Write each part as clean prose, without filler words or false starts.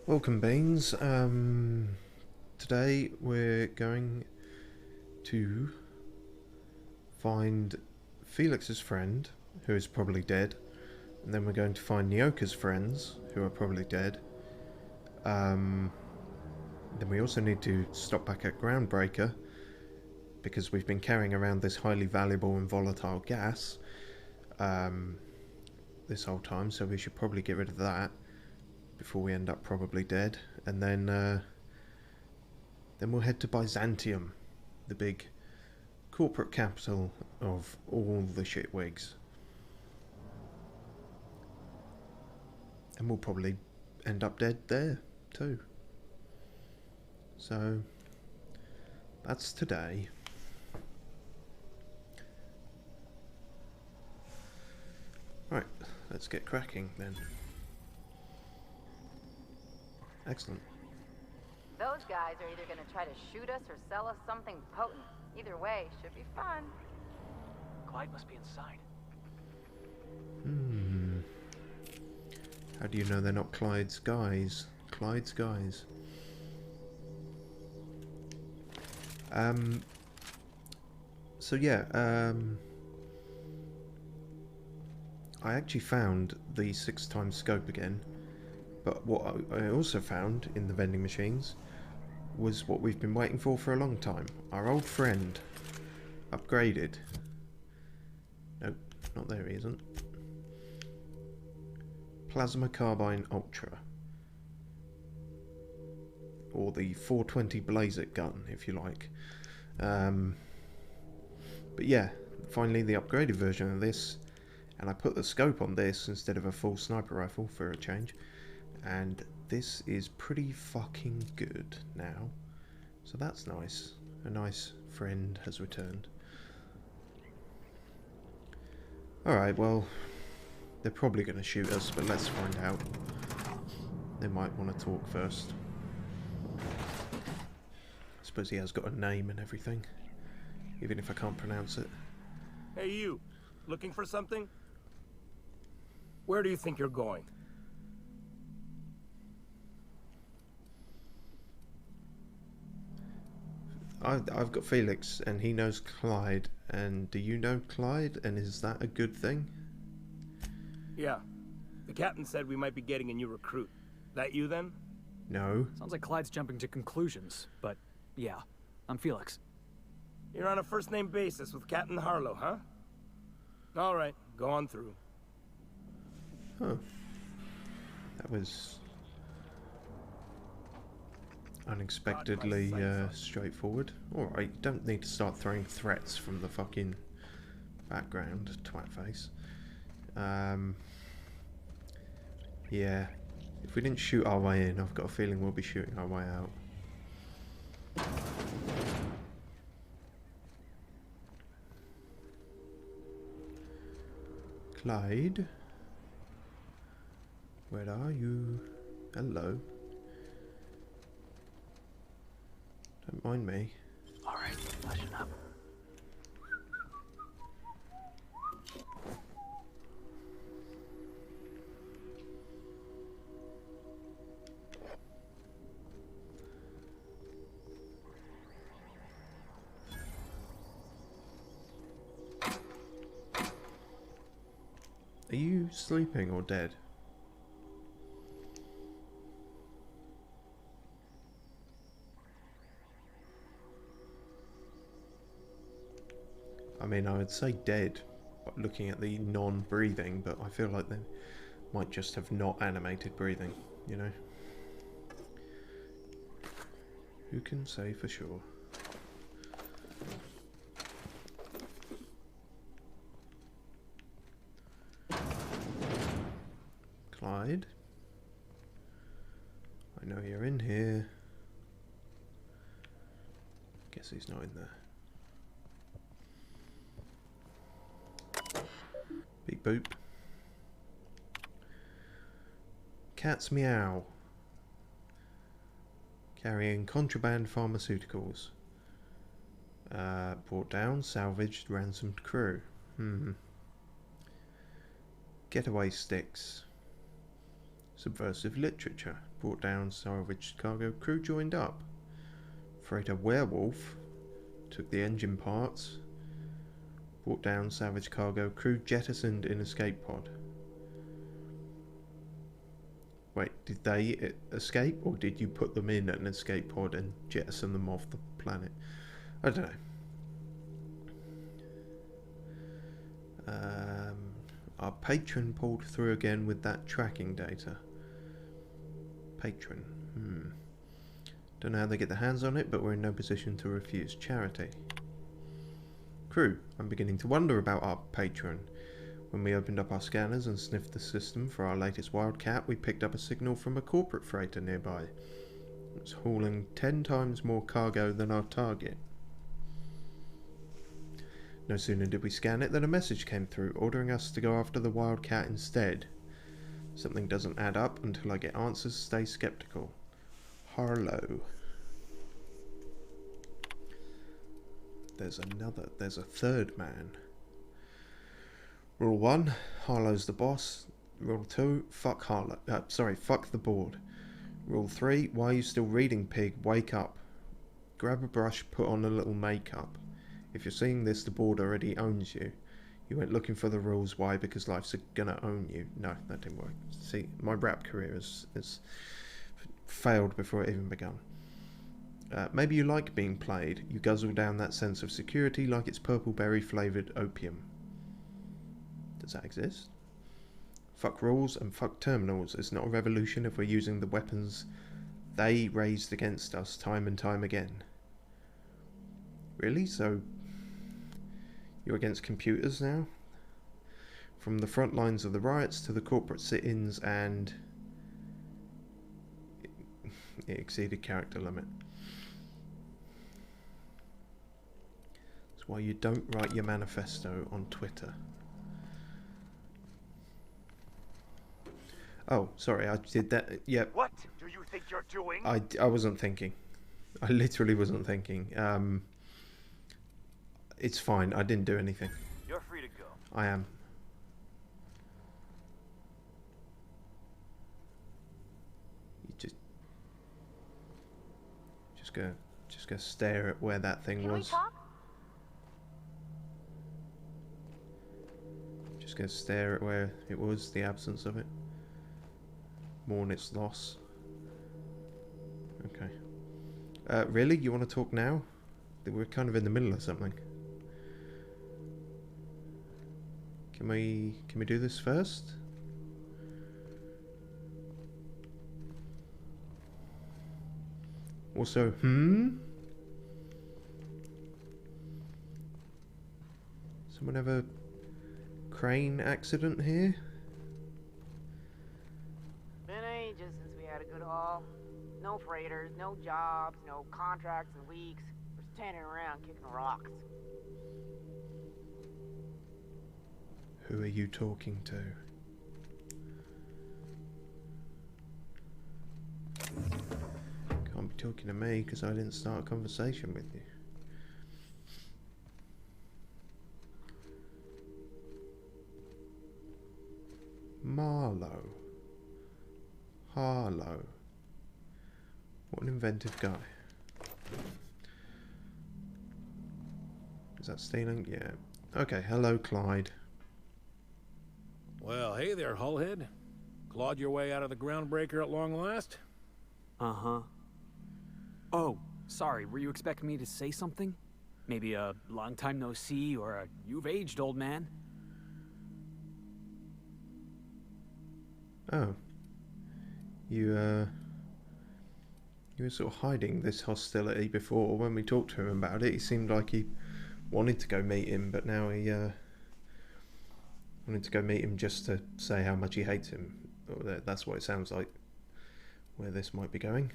Welcome, Beans. Today we're going to find Felix's friend, who is probably dead, and then we're going to find Nyoka's friends, who are probably dead. Then we also need to stop back at Groundbreaker, because we've been carrying around this highly valuable and volatile gas this whole time, so we should probably get rid of that before we end up probably dead, and then we'll head to Byzantium, the big corporate capital of all the shitwigs, and we'll probably end up dead there too. So that's today. Right, let's get cracking then. Excellent. Those guys are either going to try to shoot us or sell us something potent. Either way, should be fun. Clyde must be inside. How do you know they're not Clyde's guys? Clyde's guys. So yeah, I actually found the 6x scope again. But what I also found in the vending machines was what we've been waiting for a long time. Our old friend. Upgraded. Nope, not there he isn't. Plasma Carbine Ultra. Or the 420 Blazer gun, if you like. But yeah, finally the upgraded version of this. And I put the scope on this instead of a full sniper rifle for a change. And this is pretty fucking good now. So that's nice. A nice friend has returned. Alright, well, they're probably going to shoot us, but let's find out. They might want to talk first. I suppose he has got a name and everything, even if I can't pronounce it. Hey you, looking for something? Where do you think you're going? I've got Felix, and he knows Clyde. And do you know Clyde? And is that a good thing? Yeah. The captain said we might be getting a new recruit. That you then? No. Sounds like Clyde's jumping to conclusions, but yeah, I'm Felix. You're on a first-name basis with Captain Harlow, huh? All right, go on through. Huh. That was unexpectedly straightforward. Alright, don't need to start throwing threats from the fucking background, twat face. Yeah, if we didn't shoot our way in, I've got a feeling we'll be shooting our way out. Clyde? Where are you? Hello. Don't mind me. Alright, flashing up. Are you sleeping or dead? I mean, I would say dead, looking at the non-breathing, but I feel like they might just have not animated breathing, you know? Who can say for sure? Clyde? I know you're in here. Guess he's not in there. Beep boop. Cat's meow. Carrying contraband pharmaceuticals. Brought down, salvaged, ransomed crew. Getaway sticks. Subversive literature. Brought down salvaged cargo crew joined up. Freighter Werewolf. Took the engine parts. Brought down salvaged cargo crew jettisoned in escape pod. Wait, did they escape, or did you put them in an escape pod and jettison them off the planet? I don't know. Our patron pulled through again with that tracking data. Patron. Don't know how they get their hands on it, but we're in no position to refuse charity. Crew, I'm beginning to wonder about our patron. When we opened up our scanners and sniffed the system for our latest Wildcat, we picked up a signal from a corporate freighter nearby. It was hauling 10 times more cargo than our target. No sooner did we scan it than a message came through ordering us to go after the Wildcat instead. Something doesn't add up until I get answers. Stay skeptical. Harlow. There's a third man. Rule 1, Harlow's the boss. Rule 2, fuck Harlow. Fuck the board. Rule 3, why are you still reading, pig? Wake up. Grab a brush, put on a little makeup. If you're seeing this, the board already owns you. You went looking for the rules. Why? Because life's gonna own you. No, that didn't work. See, my rap career has failed before it even begun. Maybe you like being played. You guzzle down that sense of security like it's purple berry flavoured opium. Does that exist? Fuck rules and fuck terminals. It's not a revolution if we're using the weapons they raised against us time and time again. Really? So you're against computers now? From the front lines of the riots to the corporate sit-ins, and it exceeded character limit. That's why you don't write your manifesto on Twitter. Oh, sorry, I did that. Yep. What do you think you're doing? I wasn't thinking. I literally wasn't thinking. It's fine. I didn't do anything. You're free to go. I am. You just go stare at where that thing Can we was. talk? Just go stare at where it was, the absence of it. Mourn its loss. Okay. Really? You want to talk now? We're kind of in the middle of something. Can we do this first? Also, someone have a crane accident here? Been ages since we had a good haul. No freighters, no jobs, no contracts in weeks. We're standing around kicking rocks. Who are you talking to? Can't be talking to me because I didn't start a conversation with you. Marlowe. Harlow. What an inventive guy. Is that stealing? Yeah. Okay, hello Clyde. Well, hey there, Hullhead. Clawed your way out of the groundbreaker at long last? Uh-huh. Oh, sorry, were you expecting me to say something? Maybe a long time no see, or a you've aged, old man? Oh. You were sort of hiding this hostility before. When we talked to him about it, he seemed like he wanted to go meet him, but now he wanted to go meet him just to say how much he hates him. That's what it sounds like, where this might be going.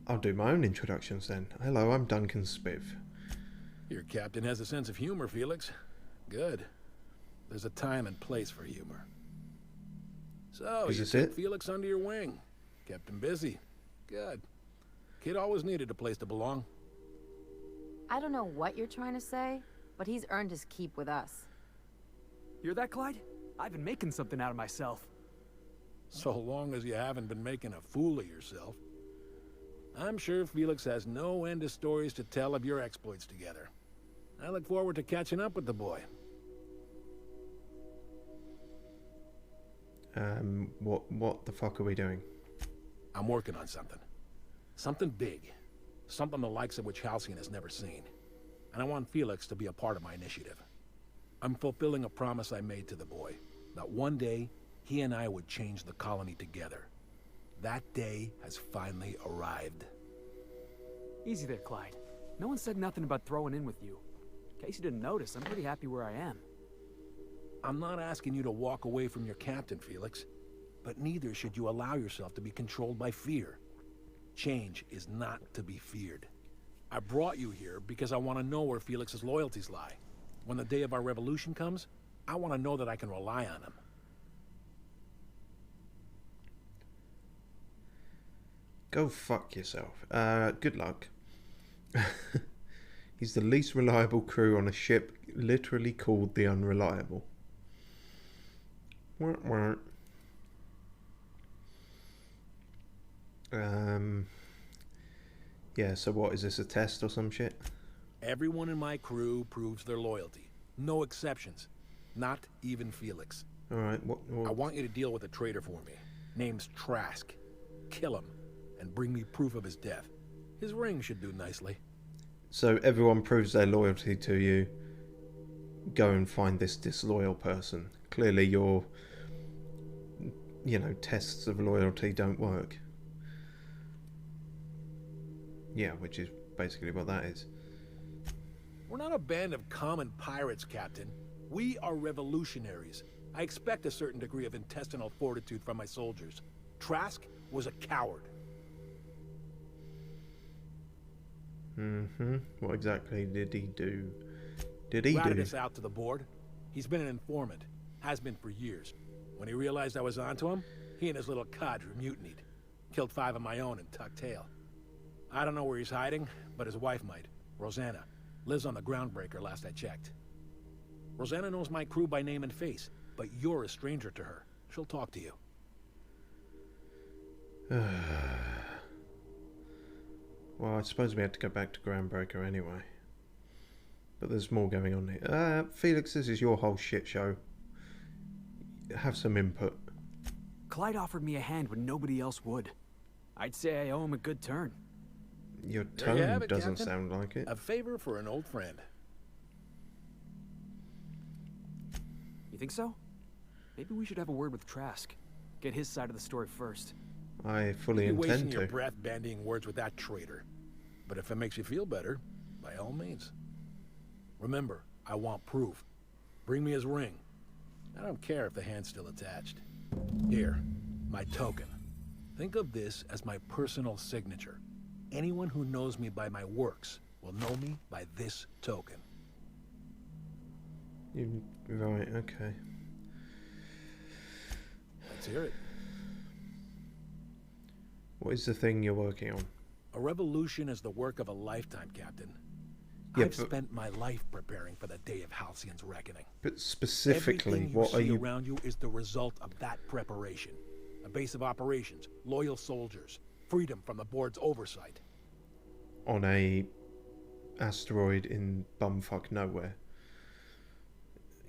I'll do my own introductions then. Hello, I'm Duncan Spiv. Your captain has a sense of humor, Felix. Good. There's a time and place for humor. So, Is you this took it? Felix under your wing. Kept him busy. Good. Kid always needed a place to belong. I don't know what you're trying to say, but he's earned his keep with us. Hear that, Clyde? I've been making something out of myself. So long as you haven't been making a fool of yourself. I'm sure Felix has no end of stories to tell of your exploits together. I look forward to catching up with the boy. What the fuck are we doing? I'm working on something. Something big. Something the likes of which Halcyon has never seen. And I want Felix to be a part of my initiative. I'm fulfilling a promise I made to the boy, that one day, he and I would change the colony together. That day has finally arrived. Easy there, Clyde. No one said nothing about throwing in with you. In case you didn't notice, I'm pretty happy where I am. I'm not asking you to walk away from your captain, Felix. But neither should you allow yourself to be controlled by fear. Change is not to be feared. I brought you here because I want to know where Felix's loyalties lie. When the day of our revolution comes, I want to know that I can rely on him. Go fuck yourself. Good luck. He's the least reliable crew on a ship literally called the Unreliable. Yeah, so what, is this a test or some shit? Everyone in my crew proves their loyalty. No exceptions. Not even Felix. Alright, what? I want you to deal with a traitor for me. Name's Trask. Kill him, and bring me proof of his death. His ring should do nicely. So everyone proves their loyalty to you. Go and find this disloyal person. Clearly your, tests of loyalty don't work. Yeah, which is basically what that is. We're not a band of common pirates, Captain. We are revolutionaries. I expect a certain degree of intestinal fortitude from my soldiers. Trask was a coward. What exactly did he do? Ratted us out to the board. He's been an informant. Has been for years. When he realized I was onto him, he and his little cadre mutinied. Killed 5 of my own and tucked tail. I don't know where he's hiding, but his wife might. Rosanna. Lives on the Groundbreaker last I checked. Rosanna knows my crew by name and face, but you're a stranger to her. She'll talk to you. Well, I suppose we had to go back to Groundbreaker anyway. But there's more going on here. Felix, this is your whole shit show. Have some input. Clyde offered me a hand when nobody else would. I'd say I owe him a good turn. Your There you have tone it, doesn't Captain. sound like it. A favor for an old friend. You think so? Maybe we should have a word with Trask. Get his side of the story first. I fully You're wasting intend your to. breath bandying words with that traitor. But if it makes you feel better, by all means. Remember, I want proof. Bring me his ring. I don't care if the hand's still attached. Here, my token. Think of this as my personal signature. Anyone who knows me by my works will know me by this token. Right, okay. Let's hear it. What is the thing you're working on? A revolution is the work of a lifetime, Captain. Yeah, I've but- spent my life preparing for the day of Halcyon's reckoning. But specifically, Everything you what are see you... around you is the result of that preparation. A base of operations, loyal soldiers, freedom from the board's oversight. on a asteroid in bumfuck nowhere?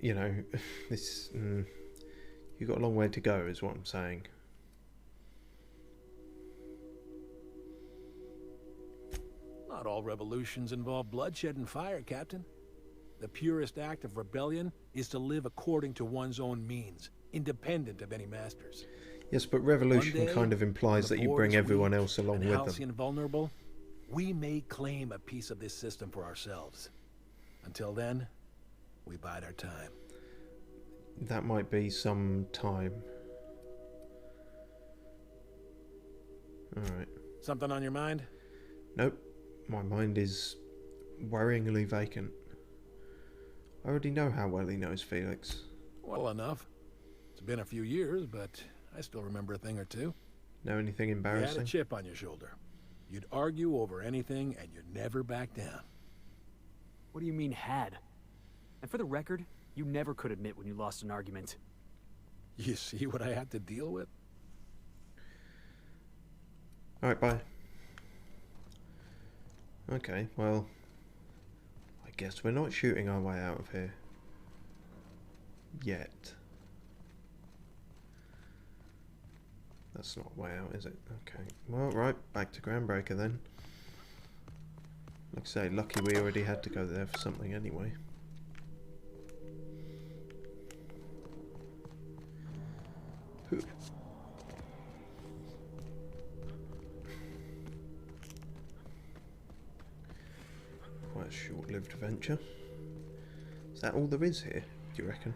You know, this... you've got a long way to go, is what I'm saying. Not all revolutions involve bloodshed and fire, Captain. The purest act of rebellion is to live according to one's own means, independent of any masters. Yes, but revolution One day, kind of implies the that you board bring is everyone weak else along and with them. Halcyon vulnerable, we may claim a piece of this system for ourselves. Until then, we bide our time. That might be some time. Alright. Something on your mind? Nope. My mind is worryingly vacant. I already know how well he knows Felix. Well enough. It's been a few years, but I still remember a thing or two. Know anything You had a embarrassing? chip on your shoulder. You'd argue over anything, and you'd never back down. What do you mean, had? And for the record, you never could admit when you lost an argument. You see what I had to deal with? Alright, bye. Okay, well, I guess we're not shooting our way out of here. Yet. That's not way out, is it? Okay. Well, right, back to Groundbreaker then. Like I say, lucky we already had to go there for something anyway. Quite a short-lived adventure. Is that all there is here, do you reckon?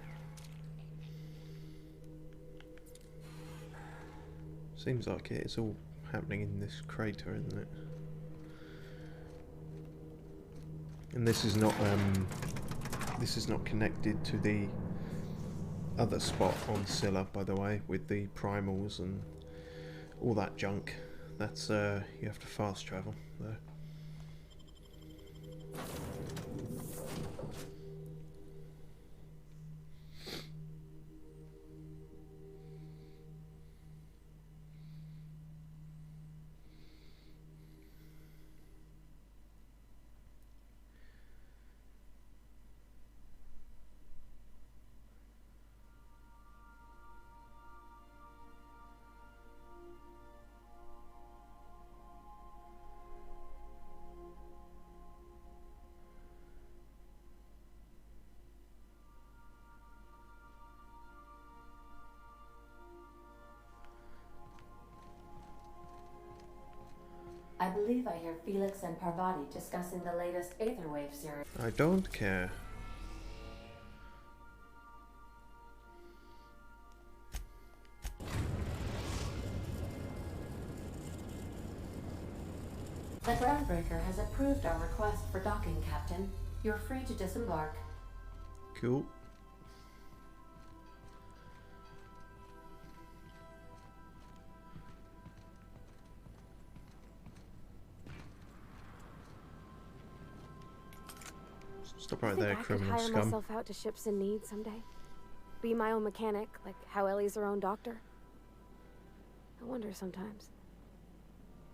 Seems like it. It's all happening in this crater, isn't it? And this is not connected to the other spot on Scylla, by the way, with the primals and all that junk. That's you have to fast travel though. I believe I hear Felix and Parvati discussing the latest Aetherwave series. I don't care. The Groundbreaker has approved our request for docking, Captain. You're free to disembark. Cool. Stop right there, criminal I could hire scum. myself out to ships in need someday. Be my own mechanic, like how Ellie's her own doctor. I wonder sometimes.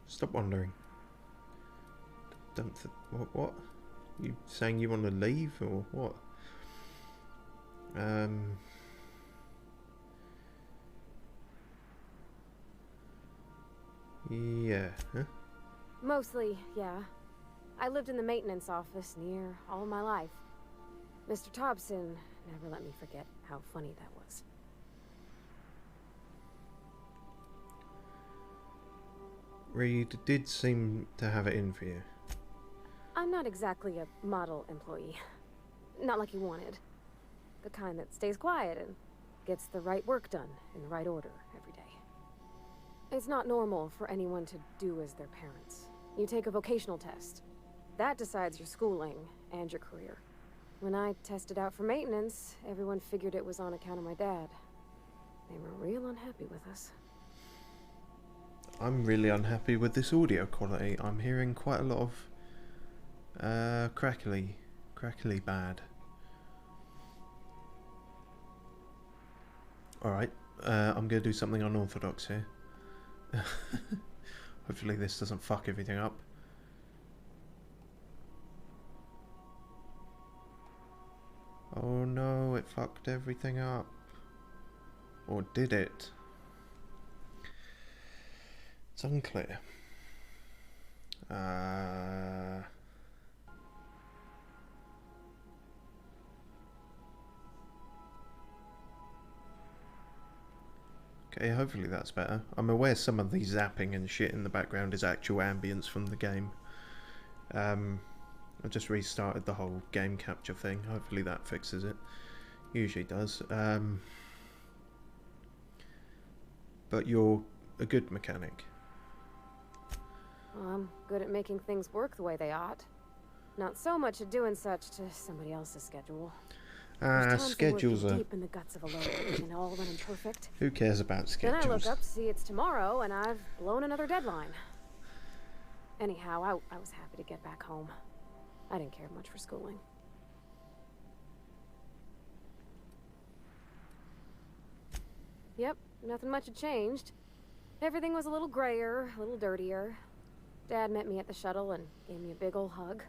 Stop wondering. What? You saying you want to leave or what? Yeah. Huh? Mostly, yeah. I lived in the maintenance office near all my life. Mr. Thompson never let me forget how funny that was. Reed did seem to have it in for you. I'm not exactly a model employee. Not like he wanted. The kind that stays quiet and gets the right work done in the right order every day. It's not normal for anyone to do as their parents. You take a vocational test. That decides your schooling and your career. When I tested out for maintenance, everyone figured it was on account of my dad. They were real unhappy with us. I'm really unhappy with this audio quality. I'm hearing quite a lot of crackly bad. Alright, I'm going to do something unorthodox here. Hopefully this doesn't fuck everything up. Oh no, it fucked everything up. Or did it? It's unclear. Okay, hopefully that's better. I'm aware some of the zapping and shit in the background is actual ambience from the game. I just restarted the whole game capture thing. Hopefully that fixes it. Usually does. But you're a good mechanic. Well, I'm good at making things work the way they ought. Not so much at doing such to somebody else's schedule. Schedules are... deep in the guts of a load and all running perfect. Who cares about schedules? Then I look up to see it's tomorrow and I've blown another deadline. Anyhow, I was happy to get back home. I didn't care much for schooling. Yep, nothing much had changed. Everything was a little grayer, a little dirtier. Dad met me at the shuttle and gave me a big ol' hug.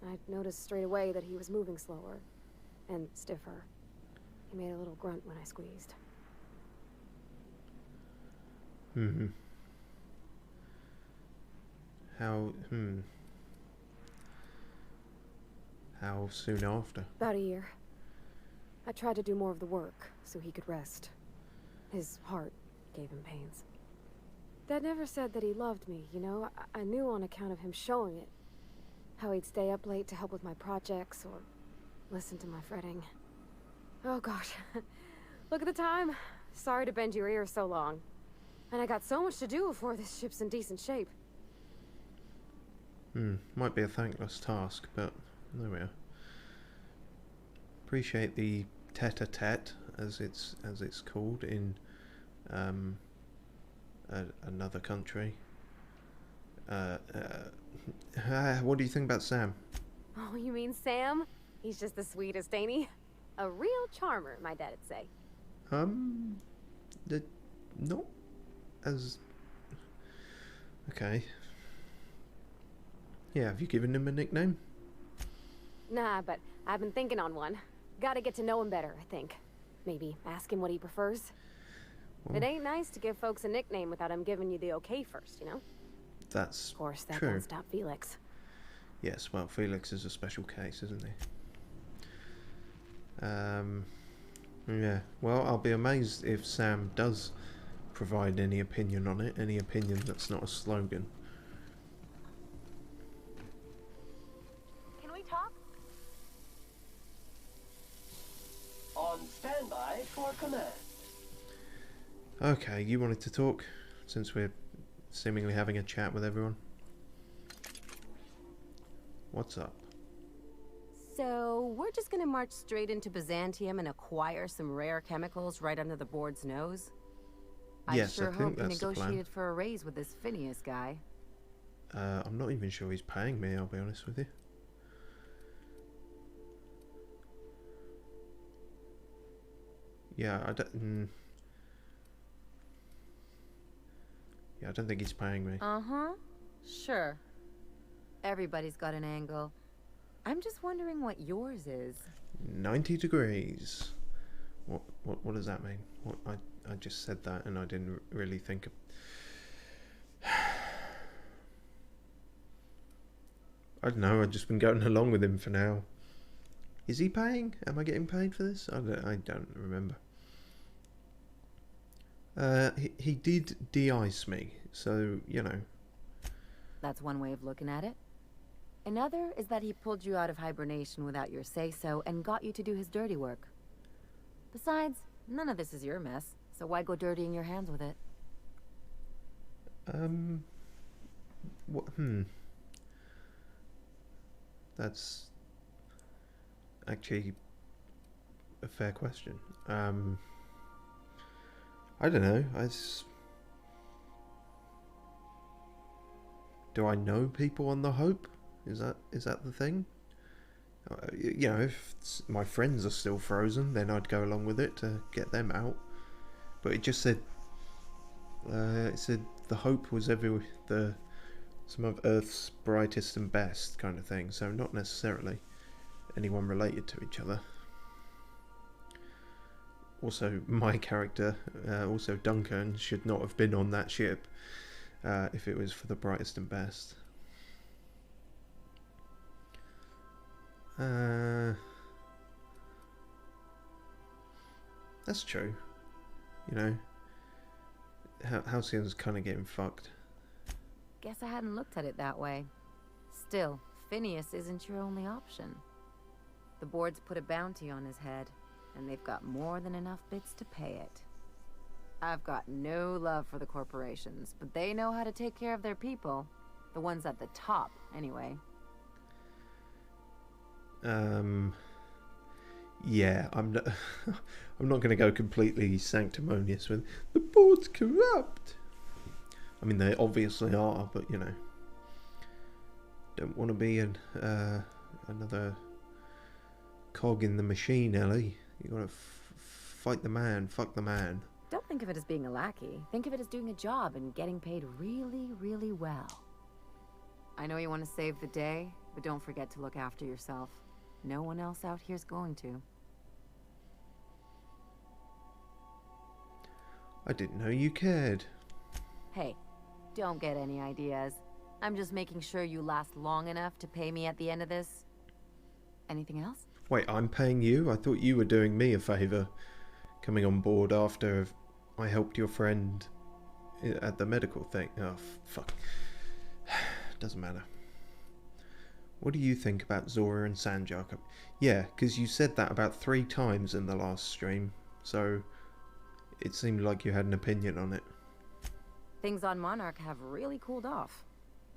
I noticed straight away that he was moving slower and stiffer. He made a little grunt when I squeezed. Mm-hmm. How soon after? About a year. I tried to do more of the work so he could rest. His heart gave him pains. Dad never said that he loved me, you know? I knew on account of him showing it. How he'd stay up late to help with my projects or listen to my fretting. Oh gosh. Look at the time. Sorry to bend your ears so long. And I got so much to do before this ship's in decent shape. Might be a thankless task, but there we are. Appreciate the tete-a-tete, as it's called in another country. What do you think about Sam? Oh, you mean Sam? He's just the sweetest, ain't he? A real charmer, my dad'd say. Not as... Okay. Yeah, have you given him a nickname? Nah, but I've been thinking on one. Gotta get to know him better, I think. Maybe ask him what he prefers. Well, it ain't nice to give folks a nickname without him giving you the okay first, you know? That's Of course, that true. won't stop Felix. Yes, well, Felix is a special case, isn't he? Yeah. Well, I'll be amazed if Sam does provide any opinion on it. Any opinion that's not a slogan. Can we talk? On standby for command. Okay, you wanted to talk, since we're seemingly having a chat with everyone. What's up? So, we're just gonna march straight into Byzantium and acquire some rare chemicals right under the board's nose? Yes, I sure I think hope you that's the plan. negotiated for a raise with this Phineas guy. I'm not even sure he's paying me, I'll be honest with you. Yeah, I don't think he's paying me. Uh-huh. Sure. Everybody's got an angle. I'm just wondering what yours is. 90 degrees. What does that mean? I just said that and I didn't really think of... I don't know, I've just been going along with him for now. Is he paying? Am I getting paid for this? I don't remember. He did de-ice me, so, you know. That's one way of looking at it. Another is that he pulled you out of hibernation without your say-so and got you to do his dirty work. Besides, none of this is your mess, so why go dirtying your hands with it? That's actually a fair question. I don't know. Do I know people on the Hope? Is that the thing? You know, if my friends are still frozen, then I'd go along with it to get them out. But it just said, the Hope was some of Earth's brightest and best kind of thing. So not necessarily anyone related to each other. Also, my character, also Dunkurn, should not have been on that ship if it was for the brightest and best. That's true. You know, Halcyon's kind of getting fucked. Guess I hadn't looked at it that way. Still, Phineas isn't your only option. The board's put a bounty on his head, and they've got more than enough bits to pay it. I've got no love for the corporations, but they know how to take care of their people. The ones at the top, anyway. Yeah, I'm not going to go completely sanctimonious with the board's corrupt. I mean, they obviously are, but you know, don't want to be another cog in the machine, Ellie. You got to fight the man, fuck the man. Don't think of it as being a lackey. Think of it as doing a job and getting paid really, really well. I know you want to save the day, but don't forget to look after yourself. No one else out here's going to. I didn't know you cared. Hey, don't get any ideas. I'm just making sure you last long enough to pay me at the end of this. Anything else? Wait, I'm paying you? I thought you were doing me a favour, coming on board after I helped your friend at the medical thing. Oh, fuck. Doesn't matter. What do you think about Zora and Sanjar? Yeah, because you said that about 3 times in the last stream, so it seemed like you had an opinion on it. Things on Monarch have really cooled off.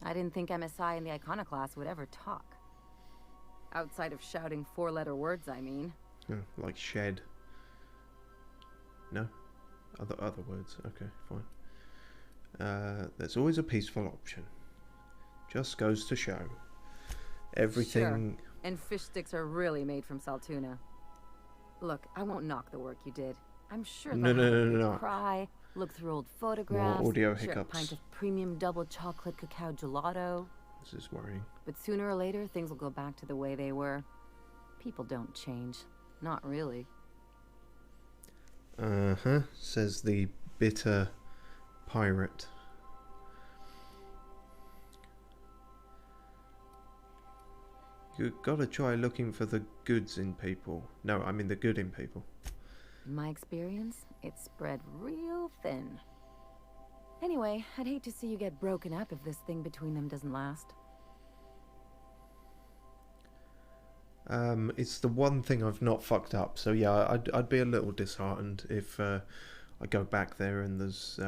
I didn't think MSI and the Iconoclast would ever talk. Outside of shouting 4-letter words, I mean. Oh, like shed. No? Other words. Okay, fine. There's always a peaceful option. Just goes to show. Everything... Sure. And fish sticks are really made from Saltuna. Look, I won't knock the work you did. I'm sure No. Cry, look through old photographs, More audio share a hiccups. pint of premium double chocolate cacao gelato. This is worrying. But sooner or later, things will go back to the way they were. People don't change. Not really. Uh-huh, says the bitter pirate. You gotta try looking for the goods in people. No, I mean the good in people. In my experience, it's spread real thin. Anyway, I'd hate to see you get broken up if this thing between them doesn't last. It's the one thing I've not fucked up, so yeah, I'd be a little disheartened if I go back there and there's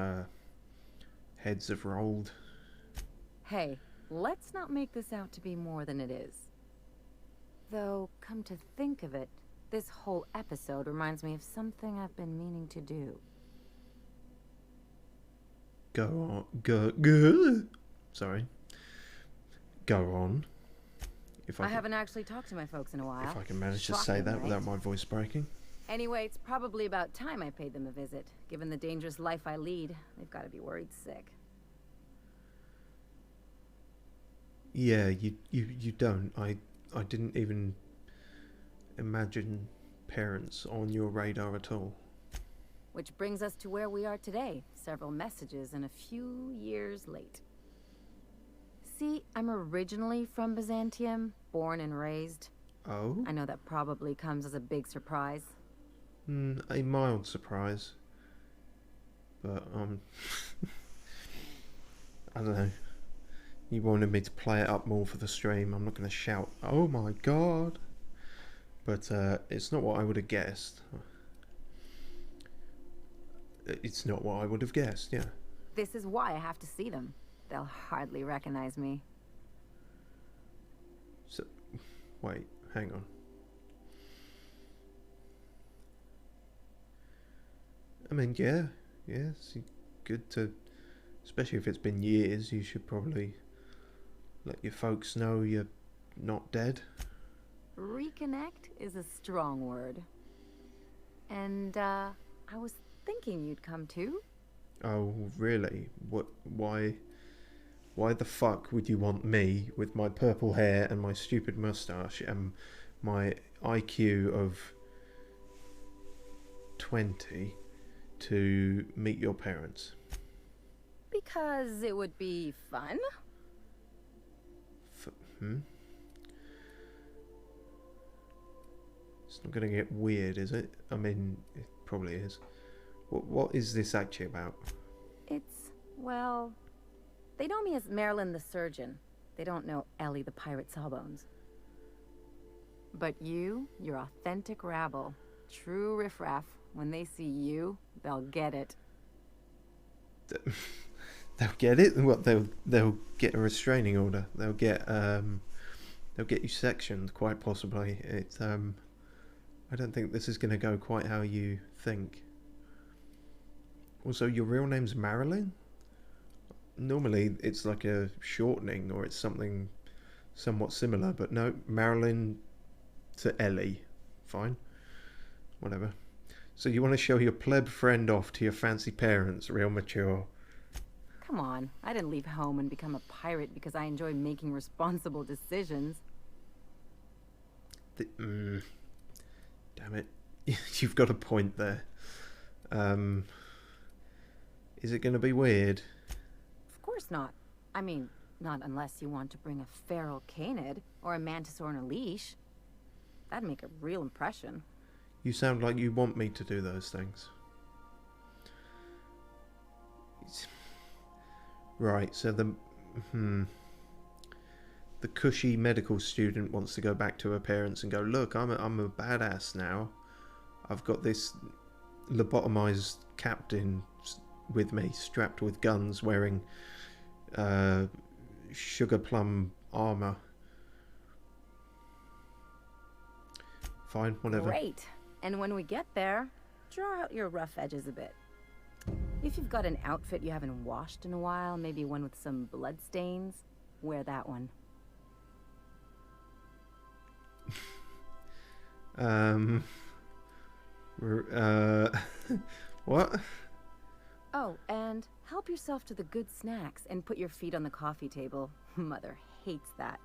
heads have rolled. Hey, let's not make this out to be more than it is. Though, come to think of it, this whole episode reminds me of something I've been meaning to do. Go on. Sorry. Go on. I haven't actually talked to my folks in a while. If I can manage to say that without my voice breaking. Anyway, it's probably about time I paid them a visit. Given the dangerous life I lead, they've got to be worried sick. Yeah, you don't. I didn't even imagine parents on your radar at all. Which brings us to where we are today. Several messages and a few years late. See, I'm originally from Byzantium, born and raised. Oh? I know that probably comes as a big surprise. A mild surprise. But, I don't know. You wanted me to play it up more for the stream. I'm not going to shout, oh my god. But, it's not what I would have guessed. It's not what I would have guessed, yeah. This is why I have to see them. They'll hardly recognize me. So, wait, hang on. I mean, yeah, it's good to, especially if it's been years, you should probably let your folks know you're not dead. Reconnect is a strong word. And, I was thinking you'd come too. Oh, really? Why the fuck would you want me with my purple hair and my stupid moustache and my IQ of 20 to meet your parents? Because it would be fun. It's not going to get weird, is it? I mean, it probably is. What is this actually about? It's, well, they know me as Marilyn the surgeon. They don't know Ellie the pirate sawbones. But you're authentic rabble. True riffraff. When they see you, they'll get it. They'll get it? What, they'll get a restraining order. They'll get you sectioned, quite possibly. I don't think this is going to go quite how you think. Also, your real name's Marilyn? Normally, it's like a shortening, or it's something somewhat similar, but no, Marilyn to Ellie. Fine. Whatever. So you want to show your pleb friend off to your fancy parents, real mature. Come on, I didn't leave home and become a pirate because I enjoy making responsible decisions. Damn it. You've got a point there. Is it going to be weird? Of course not. I mean, not unless you want to bring a feral canid or a mantis on a leash. That'd make a real impression. You sound like you want me to do those things. Right, so the cushy medical student wants to go back to her parents and go, look, I'm a badass now. I've got this lobotomized captain with me, strapped with guns, wearing sugar plum armor. Fine, whatever. Great. And when we get there, draw out your rough edges a bit. If you've got an outfit you haven't washed in a while, maybe one with some blood stains, wear that one. What? Oh, and help yourself to the good snacks and put your feet on the coffee table. Mother hates that.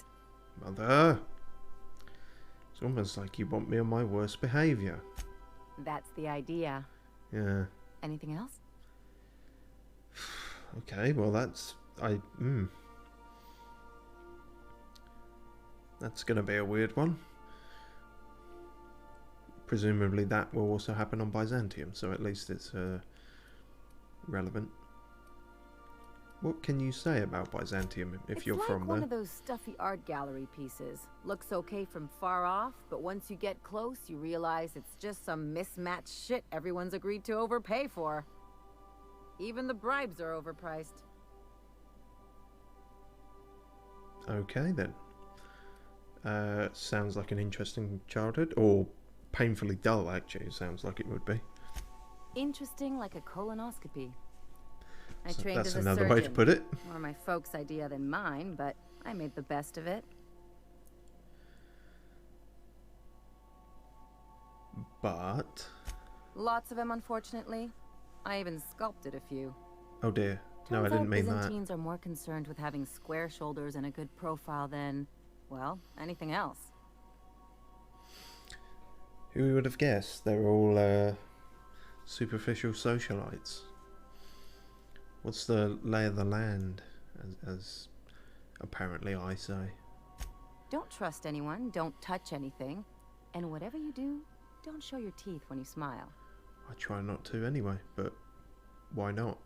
Mother. It's almost like you want me on my worst behavior. That's the idea. Yeah. Anything else? Okay, well that's... That's gonna be a weird one. Presumably that will also happen on Byzantium, so at least it's relevant. What can you say about Byzantium if you're from there? It's like one of those stuffy art gallery pieces. Looks okay from far off, but once you get close, you realize it's just some mismatched shit everyone's agreed to overpay for. Even the bribes are overpriced. Okay then. Sounds like an interesting childhood, or painfully dull actually, sounds like it would be. Interesting like a colonoscopy. I So trained that's as a another surgeon. way to put it. More my folks' idea than mine, but I made the best of it. But... Lots of them, unfortunately. I even sculpted a few. Oh dear. No, I Turns didn't out mean that. Byzantines are more concerned with having square shoulders and a good profile than, well, anything else. Who would have guessed? They're all superficial socialites. What's the lay of the land, as apparently I say? Don't trust anyone, don't touch anything, and whatever you do, don't show your teeth when you smile. I try not to anyway, but why not?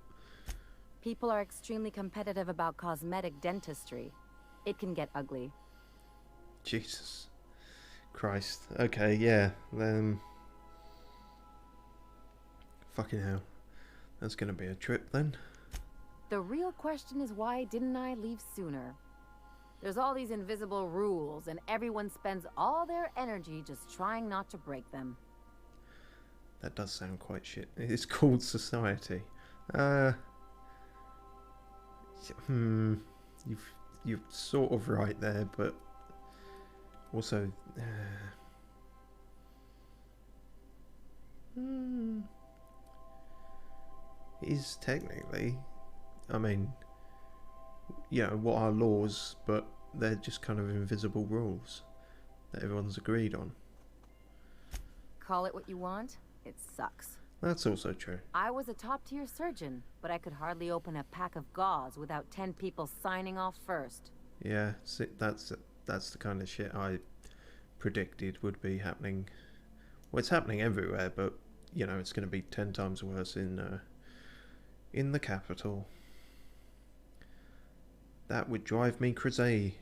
People are extremely competitive about cosmetic dentistry. It can get ugly. Jesus Christ. Okay, yeah. Fucking hell. That's gonna be a trip then. The real question is, why didn't I leave sooner? There's all these invisible rules, and everyone spends all their energy just trying not to break them. That does sound quite shit. It's called society. You're sort of right there, but also it is technically, I mean, you know, what are laws, but they're just kind of invisible rules that everyone's agreed on. Call it what you want, it sucks. That's also true. I was a top-tier surgeon, but I could hardly open a pack of gauze without 10 people signing off first. Yeah, that's the kind of shit I predicted would be happening. Well, it's happening everywhere, but you know, it's going to be 10 times worse in the capital. That would drive me crazy.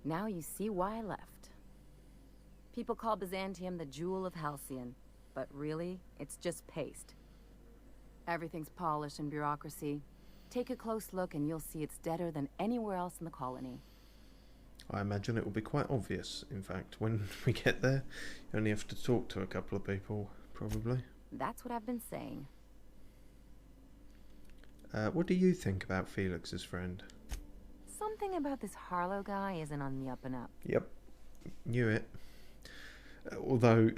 Now you see why I left. People call Byzantium the jewel of Halcyon, but really, it's just paste. Everything's polished and bureaucracy. Take a close look and you'll see it's deader than anywhere else in the colony. I imagine it will be quite obvious, in fact, when we get there. You only have to talk to a couple of people, probably. That's what I've been saying. What do you think about Felix's friend? Something about this Harlow guy isn't on the up and up. Yep, knew it. Although,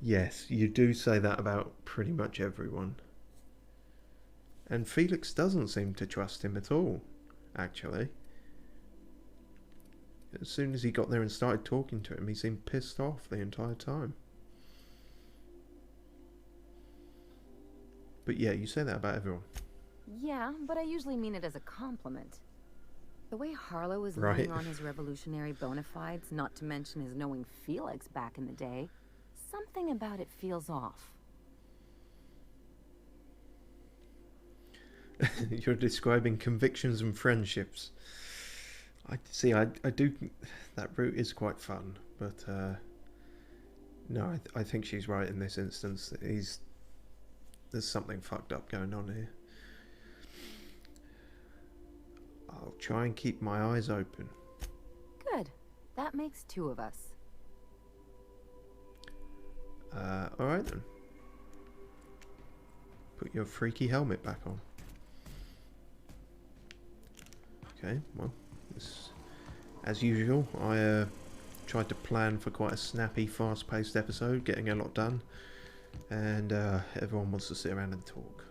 Yes, you do say that about pretty much everyone. And Felix doesn't seem to trust him at all, actually. As soon as he got there and started talking to him, he seemed pissed off the entire time. But yeah, you say that about everyone. Yeah, but I usually mean it as a compliment. The way Harlow is leaning on his revolutionary bona fides, not to mention his knowing Felix back in the day, something about it feels off. You're describing convictions and friendships. I see. I do. That route is quite fun, but no, I think she's right in this instance. There's something fucked up going on here. I'll try and keep my eyes open. Good. That makes two of us. Alright then. Put your freaky helmet back on. Okay, well, as usual, I tried to plan for quite a snappy, fast-paced episode, getting a lot done, and everyone wants to sit around and talk.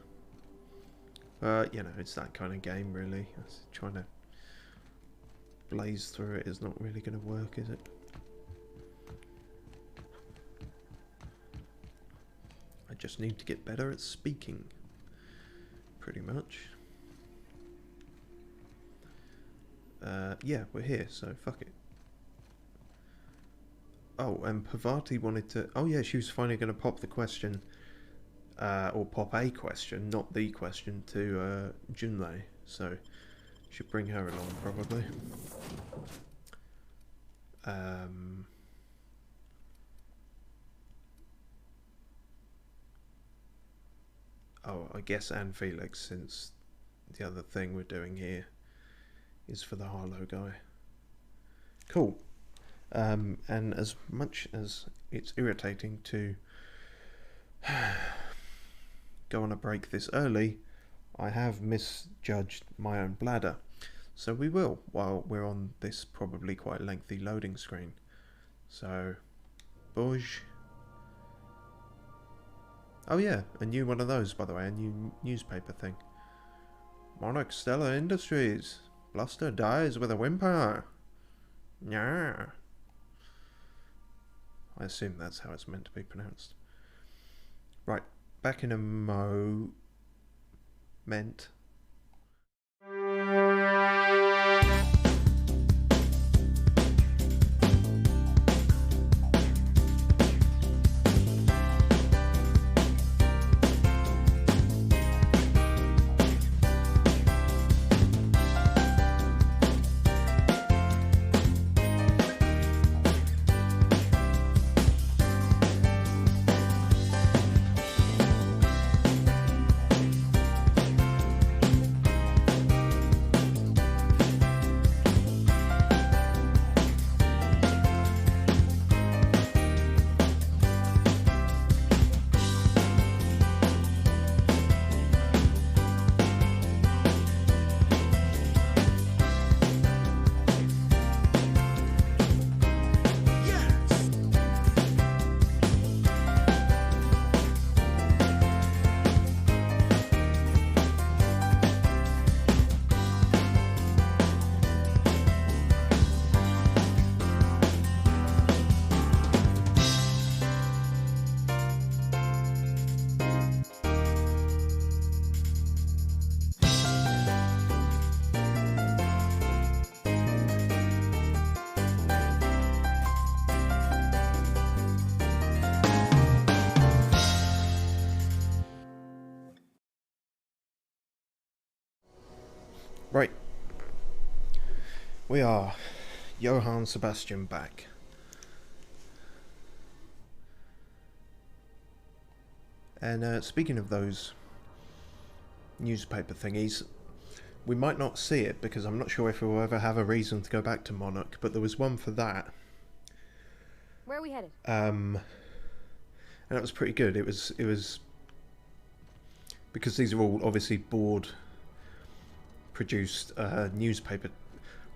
You know, it's that kind of game, really. Trying to blaze through it is not really going to work, is it? I just need to get better at speaking, pretty much. Yeah, we're here, so fuck it. Oh, and Parvati wanted to... Oh yeah, she was finally going to pop the question, or pop a question, not the question, to Junlei. So, should bring her along, probably. Oh, I guess and Felix, since the other thing we're doing here is for the Harlow guy. Cool. And as much as it's irritating to go on a break this early, I have misjudged my own bladder. So we will, while we're on this probably quite lengthy loading screen. So, Bouge. Oh yeah, a new one of those, by the way, a new newspaper thing. Monarch Stellar Industries. Bluster dies with a whimper. Yeah. I assume that's how it's meant to be pronounced. Right, back in a moment. Right. We are Johann Sebastian back. And speaking of those newspaper thingies, we might not see it because I'm not sure if we'll ever have a reason to go back to Monarch, but there was one for that. Where are we headed? And that was pretty good. It was because these are all obviously board produced newspaper.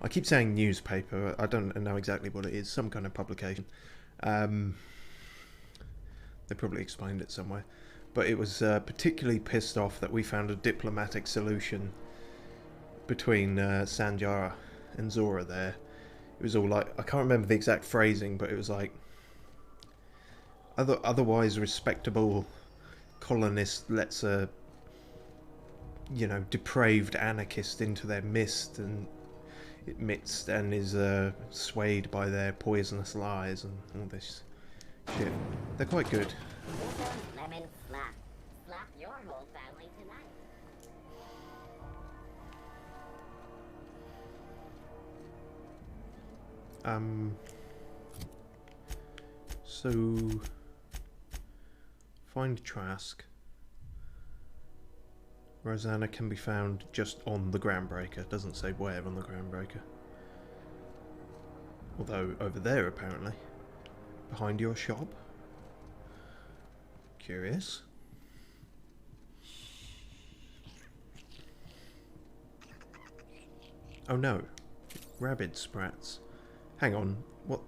I keep saying newspaper, I don't know exactly what it is, some kind of publication. The They probably explained it somewhere. But it was particularly pissed off that we found a diplomatic solution between Sanjara and Zora there. It was all like, I can't remember the exact phrasing, but it was like, otherwise respectable colonist lets a, you know, depraved anarchist into their midst and is swayed by their poisonous lies and all this shit. They're quite good. Lemon slap. Slap your whole family tonight. So find Trask. Rosanna can be found just on the Groundbreaker. Doesn't say where on the Groundbreaker. Although over there apparently. Behind your shop. Curious. Oh no. Rabid sprats. Hang on. What?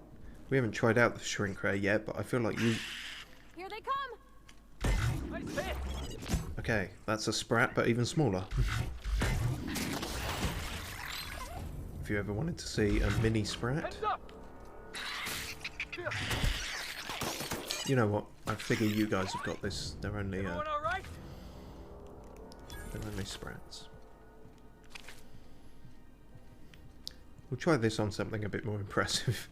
We haven't tried out the shrink ray yet, but I feel like you... Here they come! Nice hit! Okay, that's a sprat, but even smaller. If you ever wanted to see a mini sprat... You know what? I figure you guys have got this. They're only sprats. We'll try this on something a bit more impressive.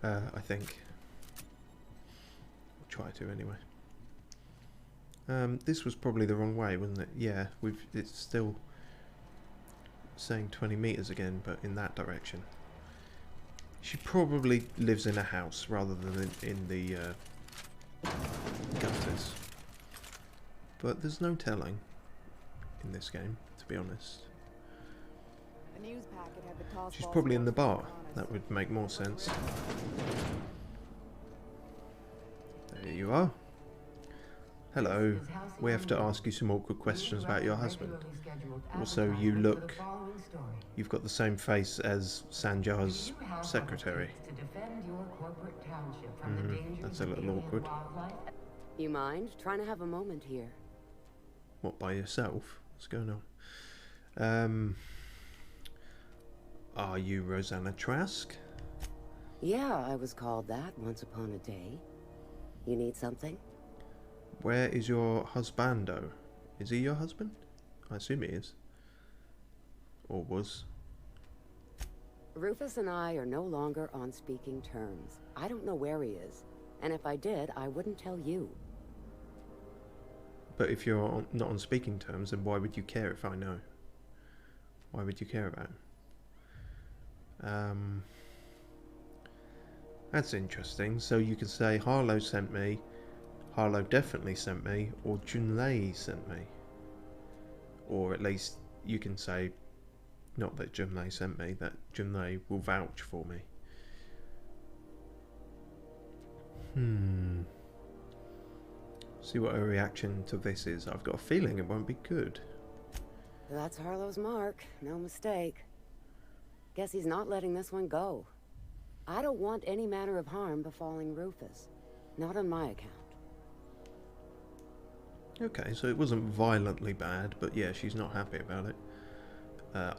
I think. We'll try to anyway. This was probably the wrong way, wasn't it? Yeah, it's still saying 20 meters again, but in that direction. She probably lives in a house rather than in the gutters. But there's no telling in this game, to be honest. The news packet had the toss She's balls probably in the posted bar. on us. That would make more sense. There you are. Hello. We have to ask you some awkward questions about your husband. Also, you look... You've got the same face as Sanjar's secretary. That's a little awkward. You mind trying to have a moment here? What, by yourself? What's going on? Are you Rosanna Trask? Yeah, I was called that once upon a day. You need something? Where is your husbando? Is he your husband? I assume he is. Or was. Rufus and I are no longer on speaking terms. I don't know where he is. And if I did, I wouldn't tell you. But if you're not on speaking terms, then why would you care if I know? Why would you care about him? That's interesting. So you can say Harlow sent me, Harlow definitely sent me, or Junlei sent me. Or at least you can say, not that Junlei sent me, that Junlei will vouch for me. See what her reaction to this is. I've got a feeling it won't be good. That's Harlow's mark, no mistake. Guess he's not letting this one go. I don't want any manner of harm befalling Rufus. Not on my account. Okay, so it wasn't violently bad, but yeah, she's not happy about it.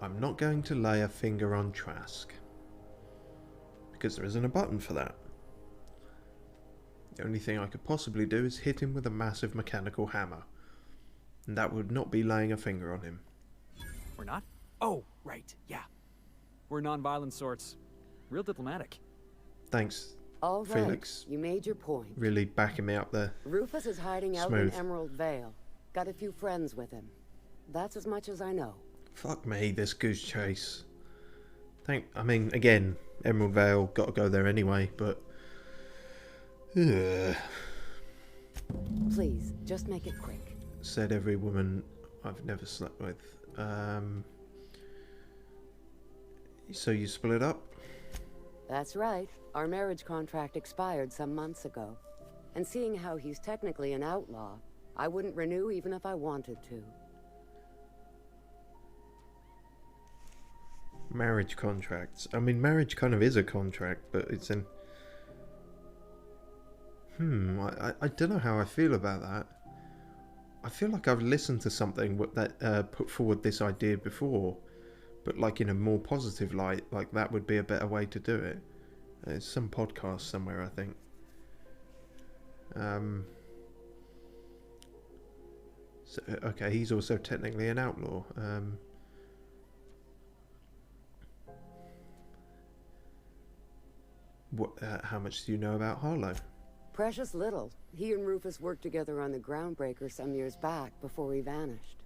I'm not going to lay a finger on Trask. Because there isn't a button for that. The only thing I could possibly do is hit him with a massive mechanical hammer. And that would not be laying a finger on him. We're not? Oh, right, yeah. We're non-violent sorts. Real diplomatic. Thanks, All right, Felix. you made your point. Really backing me up there. Rufus is hiding out Smooth. in Emerald Vale. Got a few friends with him. That's as much as I know. Fuck me, this goose chase. I mean, again, Emerald Vale, got to go there anyway, but... Please, just make it quick. Said every woman I've never slept with. So you split up? That's right. Our marriage contract expired some months ago. And seeing how he's technically an outlaw, I wouldn't renew even if I wanted to. Marriage contracts. I mean, marriage kind of is a contract, but it's in... I don't know how I feel about that. I feel like I've listened to something that put forward this idea before, but like in a more positive light, like that would be a better way to do it. It's some podcast somewhere, I think. So, okay, he's also technically an outlaw. How much do you know about Harlow? Precious little. He and Rufus worked together on the Groundbreaker some years back before he vanished.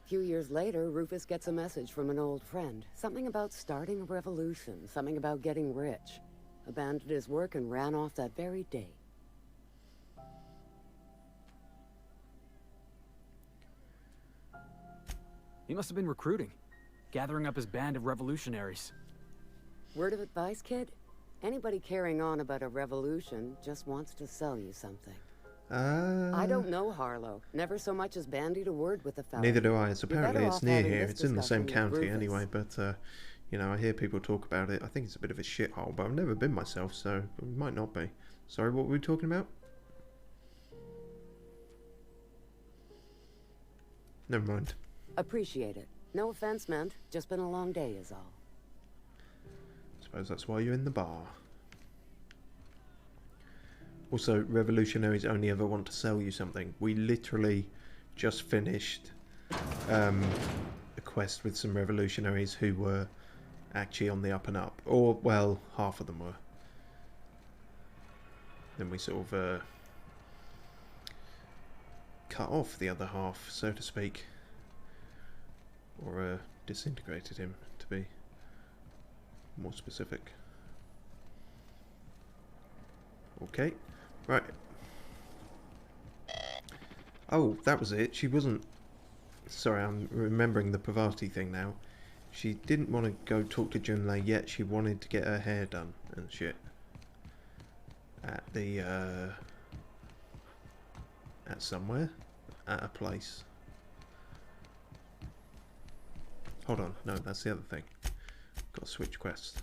A few years later, Rufus gets a message from an old friend. Something about starting a revolution, something about getting rich. Abandoned his work and ran off that very day. He must have been recruiting, gathering up his band of revolutionaries. Word of advice, kid? Anybody carrying on about a revolution just wants to sell you something. I don't know Harlow. Never so much as bandied a word with the fella. Neither do I. It's apparently it's near here. It's in the same county anyway, but you know, I hear people talk about it. I think it's a bit of a shithole, but I've never been myself, so it might not be. Sorry, what were we talking about? Never mind. Appreciate it. No offense meant. Just been a long day is all. Suppose that's why you're in the bar. Also, revolutionaries only ever want to sell you something. We literally just finished a quest with some revolutionaries who were actually on the up and up. Or, well, half of them were. Then we sort of cut off the other half, so to speak. Or disintegrated him, to be more specific. Okay, right. Oh, that was it. She wasn't... Sorry, I'm remembering the Pavati thing now. She didn't want to go talk to Junlei yet. She wanted to get her hair done and shit. At the, at somewhere. At a place. Hold on, no, that's the other thing. Got to switch quest.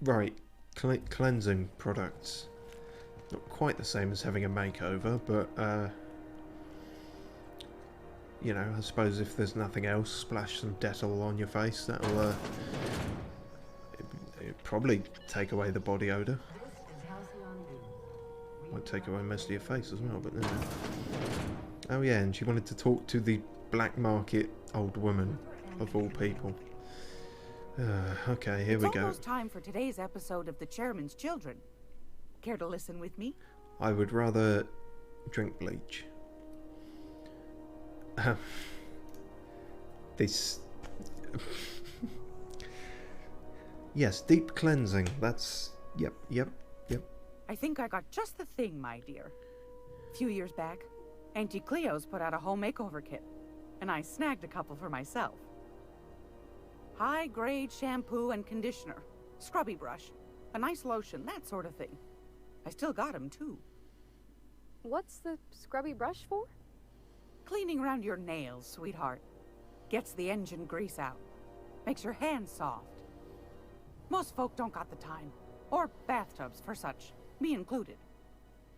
Right, cleansing products. Not quite the same as having a makeover, but you know, I suppose if there's nothing else, splash some Dettol on your face. That'll it'd probably take away the body odor. Might take away most of your face as well, but no. Oh yeah, and she wanted to talk to the black market old woman of all people. Okay, here we go. It's almost time for today's episode of The Chairman's Children. Care to listen with me? I would rather drink bleach. This... Yes, deep cleansing. That's... Yep. I think I got just the thing, my dear. A few years back, Auntie Cleo's put out a home makeover kit, and I snagged a couple for myself. High-grade shampoo and conditioner, scrubby brush, a nice lotion, that sort of thing. I still got 'em, too. What's the scrubby brush for? Cleaning around your nails, sweetheart. Gets the engine grease out. Makes your hands soft. Most folk don't got the time. Or bathtubs for such, me included.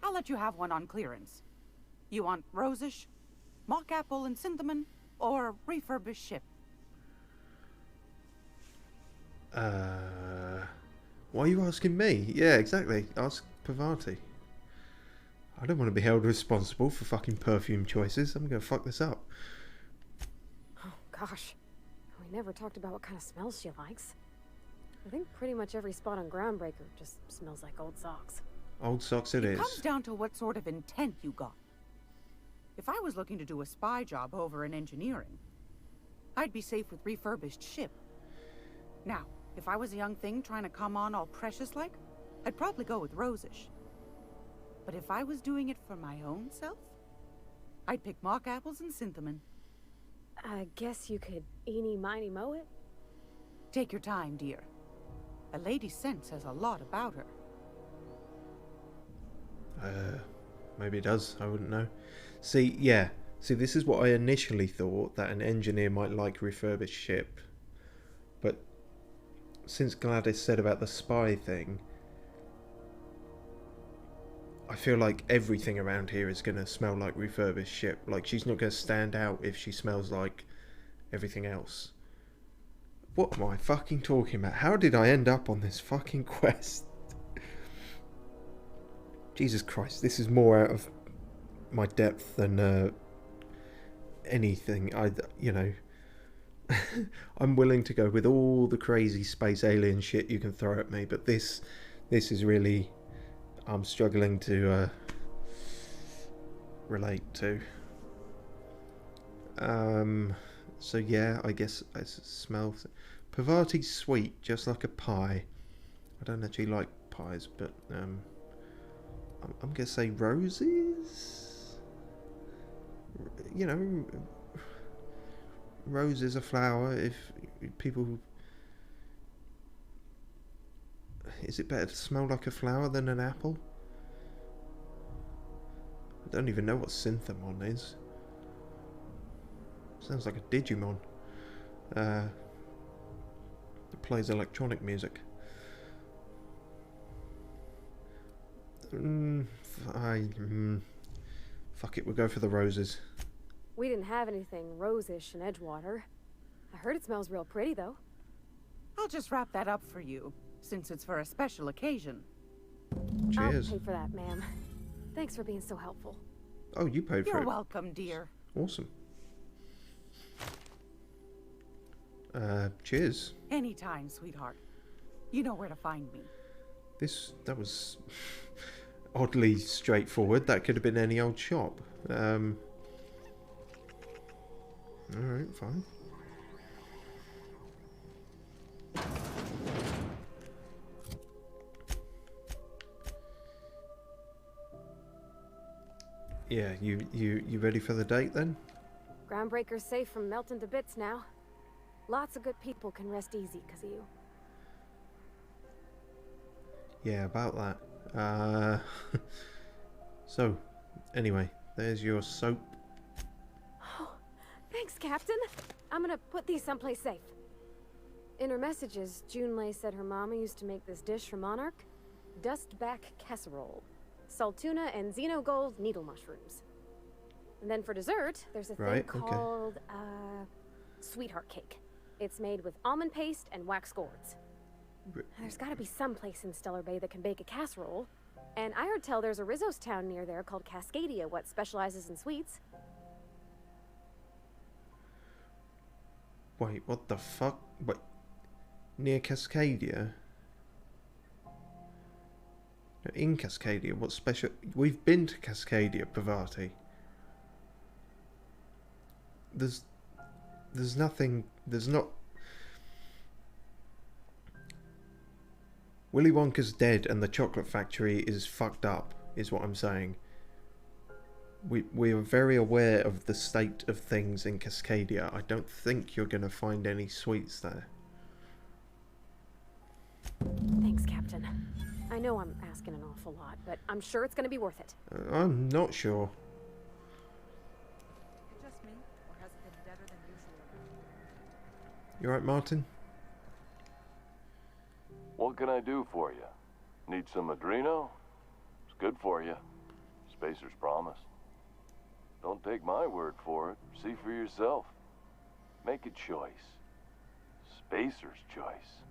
I'll let you have one on clearance. You want rosish, mock apple and cinnamon, or refurbished ship? Why are you asking me? Yeah, exactly. Ask Pavati. I don't want to be held responsible for fucking perfume choices. I'm gonna fuck this up. Oh, gosh. We never talked about what kind of smells she likes. I think pretty much every spot on Groundbreaker just smells like old socks. Old socks it is. It comes down to what sort of intent you got. If I was looking to do a spy job over in engineering, I'd be safe with refurbished ship. Now, if I was a young thing trying to come on all precious-like, I'd probably go with rosish. But if I was doing it for my own self, I'd pick mock apples and cinnamon. I guess you could eeny-miny moe it? Take your time, dear. A lady's scent says a lot about her. Maybe it does. I wouldn't know. See, yeah. See, this is what I initially thought, that an engineer might like refurbished ship. But since Gladys said about the spy thing, I feel like everything around here is going to smell like refurbished shit. Like, she's not going to stand out if she smells like everything else. What am I fucking talking about? How did I end up on this fucking quest? Jesus Christ, this is more out of my depth than anything. You know, I'm willing to go with all the crazy space alien shit you can throw at me, but this is really, I'm struggling to relate to. So yeah, I guess it smells. Pavati's sweet, just like a pie. I don't actually like pies, but I'm gonna say roses. You know, rose is a flower. If people, is it better to smell like a flower than an apple? I don't even know what Synthamon is. Sounds like a Digimon. It plays electronic music. Fuck it, we'll go for the roses. We didn't have anything rose-ish in Edgewater. I heard it smells real pretty, though. I'll just wrap that up for you, since it's for a special occasion. Cheers. I'll pay for that, ma'am. Thanks for being so helpful. Oh, you paid for it. You're welcome, dear. Awesome. Cheers. Anytime, sweetheart. You know where to find me. That was oddly straightforward. That could have been any old shop. Alright, fine. Yeah, you ready for the date then? Groundbreaker's safe from melting to bits now. Lots of good people can rest easy because of you. Yeah, about that. So, anyway, there's your soap. Oh, thanks, Captain. I'm gonna put these someplace safe. In her messages, Junlei said her mama used to make this dish for Monarch. Dustback casserole. Salt tuna and xenogold needle mushrooms. And then for dessert, there's a thing called, sweetheart cake. It's made with almond paste and wax gourds. There's gotta be some place in Stellar Bay that can bake a casserole. And I heard tell there's a Rizzo's town near there called Cascadia, what specializes in sweets. Wait, what the fuck? Wait, near Cascadia? In Cascadia, what special? We've been to Cascadia, Pavati. There's nothing, there's not... Willy Wonka's dead and the chocolate factory is fucked up, is what I'm saying. We are very aware of the state of things in Cascadia. I don't think you're going to find any sweets there. Thanks, Captain. I know I'm asking an awful lot, but I'm sure it's going to be worth it. I'm not sure. Just me, or has it been better than usual? You alright, Martin? What can I do for you? Need some Adreno? It's good for you. Spacer's promise. Don't take my word for it. See for yourself. Make a choice. Spacer's choice.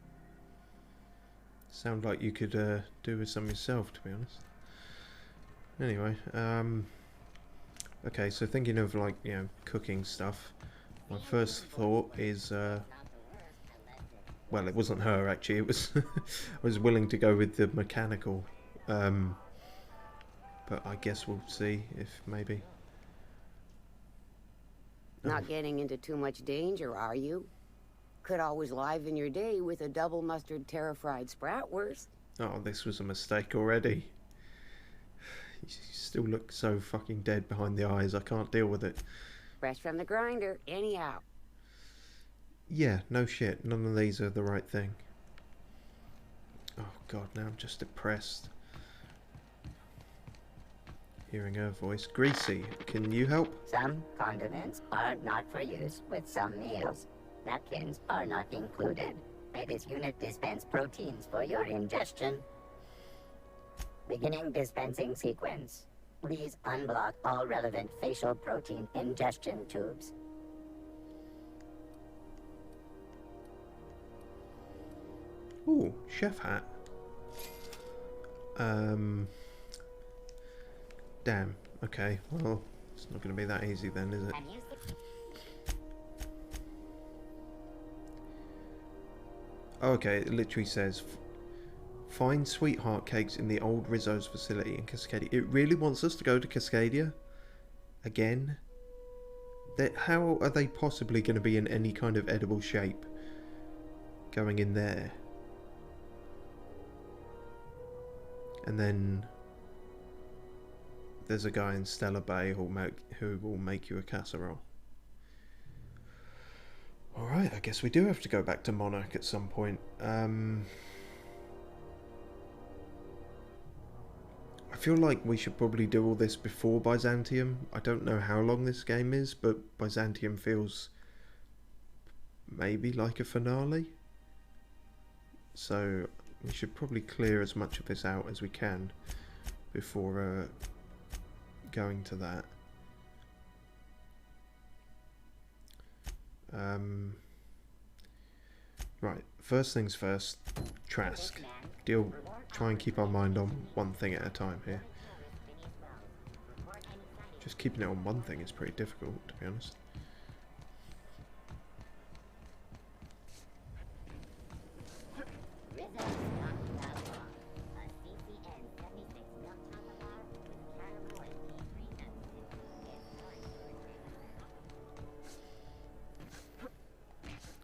Sound like you could do with some yourself, to be honest. Anyway, okay, so thinking of, like, you know, cooking stuff, my first thought is, well, it wasn't her, actually, it was, I was willing to go with the mechanical, but I guess we'll see if maybe... Not getting into too much danger, are you? Could always liven your day with a double mustard terra-fried spratwurst. Oh, this was a mistake already. You still look so fucking dead behind the eyes, I can't deal with it. Fresh from the grinder, anyhow. Yeah, no shit, none of these are the right thing. Oh god, now I'm just depressed. Hearing her voice. Greasy, can you help? Some condiments are not for use with some meals. Napkins are not included. May this unit dispense proteins for your ingestion. Beginning dispensing sequence. Please unblock all relevant facial protein ingestion tubes. Ooh, chef hat. Damn. Okay, well, it's not going to be that easy then, is it? Oh, okay, it literally says, find sweetheart cakes in the old Rizzo's facility in Cascadia. It really wants us to go to Cascadia? Again? How are they possibly going to be in any kind of edible shape going in there? And then there's a guy in Stellar Bay who will make you a casserole. Alright, I guess we do have to go back to Monarch at some point. I feel like we should probably do all this before Byzantium. I don't know how long this game is, but Byzantium feels maybe like a finale. So we should probably clear as much of this out as we can before going to that. Right, first things first, Trask. Try and keep our mind on one thing at a time here. Just keeping it on one thing is pretty difficult, to be honest.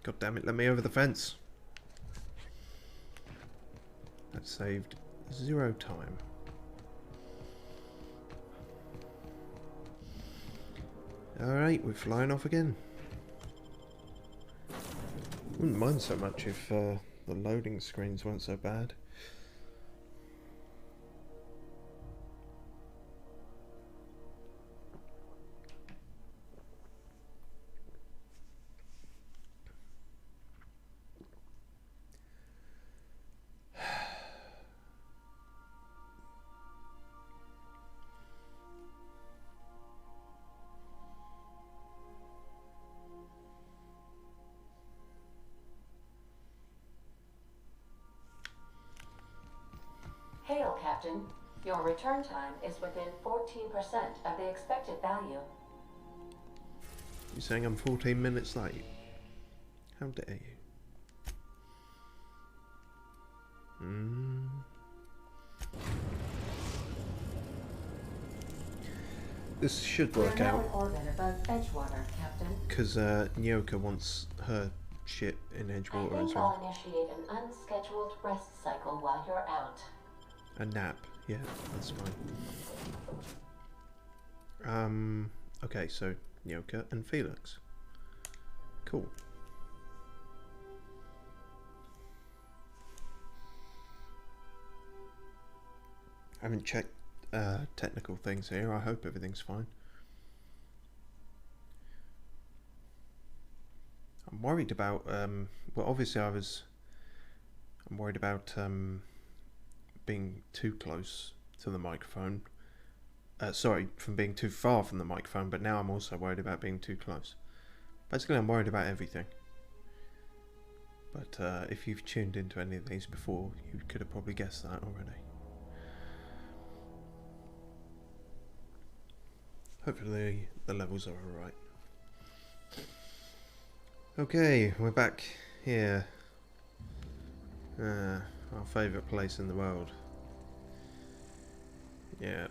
God damn it, let me over the fence. That saved 0 time. Alright, we're flying off again. Wouldn't mind so much if the loading screens weren't so bad. Hail, Captain. Your return time is within 14% of the expected value. You're saying I'm 14 minutes late? How dare you? This should work out. We're now in orbit above Edgewater, Captain. Because Nyoka wants her shit in Edgewater as well. I'll initiate an unscheduled rest cycle while you're out. A nap, yeah, that's fine. Okay, so Nyoka and Felix. Cool. I haven't checked technical things here. I hope everything's fine. I'm worried about, well, obviously I'm worried about being too close to the microphone. Sorry, from being too far from the microphone, but now I'm also worried about being too close. Basically, I'm worried about everything. But if you've tuned into any of these before, you could have probably guessed that already. Hopefully the levels are alright. Okay, we're back here. Our favourite place in the world. Yeah.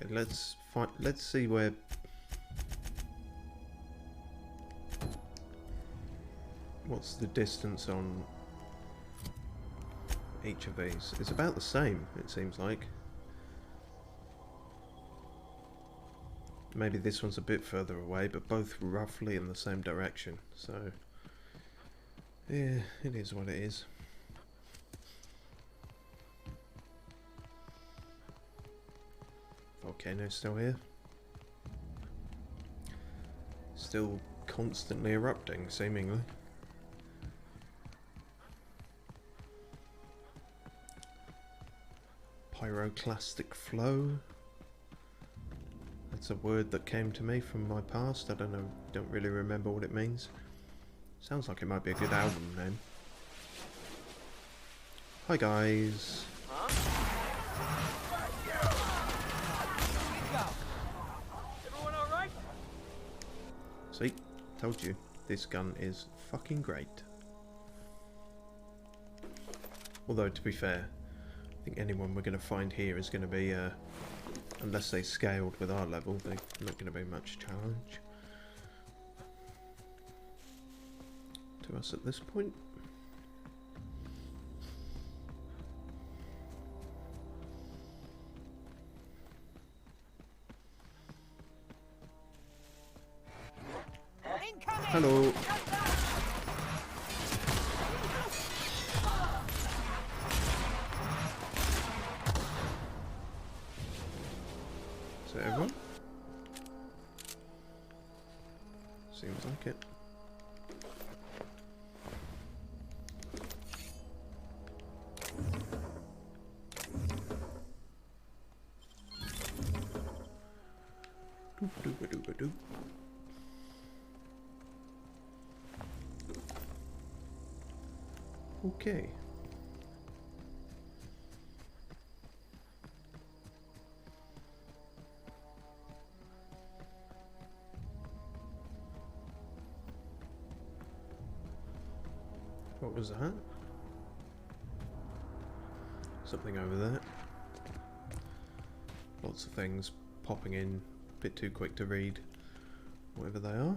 Okay, let's see where what's the distance on each of these. It's about the same, it seems like. Maybe this one's a bit further away, but both roughly in the same direction, so yeah, it is what it is. Volcano's still here. Still constantly erupting, seemingly. Pyroclastic flow. That's a word that came to me from my past. I don't know, don't really remember what it means. Sounds like it might be a good album name. Hi guys. Everyone all right? See, told you, this gun is fucking great. Although, to be fair, I think anyone we're going to find here is going to be, unless they scaled with our level, they're not going to be much challenge to us at this point. Hello. Is that everyone? Seems like it. Doop-a-doop-a-doop-a-doop. Okay. What was that? Something over there. Lots of things popping in, a bit too quick to read, whatever they are.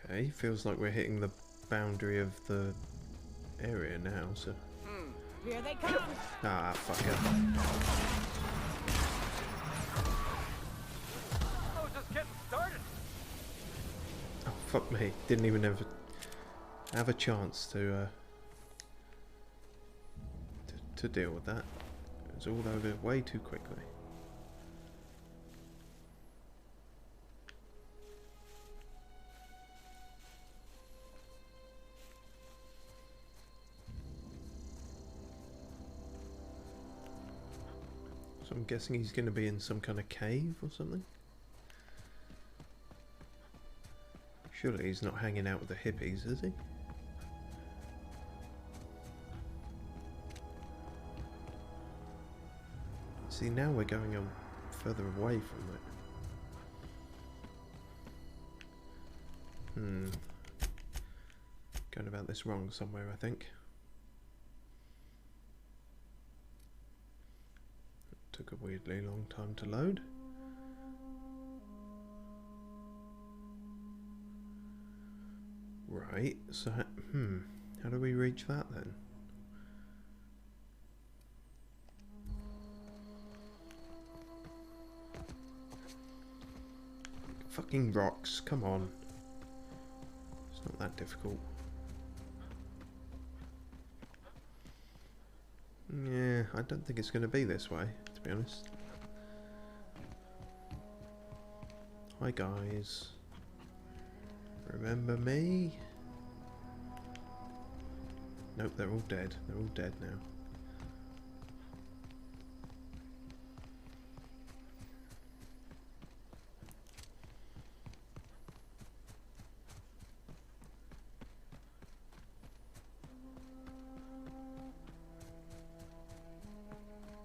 Okay, feels like we're hitting the boundary of the area now, so... Here they come! Ah, fucker. Oh, just getting started. Oh, fuck me. Didn't even have a chance to deal with that. It was all over way too quickly. So I'm guessing he's going to be in some kind of cave or something? Surely he's not hanging out with the hippies, is he? See, now we're going on further away from it. Going about this wrong somewhere, I think. Took a weirdly long time to load. Right, so how do we reach that then? Fucking rocks, come on. It's not that difficult. Yeah, I don't think it's going to be this way, to be honest. Hi guys. Remember me? Nope, they're all dead. They're all dead now.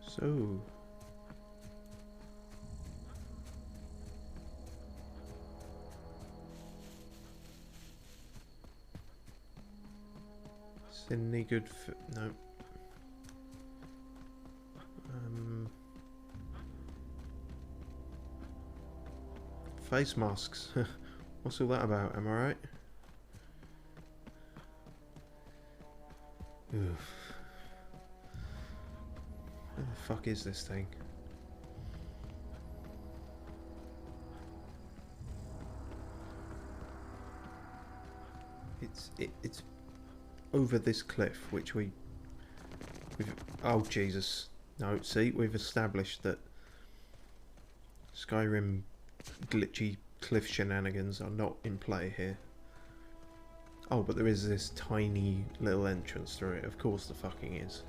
So... any good for... no. Face masks. What's all that about? Am I right? Oof. Where the fuck is this thing? It's over this cliff, which we've oh Jesus, no, see, we've established that Skyrim glitchy cliff shenanigans are not in play here. Oh, but there is this tiny little entrance through it. Of course the fucking is.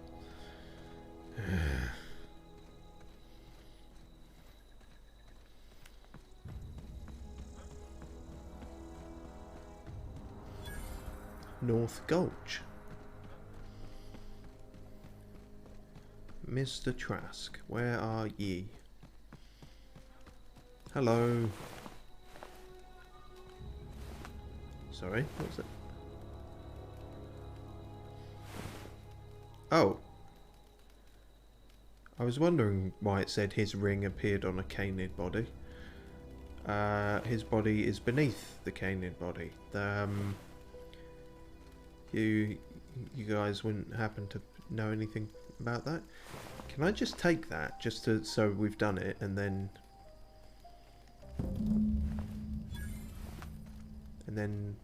North Gulch. Mr. Trask, where are ye? Hello. Sorry, what was it? Oh. I was wondering why it said his ring appeared on a canid body. His body is beneath the canid body. You guys wouldn't happen to know anything about that? Can I just take that, just to, so we've done it, and then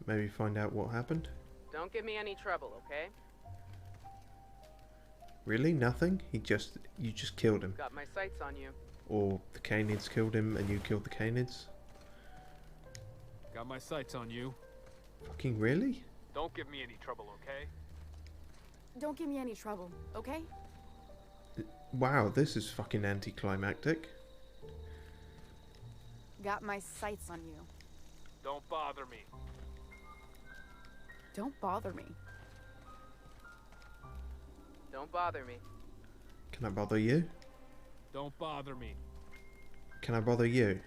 maybe find out what happened? Don't give me any trouble, okay? Really? Nothing? You just killed him? Got my sights on you. Or the canids killed him and you killed the canids? Got my sights on you. Fucking really? Don't give me any trouble, okay? Don't give me any trouble, okay? Wow, this is fucking anticlimactic. Got my sights on you. Don't bother me. Don't bother me. Don't bother me. Can I bother you? Don't bother me. Can I bother you?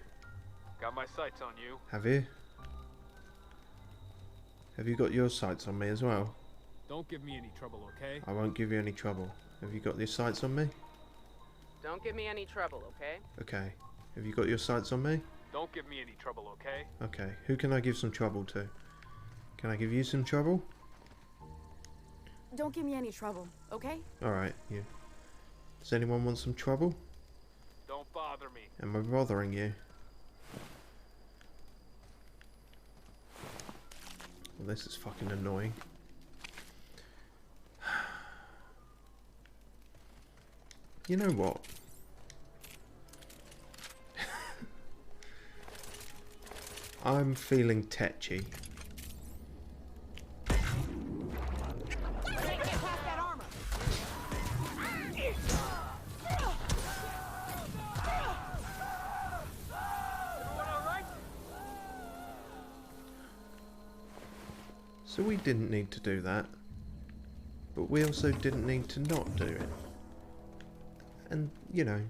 Got my sights on you. Have you? Have you got your sights on me as well? Don't give me any trouble, okay? I won't give you any trouble. Have you got your sights on me? Don't give me any trouble, okay? Okay. Have you got your sights on me? Don't give me any trouble, okay? Okay. Who can I give some trouble to? Can I give you some trouble? Don't give me any trouble, okay? Alright, you. Does anyone want some trouble? Don't bother me. Am I bothering you? Well, this is fucking annoying. You know what? I'm feeling tetchy. So we didn't need to do that, but we also didn't need to not do it. And, you know,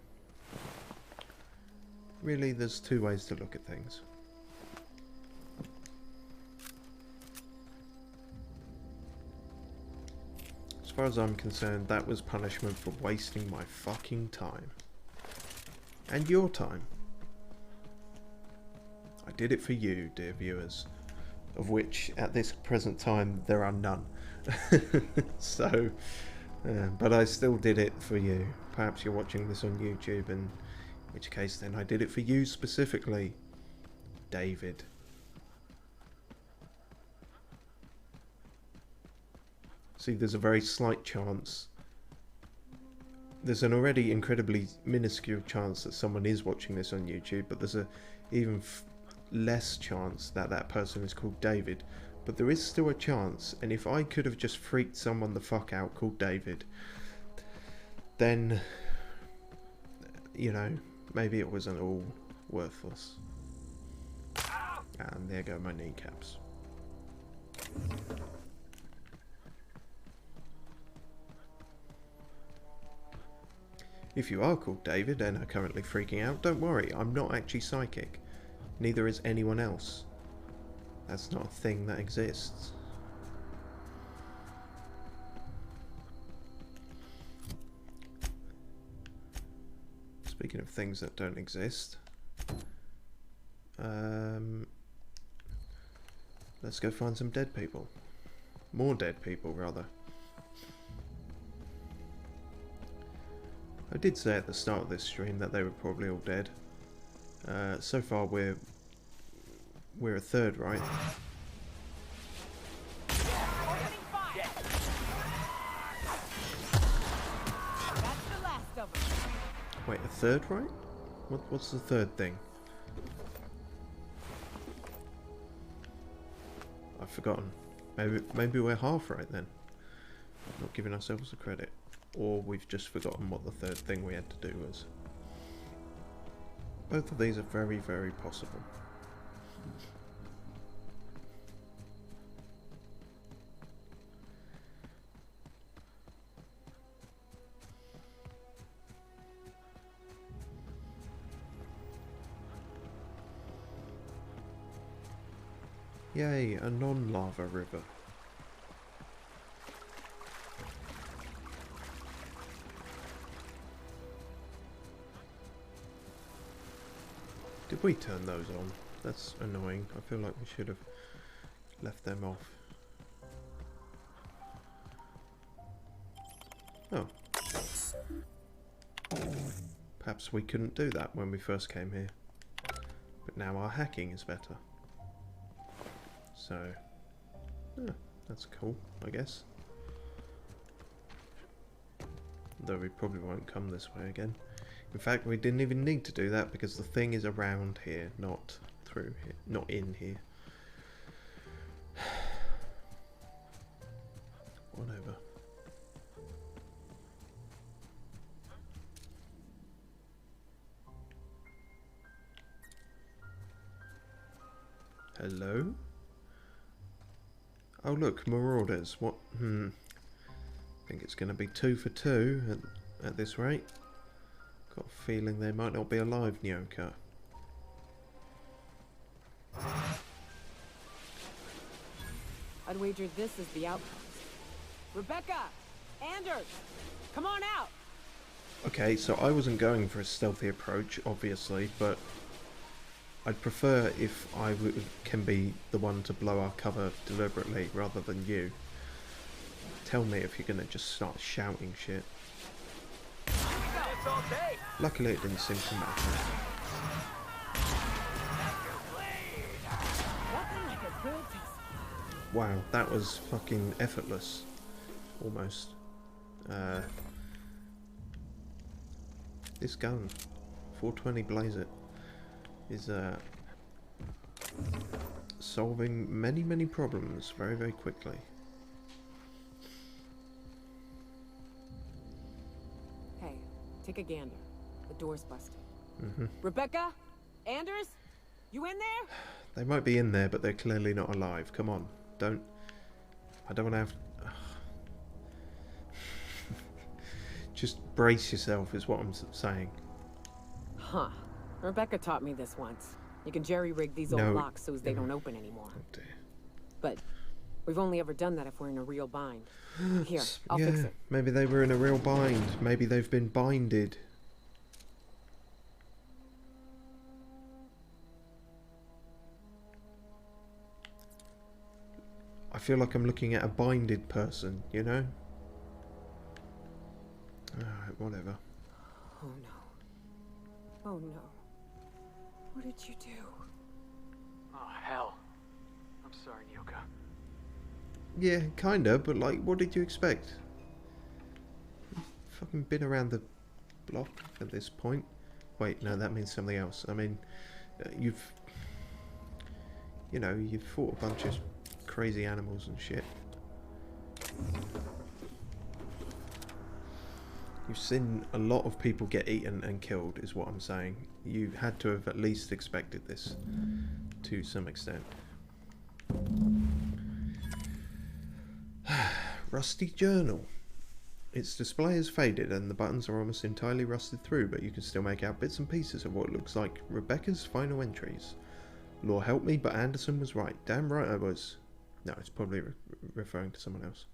really there's two ways to look at things. As far as I'm concerned, that was punishment for wasting my fucking time. And your time. I did it for you, dear viewers. Of which, at this present time, there are none. So, but I still did it for you. Perhaps you're watching this on YouTube, in which case then I did it for you specifically, David. See, there's a very slight chance. There's an already incredibly minuscule chance that someone is watching this on YouTube, but there's a even less chance that that person is called David, but there is still a chance, and if I could have just freaked someone the fuck out called David, then, you know, maybe it wasn't all worthless. And there go my kneecaps. If you are called David and are currently freaking out, don't worry, I'm not actually psychic. Neither is anyone else. That's not a thing that exists. Speaking of things that don't exist, let's go find some dead people. More dead people, rather. I did say at the start of this stream that they were probably all dead. So far we're a third, right? Wait, a third, right? What's the third thing? I've forgotten. Maybe we're half right then. Not giving ourselves the credit. Or we've just forgotten what the third thing we had to do was. Both of these are very, very possible. Yay, a non-lava river. Did we turn those on? That's annoying. I feel like we should have left them off. Oh. Perhaps we couldn't do that when we first came here. But now our hacking is better. So, that's cool, I guess. Though we probably won't come this way again. In fact, we didn't even need to do that because the thing is around here, not through here, not in here. Whatever. Hello? Oh look, marauders. What? I think it's going to be 2 for 2 at this rate. Got a feeling they might not be alive, Nyoka. I'd wager this is the outpost. Rebecca! Anders! Come on out! Okay, so I wasn't going for a stealthy approach, obviously, but I'd prefer if I can be the one to blow our cover deliberately rather than you. Tell me if you're gonna just start shouting shit. Luckily it didn't seem to matter. Wow, that was fucking effortless. Almost. This gun, 420 Blaze It, is solving many problems very, very quickly. Hey, take a gander. The door's busted. Mm-hmm. Rebecca? Anders? You in there? They might be in there, but they're clearly not alive. Come on, I don't want to have... Just brace yourself is what I'm saying. Huh. Rebecca taught me this once. You can jerry-rig these old locks so they don't open anymore. Oh dear. But we've only ever done that if we're in a real bind. Here, I'll fix it. Maybe they were in a real bind. Maybe they've been binded. I feel like I'm looking at a binded person, you know? Alright, whatever. Oh no. Oh no. What did you do? Oh, hell. I'm sorry, Nyoka. Yeah, kinda, but like, what did you expect? You've fucking been around the block at this point. Wait, no, that means something else. I mean, you've fought a bunch of crazy animals and shit. You've seen a lot of people get eaten and killed, is what I'm saying. You had to have at least expected this, to some extent. Rusty journal. Its display has faded and the buttons are almost entirely rusted through, but you can still make out bits and pieces of what looks like Rebecca's final entries. Lord help me, but Anderson was right. Damn right I was. No, it's probably referring to someone else.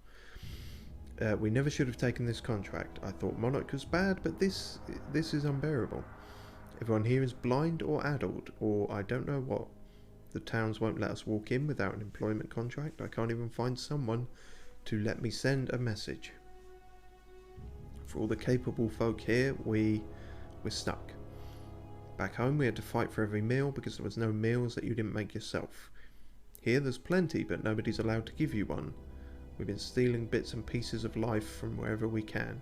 We never should have taken this contract. I thought Monarch was bad, but this is unbearable. Everyone here is blind or addled, or I don't know what. The towns won't let us walk in without an employment contract. I can't even find someone to let me send a message. For all the capable folk here, we're stuck. Back home we had to fight for every meal because there was no meals that you didn't make yourself. Here there's plenty, but nobody's allowed to give you one. We've been stealing bits and pieces of life from wherever we can.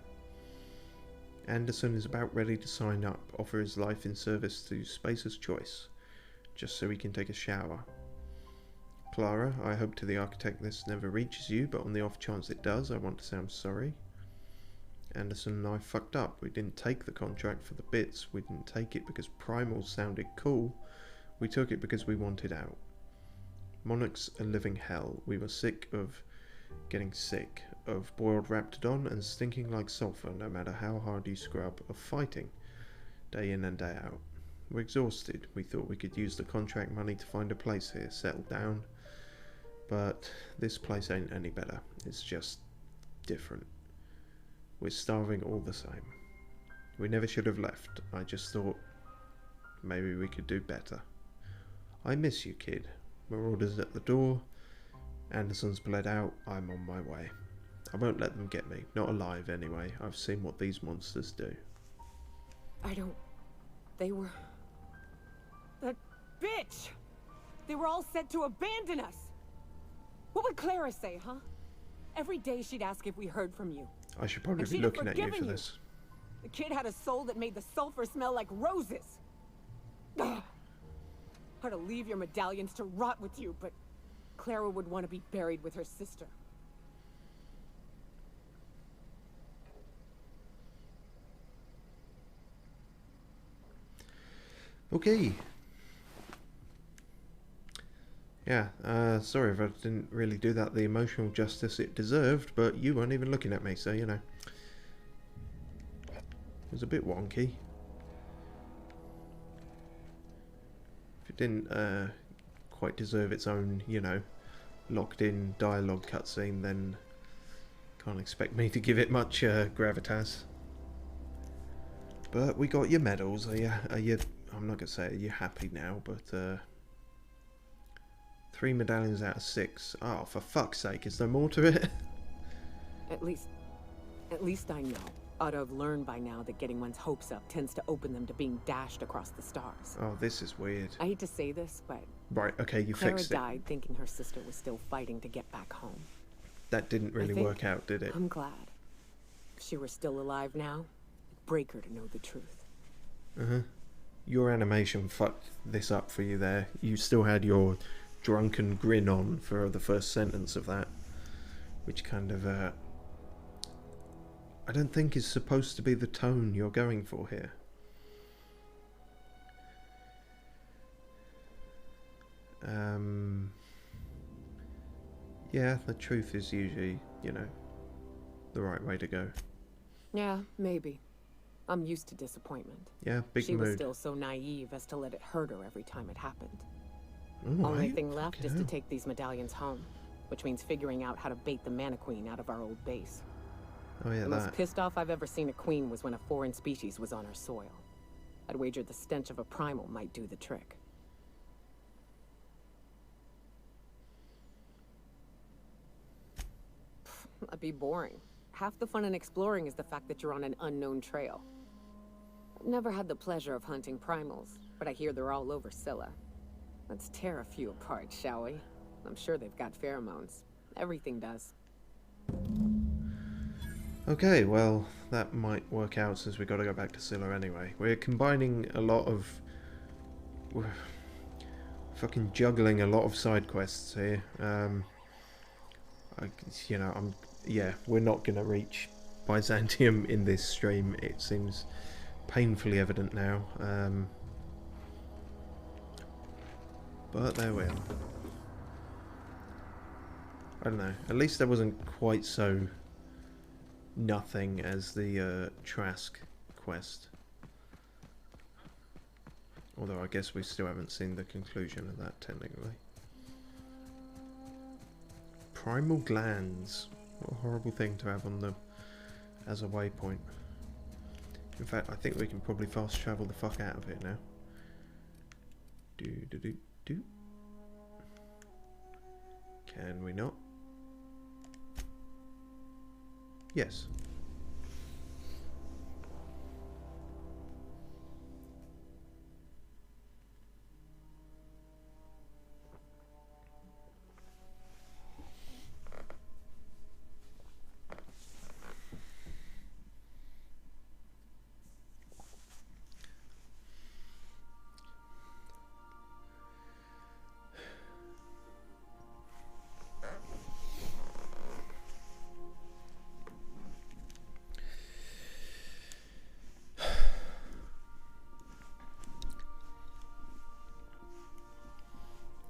Anderson is about ready to sign up, offer his life in service to Spacer's Choice, just so he can take a shower. Clara, I hope to the architect this never reaches you, but on the off chance it does, I want to say I'm sorry. Anderson and I fucked up. We didn't take the contract for the bits. We didn't take it because primals sounded cool. We took it because we wanted out. Monarch's a living hell. We were sick of getting sick, of boiled raptidon and stinking like sulphur no matter how hard you scrub, of fighting, day in and day out. We're exhausted. We thought we could use the contract money to find a place here, settle down. But this place ain't any better. It's just different. We're starving all the same. We never should have left. I just thought maybe we could do better. I miss you, kid. Marauders at the door. Anderson's bled out. I'm on my way. I won't let them get me. Not alive, anyway. I've seen what these monsters do. I don't... They were... That bitch! They were all set to abandon us! What would Clara say, huh? Every day she'd ask if we heard from you. I should probably be looking at you for this. The kid had a soul that made the sulfur smell like roses. Ugh. I'd leave your medallions to rot with you, but Clara would want to be buried with her sister. Okay. Yeah, sorry if I didn't really do that the emotional justice it deserved, but you weren't even looking at me, so you know. It was a bit wonky. If it didn't quite deserve its own, you know, locked-in dialogue cutscene, then can't expect me to give it much gravitas. But we got your medals. Are you? I'm not gonna say are you happy now, but 3 medallions out of 6. Oh, for fuck's sake! Is there more to it? At least I know. Ought to have learned by now that getting one's hopes up tends to open them to being dashed across the stars. Oh, this is weird. I hate to say this, but right, okay, you Clara fixed it. died thinking her sister was still fighting to get back home. That didn't really work out, did it? I'm glad. If she were still alive now, it'd break her to know the truth. Your animation fucked this up for you there. You still had your drunken grin on for the first sentence of that, which kind of I don't think is supposed to be the tone you're going for here. Yeah, the truth is usually, you know, the right way to go. Yeah, maybe. I'm used to disappointment. Yeah, big She mood. was still so naive as to let it hurt her every time it happened. Ooh, Only thing left is to take these medallions home, which means figuring out how to bait the mana queen out of our old base. Oh yeah, the that. most pissed off I've ever seen a queen was when a foreign species was on our soil. I'd wager the stench of a primal might do the trick. That'd be boring. Half the fun in exploring is the fact that you're on an unknown trail. I've never had the pleasure of hunting primals, but I hear they're all over Scylla. Let's tear a few apart, shall we? I'm sure they've got pheromones. Everything does. Okay, well, that might work out since we've got to go back to Scylla anyway. We're combining a lot of... We're fucking juggling a lot of side quests here. Yeah, we're not going to reach Byzantium in this stream. It seems painfully evident now. But there we are. I don't know. At least that wasn't quite so nothing as the Trask quest. Although I guess we still haven't seen the conclusion of that technically. Primal glands. What a horrible thing to have on the as a waypoint. In fact, I think we can probably fast travel the fuck out of it now. Do. Can we not? Yes.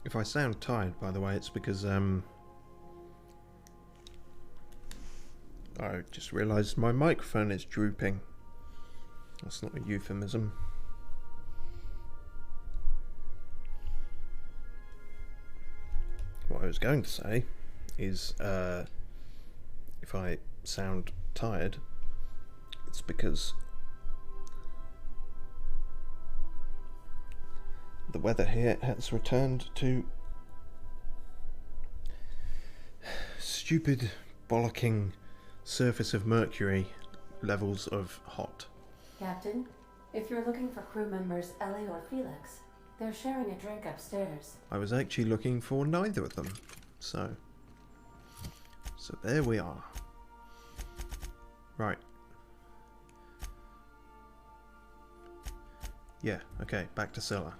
If I sound tired, by the way, it's because I just realised my microphone is drooping. That's not a euphemism. What I was going to say is if I sound tired, it's because the weather here has returned to stupid, bollocking surface of Mercury levels of hot. Captain, if you're looking for crew members Ellie or Felix, they're sharing a drink upstairs. I was actually looking for neither of them, so there we are. Right. Yeah, okay, back to Scylla.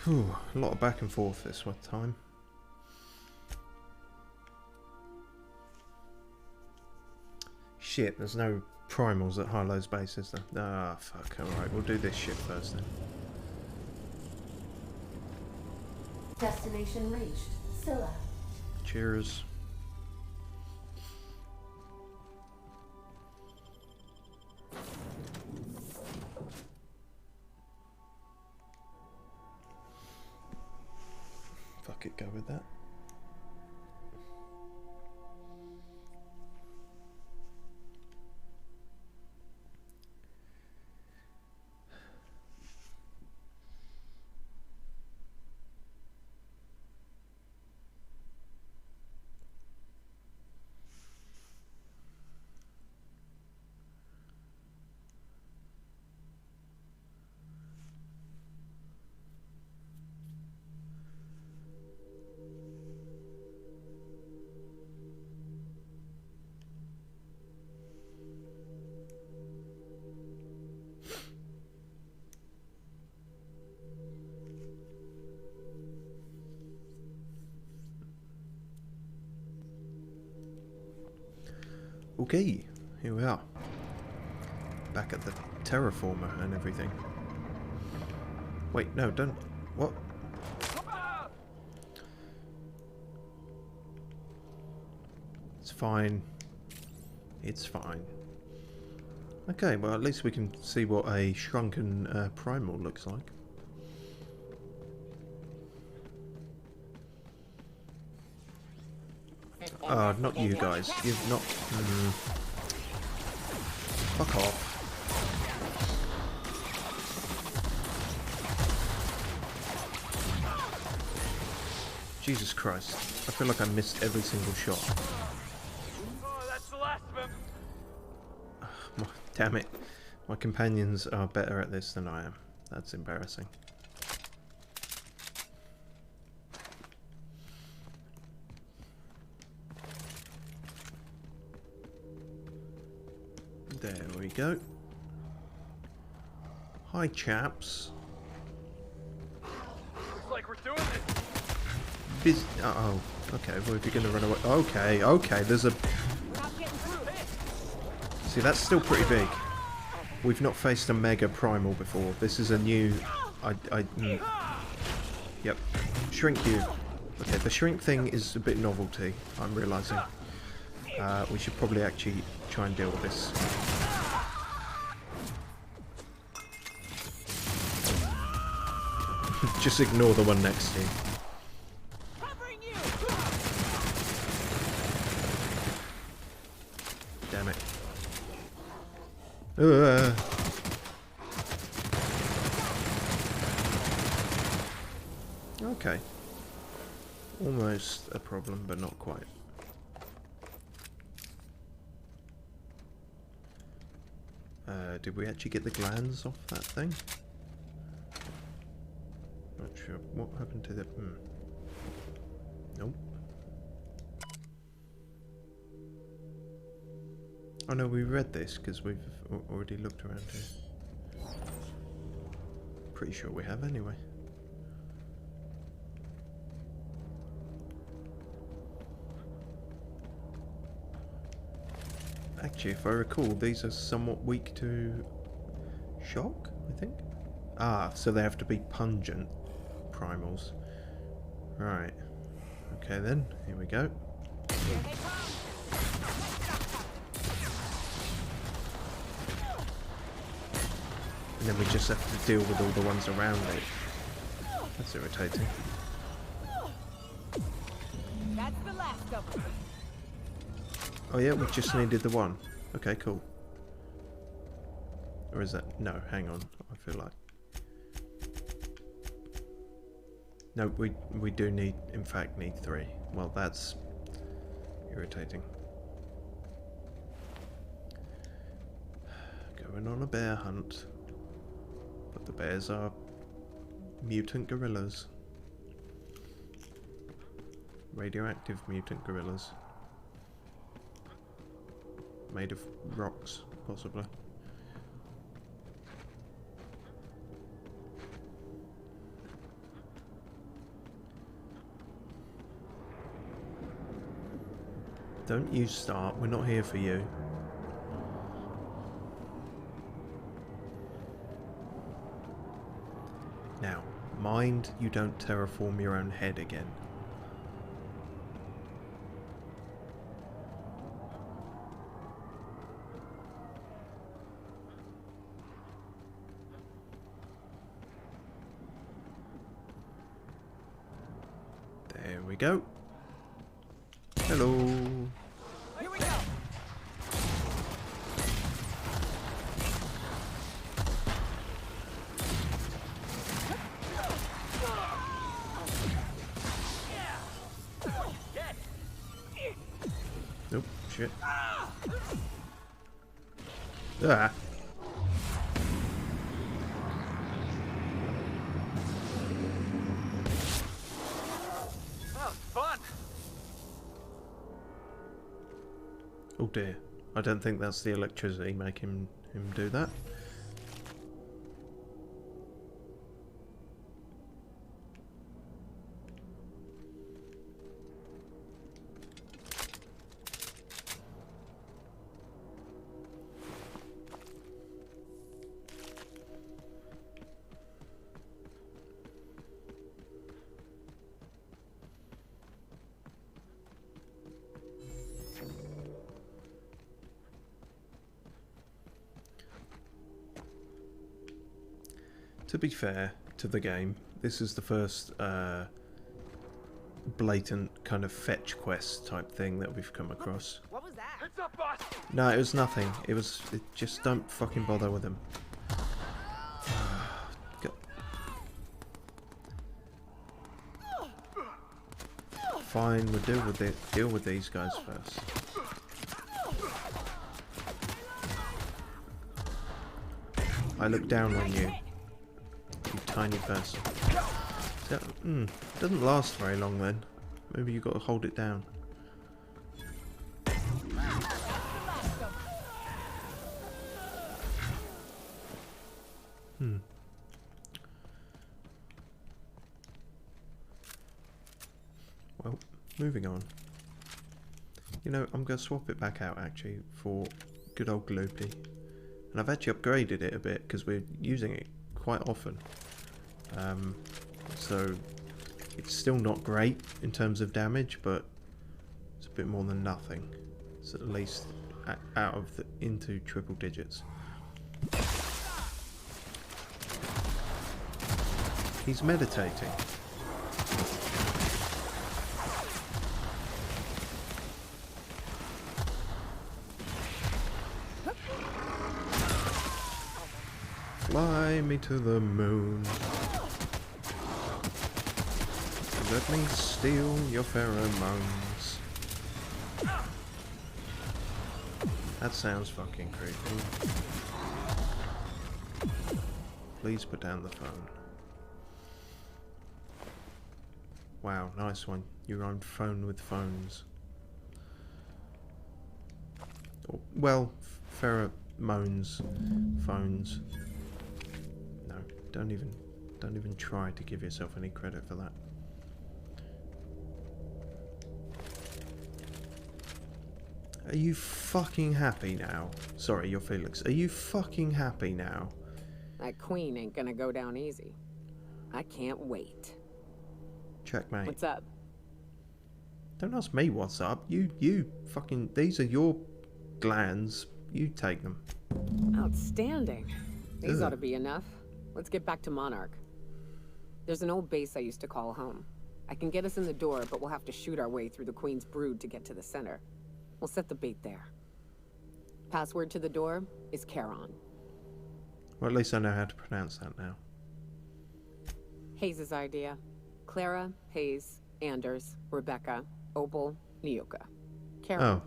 Whew, a lot of back and forth this one time. Shit, there's no primals at Harlow's base, is there? Ah, fuck, alright, we'll do this shit first then. Destination reached. Scylla. Cheers. Fuck it, go with that. Okay, here we are. Back at the terraformer and everything. Wait, no, don't... What? It's fine. It's fine. Okay, well at least we can see what a shrunken primal looks like. Not you guys. You've not... Fuck off. Jesus Christ. I feel like I missed every single shot. Oh, that's the last of him. Damn it. My companions are better at this than I am. That's embarrassing. There we go. Hi, chaps. Looks like we're doing this. Uh-oh. Okay, well, if you're going to run away... Okay, okay, there's a... See, that's still pretty big. We've not faced a mega primal before. This is a new... Yep. Shrink you. Okay, the shrink thing is a bit novelty, I'm realising. We should probably actually try and deal with this. Just ignore the one next to you. Damn it. Okay. Almost a problem, but not quite. Did we actually get the glands off that thing? Not sure. What happened to the... Nope. Oh no, we read this because we've already looked around here. Pretty sure we have anyway. Actually, if I recall, these are somewhat weak to shock, I think. Ah, so they have to be pungent primals, Right. Okay then, here we go. And then we just have to deal with all the ones around it. That's irritating. That's the last of them. Oh yeah, we just needed the one. Okay, cool. Or is that... No, hang on. I feel like... No, we do need, in fact, need 3. Well, that's irritating. Going on a bear hunt. But the bears are mutant gorillas. Radioactive mutant gorillas. Made of rocks, possibly. Don't you start, we're not here for you. Now, mind you don't terraform your own head again. There we go. Hello. Here we go. Nope, shit. Ah. That was fun. Oh dear. I don't think that's the electricity making him do that. To be fair to the game, this is the first blatant kind of fetch quest type thing that we've come across. What was that? It's up, boss. No, it was nothing. It just don't fucking bother with him. Fine, we'll deal with these guys first. I look down on you. You tiny person. So, doesn't last very long then. Maybe you got to hold it down. Well, moving on. You know, I'm going to swap it back out actually for good old Gloopy. And I've actually upgraded it a bit because we're using it quite often. So it's still not great in terms of damage, but it's a bit more than nothing. It's at least out of into triple digits. He's meditating. Fly me to the moon. Let me steal your pheromones. That sounds fucking creepy. Please put down the phone. Wow, nice one. Your own phone with phones. Oh, well, pheromones, phones. No, don't even try to give yourself any credit for that. Are you fucking happy now? Sorry, you're Felix. Are you fucking happy now? That queen ain't gonna go down easy. I can't wait. Checkmate. What's up? Don't ask me what's up. You fucking... These are your glands. You take them. Outstanding. These Ugh. ought to be enough. Let's get back to Monarch. There's an old base I used to call home. I can get us in the door, but we'll have to shoot our way through the Queen's brood to get to the center. We'll set the bait there. Password to the door is Charon. Well, at least I know how to pronounce that now. Hayes' idea. Clara, Hayes, Anders, Rebecca, Opal, Nyoka. Charon. Oh.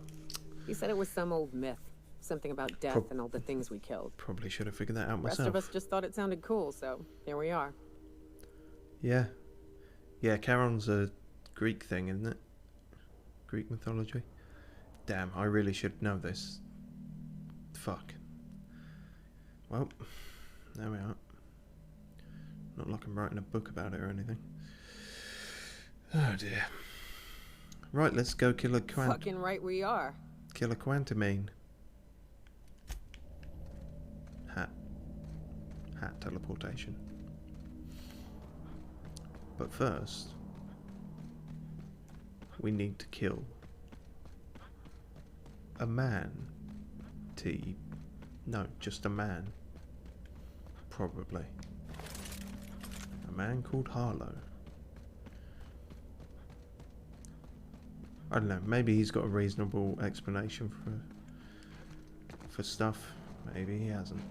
He said it was some old myth. Something about death and all the things we killed. Probably should have figured that out The rest myself. of us just thought it sounded cool, so here we are. Yeah. Yeah, Charon's a Greek thing, isn't it? Greek mythology. Damn, I really should know this. Fuck. Well, there we are. Not like I'm writing a book about it or anything. Oh dear. Right, let's go kill a Fucking right we are. Kill a quantamine. Hat teleportation. But first, we need to kill a man. No, just a man. Probably. A man called Harlow. I don't know, maybe he's got a reasonable explanation for stuff. Maybe he hasn't.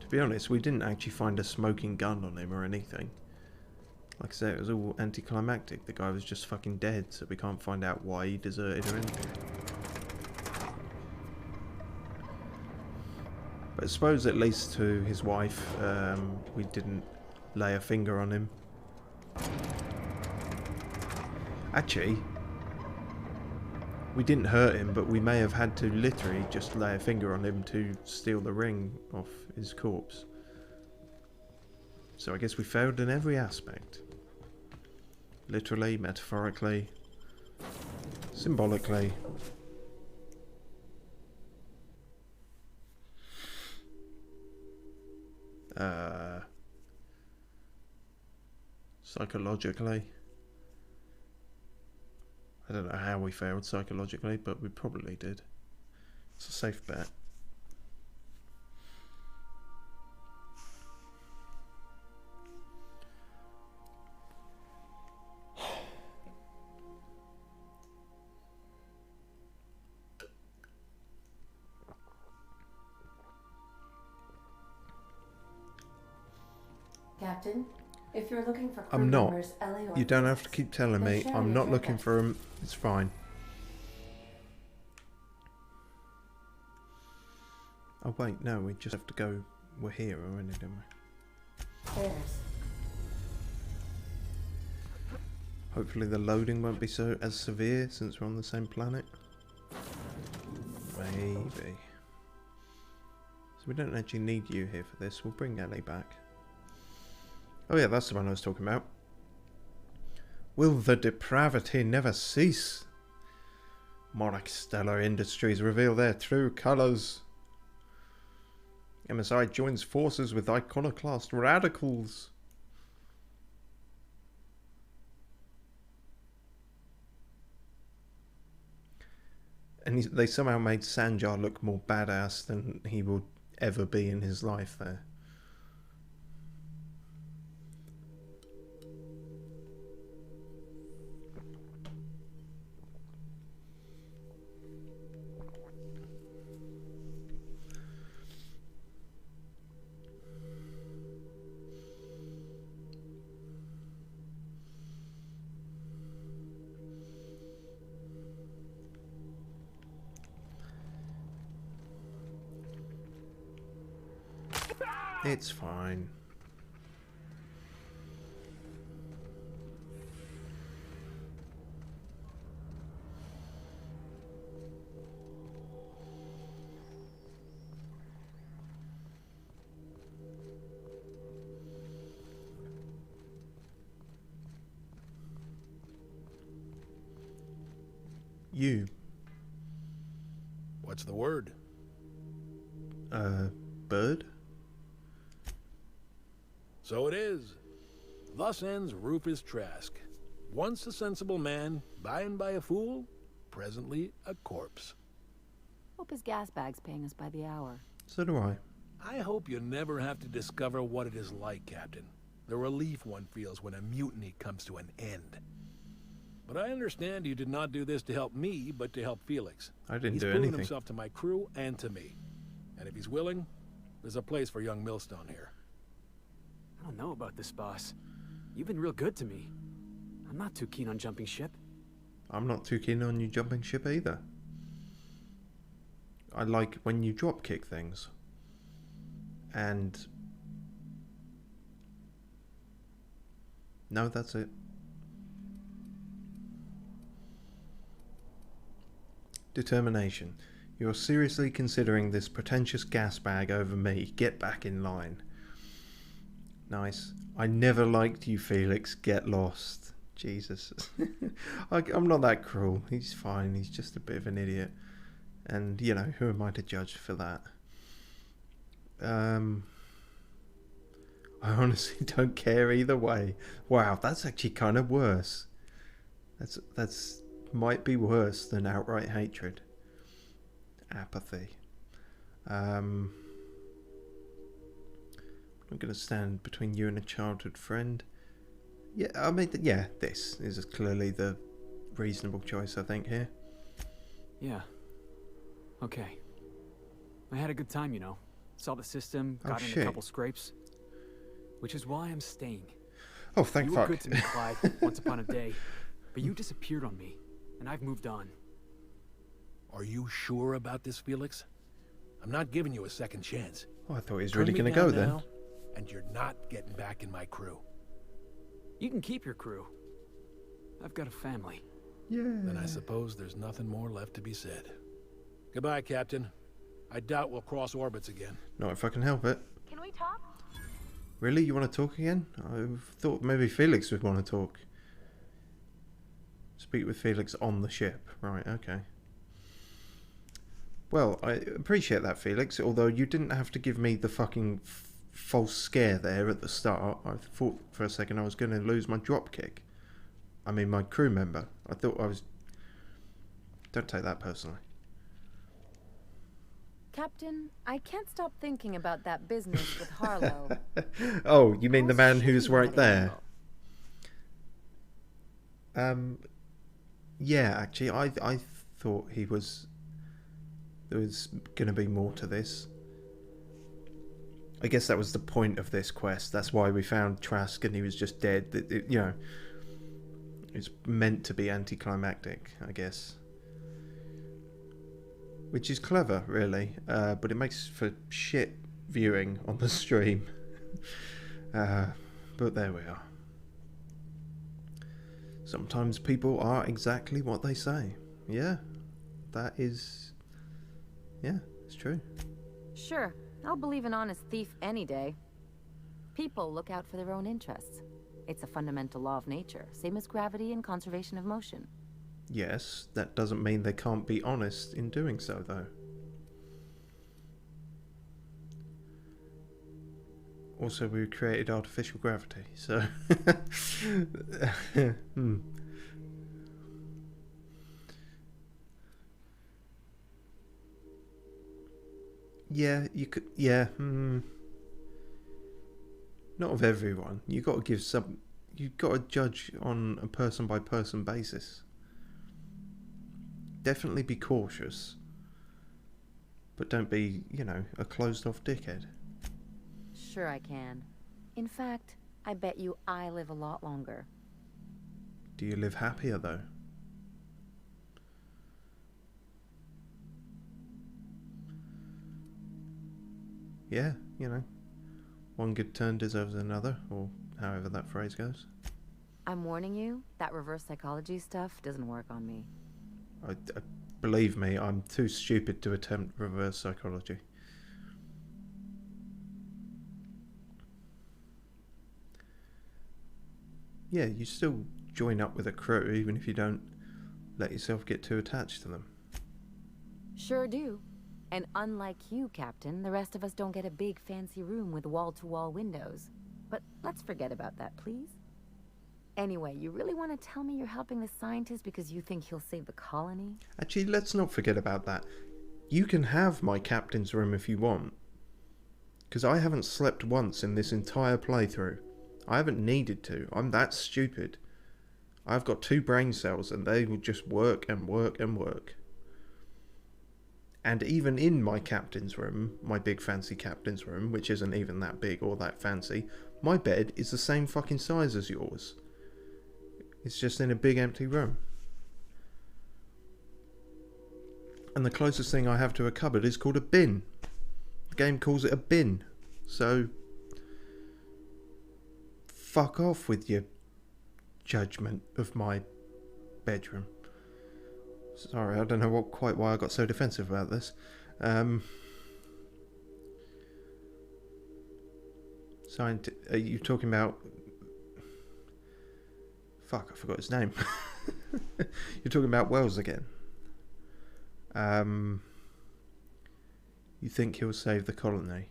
To be honest, we didn't actually find a smoking gun on him or anything. Like I said, it was all anticlimactic. The guy was just fucking dead, so we can't find out why he deserted or anything. But I suppose at least to his wife, we didn't lay a finger on him. Actually, we didn't hurt him, but we may have had to literally just lay a finger on him to steal the ring off his corpse. So I guess we failed in every aspect. Literally, metaphorically, symbolically. Psychologically. I don't know how we failed psychologically, but we probably did. It's a safe bet. Captain, if you're looking for crew I'm not. members, Ellie or You don't have to keep telling me. I'm not looking for him. It's fine. Oh wait, no, we just have to go. We're here already, don't we? There's. Hopefully the loading won't be as severe since we're on the same planet. Maybe. So we don't actually need you here for this. We'll bring Ellie back. Oh yeah, that's the one I was talking about. Will the depravity never cease? Monarch Stellar Industries reveal their true colours. MSI joins forces with iconoclast radicals. And they somehow made Sanjar look more badass than he will ever be in his life there. It's fine. You. What's the word? Bird? So it is. Thus ends Rufus Trask. Once a sensible man, by and by a fool, presently a corpse. Hope his gas bag's paying us by the hour. So do I. I hope you never have to discover what it is like, Captain. The relief one feels when a mutiny comes to an end. But I understand you did not do this to help me, but to help Felix. I didn't He's do proven anything. himself to my crew and to me. And if he's willing, there's a place for young Millstone here. I don't know about this, boss. You've been real good to me. I'm not too keen on jumping ship. I'm not too keen on you jumping ship either. I like when you drop kick things. And... no, that's it. Determination. You're seriously considering this pretentious gas bag over me. Get back in line. Nice. I never liked you, Felix. Get lost. Jesus. I'm not that cruel. He's fine. He's just a bit of an idiot. And, you know, who am I to judge for that? I honestly don't care either way. Wow, that's actually kind of worse. That's might be worse than outright hatred. Apathy. I'm going to stand between you and a childhood friend. Yeah, I mean, yeah, this is clearly the reasonable choice, I think, here. Yeah. Okay. I had a good time, you know. Saw the system, got in a couple scrapes. Which is why I'm staying. Oh, thank fuck. You were good to me, Clyde, once upon a day. But you disappeared on me, and I've moved on. Are you sure about this, Felix? I'm not giving you a second chance. Oh, I thought he was really going to go then. Now, and you're not getting back in my crew. You can keep your crew. I've got a family. Yeah. Then I suppose there's nothing more left to be said. Goodbye, Captain. I doubt we'll cross orbits again. Not if I can help it. Can we talk? Really? You want to talk again? I thought maybe Felix would want to talk. Speak with Felix on the ship. Right, okay. Well, I appreciate that, Felix, although you didn't have to give me the fucking false scare there at the start. I thought for a second I was going to lose my drop kick. I mean, my crew member. I thought I was... Don't take that personally. Captain, I can't stop thinking about that business with Harlow. Oh, you mean the man who's right there? Yeah, actually, I thought he was... There was going to be more to this. I guess that was the point of this quest. That's why we found Trask and he was just dead. You know, it's meant to be anticlimactic, I guess. Which is clever, really. But it makes for shit viewing on the stream. But there we are. Sometimes people are exactly what they say. Yeah, that is... Yeah, it's true. Sure, I'll believe an honest thief any day. People look out for their own interests. It's a fundamental law of nature, same as gravity and conservation of motion. Yes, that doesn't mean they can't be honest in doing so, though. Also, we created artificial gravity, so... Yeah, you could... Yeah, Not of everyone. You got to give some... You've got to judge on a person-by-person basis. Definitely be cautious. But don't be, you know, a closed-off dickhead. Sure I can. In fact, I bet you I live a lot longer. Do you live happier, though? Yeah, you know. One good turn deserves another, or however that phrase goes. I'm warning you, that reverse psychology stuff doesn't work on me. Believe me, I'm too stupid to attempt reverse psychology. Yeah, you still join up with a crew, even if you don't let yourself get too attached to them. Sure do. And unlike you, Captain, the rest of us don't get a big fancy room with wall-to-wall windows. But let's forget about that, please. Anyway, you really want to tell me you're helping the scientist because you think he'll save the colony? Actually, let's not forget about that. You can have my captain's room if you want. Because I haven't slept once in this entire playthrough. I haven't needed to. I'm that stupid. I've got 2 brain cells and they will just work and work and work. And even in my captain's room, my big fancy captain's room, which isn't even that big or that fancy, my bed is the same fucking size as yours. It's just in a big empty room. And the closest thing I have to a cupboard is called a bin. The game calls it a bin. So, fuck off with your judgment of my bedroom. Sorry, I don't know quite why I got so defensive about this. Are you talking about... Fuck, I forgot his name. You're talking about Wells again. You think he'll save the colony?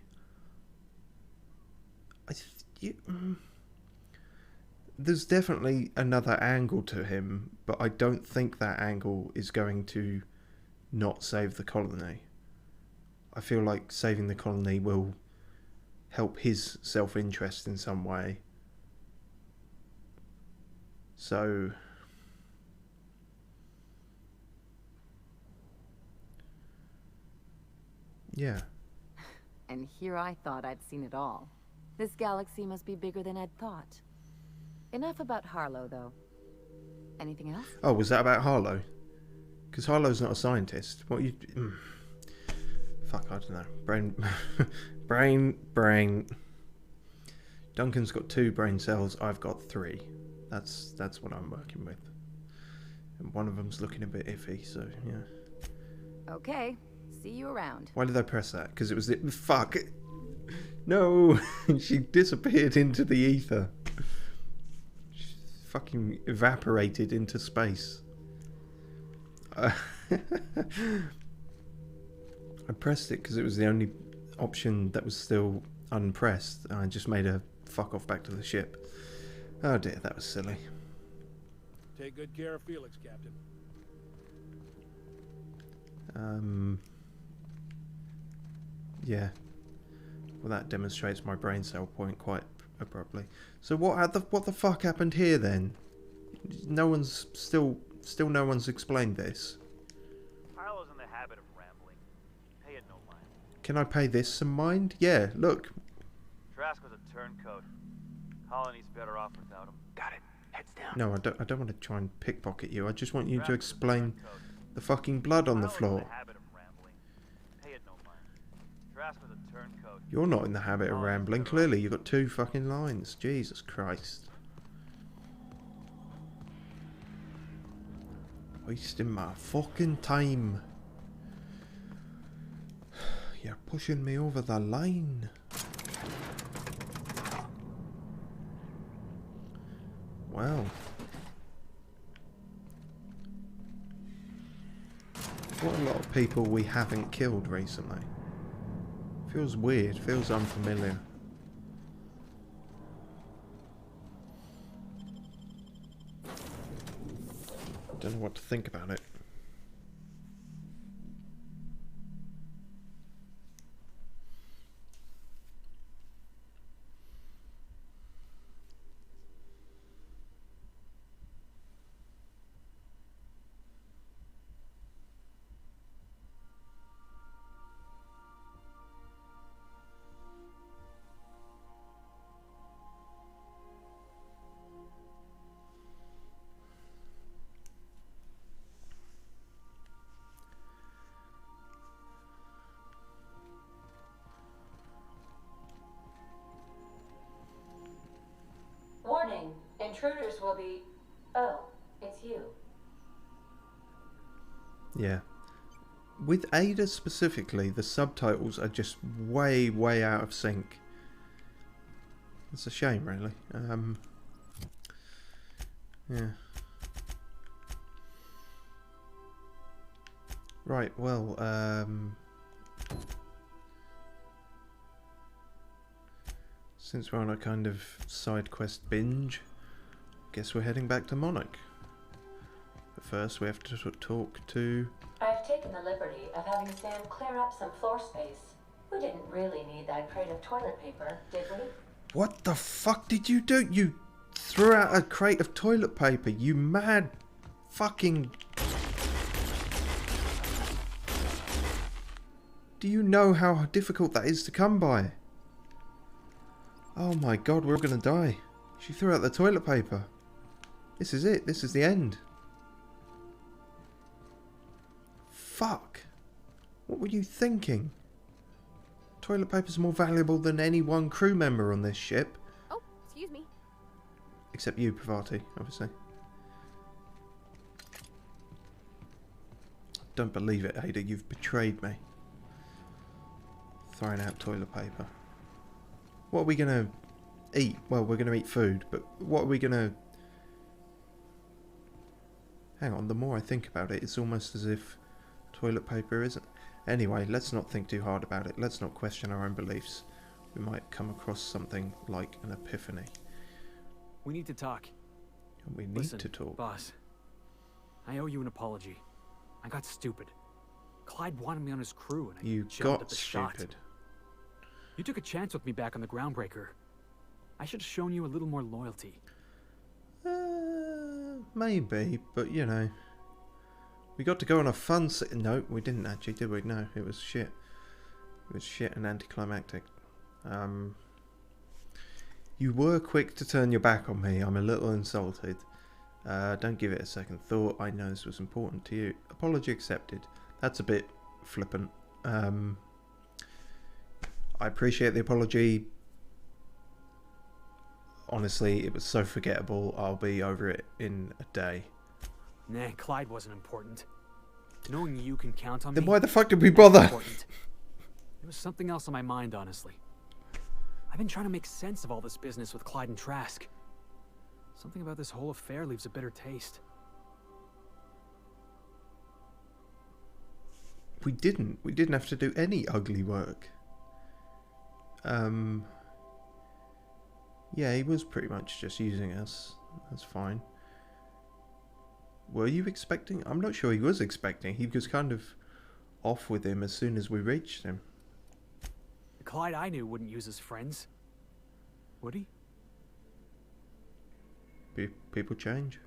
There's definitely another angle to him, but I don't think that angle is going to not save the colony. I feel like saving the colony will help his self-interest in some way. So... yeah. And here I thought I'd seen it all. This galaxy must be bigger than I'd thought. Enough about Harlow, though. Anything else? Oh, was that about Harlow? Because Harlow's not a scientist. What you... Fuck, I don't know. Brain. Duncan's got 2 brain cells. I've got 3. That's what I'm working with. And one of them's looking a bit iffy, so yeah. Okay. See you around. Why did I press that? Because it was the... Fuck! No! She disappeared into the ether. She fucking evaporated into space. I pressed it because it was the only option that was still unpressed. I just made her fuck off back to the ship. Oh dear, that was silly. Take good care of Felix, Captain. Yeah. Well, that demonstrates my brain cell point quite abruptly. So what the fuck happened here then? No one's still no one's explained this. Harlow's in the habit of rambling. Pay it no mind. Can I pay this some mind? Yeah, look. Trask was a turncoat. Colony's better off without him. Got it. Heads down. No, I don't want to try and pickpocket you. I just want you to explain the fucking blood on the floor. You're not in the habit of rambling. Clearly, you've got 2 fucking lines. Jesus Christ. Wasting my fucking time. You're pushing me over the line. Wow. What a lot of people we haven't killed recently. Feels weird, feels unfamiliar. Don't know what to think about it. Warning, intruders will be... Oh, it's you. Yeah. With Ada specifically, the subtitles are just way, way out of sync. It's a shame, really. Yeah. Right, well, Since we're on a kind of side quest binge, guess we're heading back to Monarch. But first we have to talk to... I've taken the liberty of having Sam clear up some floor space. We didn't really need that crate of toilet paper, did we? What the fuck did you do? You threw out a crate of toilet paper, you mad fucking... Do you know how difficult that is to come by? Oh my god, we're all gonna die. She threw out the toilet paper. This is it. This is the end. Fuck. What were you thinking? Toilet paper's more valuable than any one crew member on this ship. Oh, excuse me. Except you, Parvati, obviously. Don't believe it, Ada. You've betrayed me. Throwing out toilet paper. What are we going to eat? Well, we're going to eat food, but what are we going to... Hang on, the more I think about it, it's almost as if toilet paper isn't... Anyway, let's not think too hard about it. Let's not question our own beliefs. We might come across something like an epiphany. We need to talk. We need to talk. Boss, I owe you an apology. I got stupid. Clyde wanted me on his crew, and I jumped at the shot. You took a chance with me back on the Groundbreaker. I should have shown you a little more loyalty. Maybe, but you know. We got to go on a fun... No, we didn't actually, did we? No, it was shit. It was shit and anticlimactic. You were quick to turn your back on me. I'm a little insulted. Don't give it a second thought. I know this was important to you. Apology accepted. That's a bit flippant. I appreciate the apology. Honestly, it was so forgettable. I'll be over it in a day. Nah, Clyde wasn't important. Knowing you can count on me... Then why the fuck did we bother? There was something else on my mind, honestly. I've been trying to make sense of all this business with Clyde and Trask. Something about this whole affair leaves a bitter taste. We didn't have to do any ugly work. Yeah, he was pretty much just using us. That's fine. Were you expecting? I'm not sure he was expecting. He was kind of off with him as soon as we reached him. The Clyde I knew wouldn't use his friends. Would he? People change.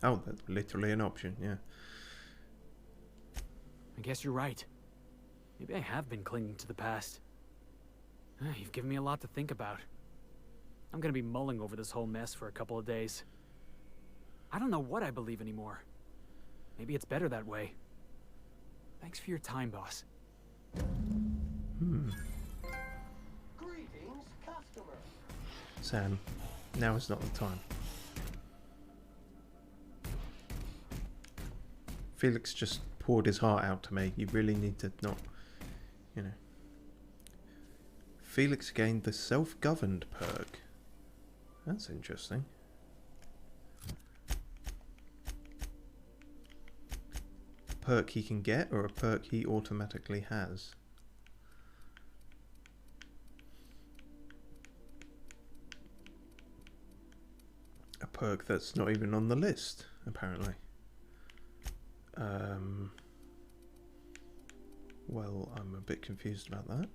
Oh, that's literally an option, yeah. I guess you're right. Maybe I have been clinging to the past. You've given me a lot to think about. I'm gonna be mulling over this whole mess for a couple of days. I don't know what I believe anymore. Maybe it's better that way. Thanks for your time, boss. Greetings, customer. Sam, now is not the time. Felix just poured his heart out to me. You really need to not, you know. Felix gained the self-governed perk. That's interesting. A perk he can get or a perk he automatically has? A perk that's not even on the list, apparently. Well, I'm a bit confused about that.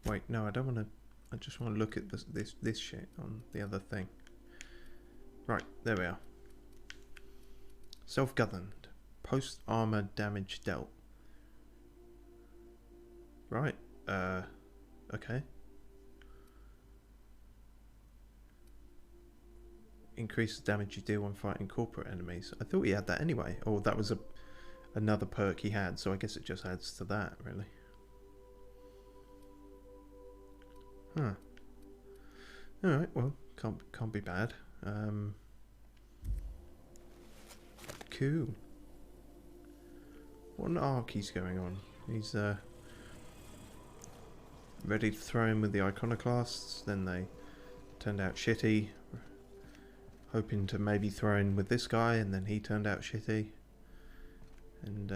Wait, no, I don't want to. I just want to look at this shit on the other thing. Right, there we are. Self-governed. Post-armor damage dealt. Right, okay. Increases damage you deal when fighting corporate enemies. I thought he had that anyway. Or that was another perk he had, so I guess it just adds to that, really. Huh. Alright, well, can't be bad. Cool. What an arc he's going on. He's ready to throw him with the iconoclasts, then they turned out shitty. hoping to maybe throw in with this guy, and then he turned out shitty. And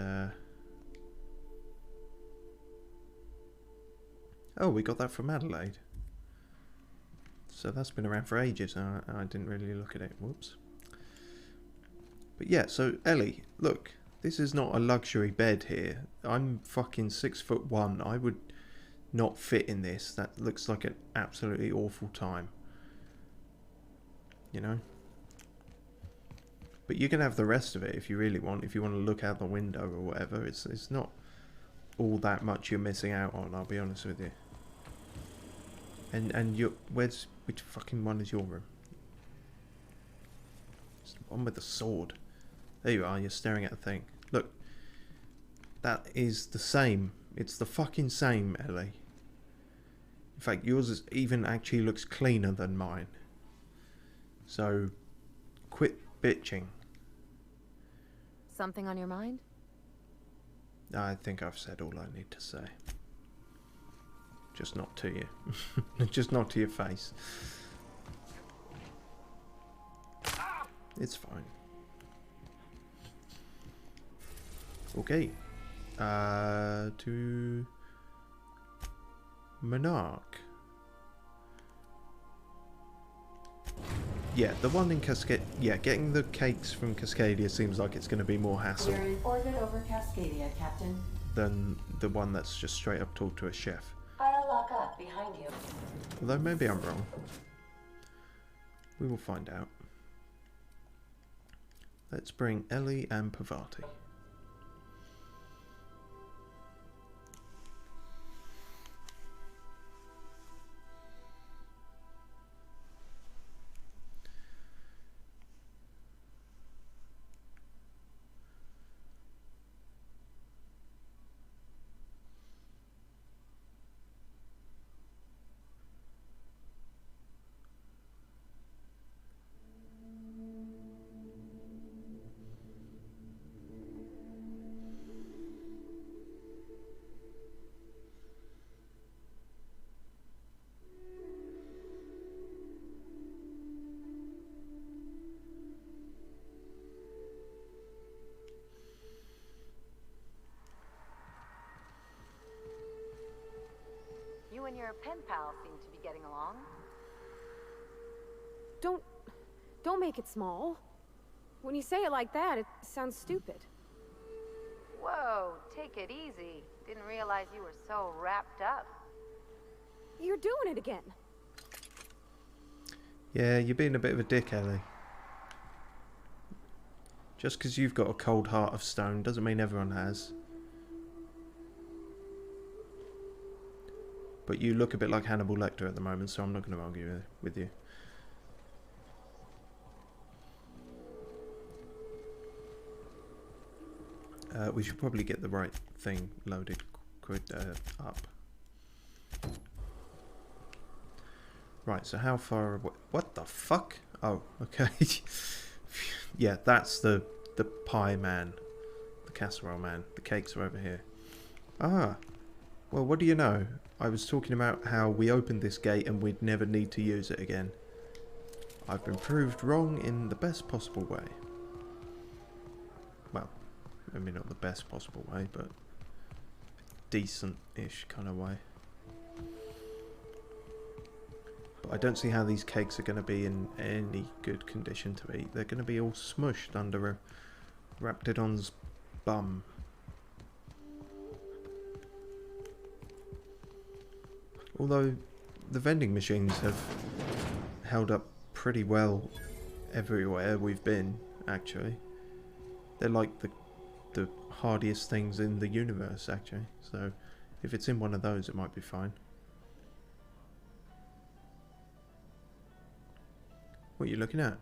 oh, we got that from Adelaide. So that's been around for ages, and I didn't really look at it. Whoops. But yeah, so Ellie, look, this is not a luxury bed here. I'm fucking 6'1". I would not fit in this. That looks like an absolutely awful time. You know? But you can have the rest of it if you really want. If you want to look out the window or whatever. It's not all that much you're missing out on, I'll be honest with you. And which fucking one is your room? It's the one with the sword. There you are, you're staring at a thing. Look. That is the same. It's the fucking same, Ellie. In fact, yours even actually looks cleaner than mine. So, quit bitching. Something on your mind? I think I've said all I need to say. Just not to you. Just not to your face. It's fine. Okay. To Monarch. Yeah, the one in Cascadia. Yeah, getting the cakes from Cascadia seems like it's going to be more hassle. We're in orbit over Cascadia, Captain. Than the one that's just straight up talk to a chef. I'll lock up behind you. Although maybe I'm wrong. We will find out. Let's bring Ellie and Pavati. You and your pen pal seem to be getting along. Don't make it small. When you say it like that, it sounds stupid. Whoa, take it easy. Didn't realize you were so wrapped up. You're doing it again. Yeah, you're being a bit of a dick, Ellie. Just because you've got a cold heart of stone doesn't mean everyone has. But you look a bit like Hannibal Lecter at the moment, so I'm not going to argue with you. We should probably get the right thing loaded up. Right, so how far away? What the fuck? Oh, okay. Yeah, that's the pie man. The casserole man. The cakes are over here. Ah. Well, what do you know? I was talking about how we opened this gate and we'd never need to use it again. I've been proved wrong in the best possible way. Well, maybe not the best possible way, but decent-ish kind of way. But I don't see how these cakes are going to be in any good condition to eat. They're going to be all smushed under a Raptidon's bum. Although the vending machines have held up pretty well everywhere we've been, actually. They're like the hardiest things in the universe, actually. So if it's in one of those, it might be fine. What are you looking at?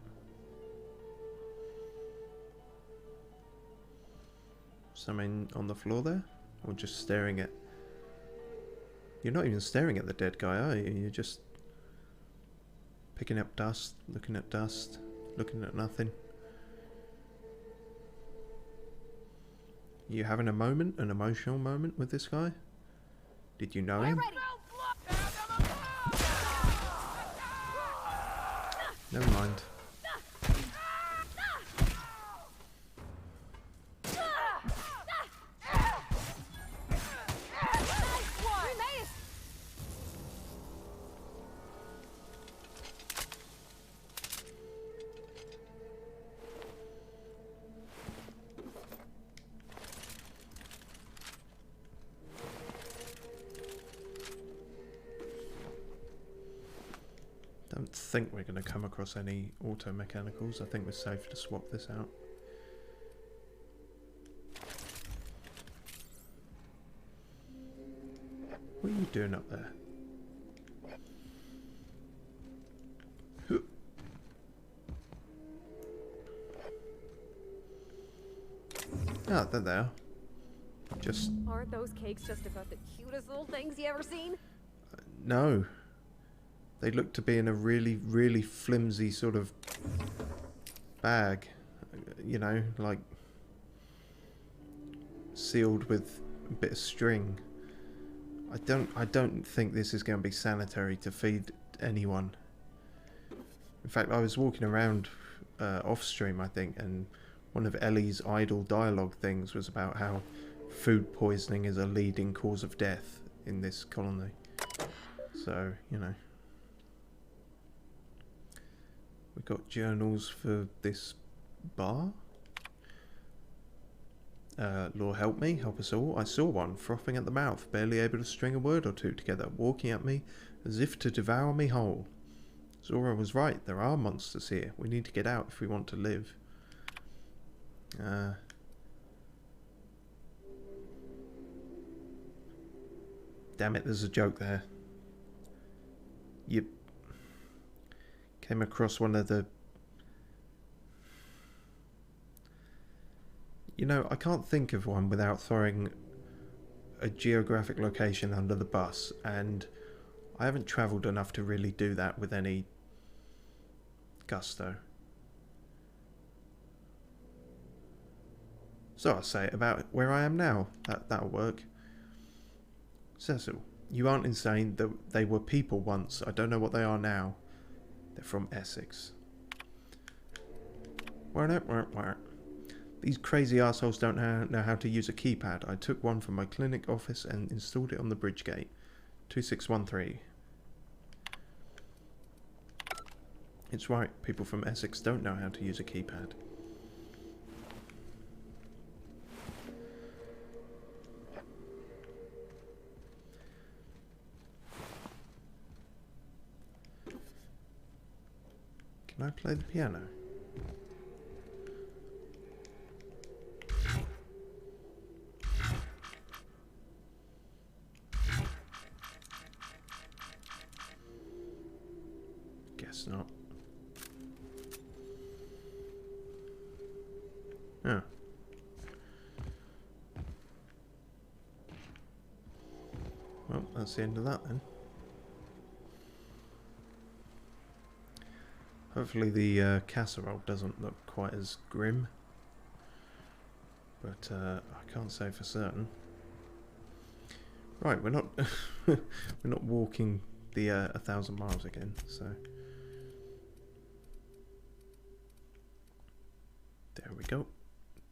Something on the floor there? Or just staring at... You're not even staring at the dead guy, are you? You're just picking up dust, looking at nothing. You having a moment, an emotional moment with this guy? Did you know him? Never mind. Don't think we're going to come across any auto mechanicals. I think we're safe to swap this out. What are you doing up there? Ah, there they are. Just... Aren't those cakes just about the cutest little things you ever seen? No. They look to be in a really, really flimsy sort of bag. You know, like sealed with a bit of string. I don't think this is going to be sanitary to feed anyone. In fact, I was walking around off stream, I think, and one of Ellie's idle dialogue things was about how food poisoning is a leading cause of death in this colony. So, you know. We've got journals for this bar. Lord help me, help us all. I saw one, frothing at the mouth, barely able to string a word or two together, walking at me as if to devour me whole. Zora was right, there are monsters here. We need to get out if we want to live. Damn it, there's a joke there. You came across one of the... You know, I can't think of one without throwing a geographic location under the bus, and I haven't travelled enough to really do that with any gusto. So I'll say it about where I am now. That'll work. Cecil, you aren't insane. They were people once. I don't know what they are now. They're from Essex. These crazy assholes don't know how to use a keypad. I took one from my clinic office and installed it on the bridge gate. 2613. It's right. People from Essex don't know how to use a keypad. Can I play the piano? Guess not. Oh. Well, that's the end of that then. Hopefully the casserole doesn't look quite as grim, but I can't say for certain. Right, we're not we're not walking the 1,000 miles again, so there we go,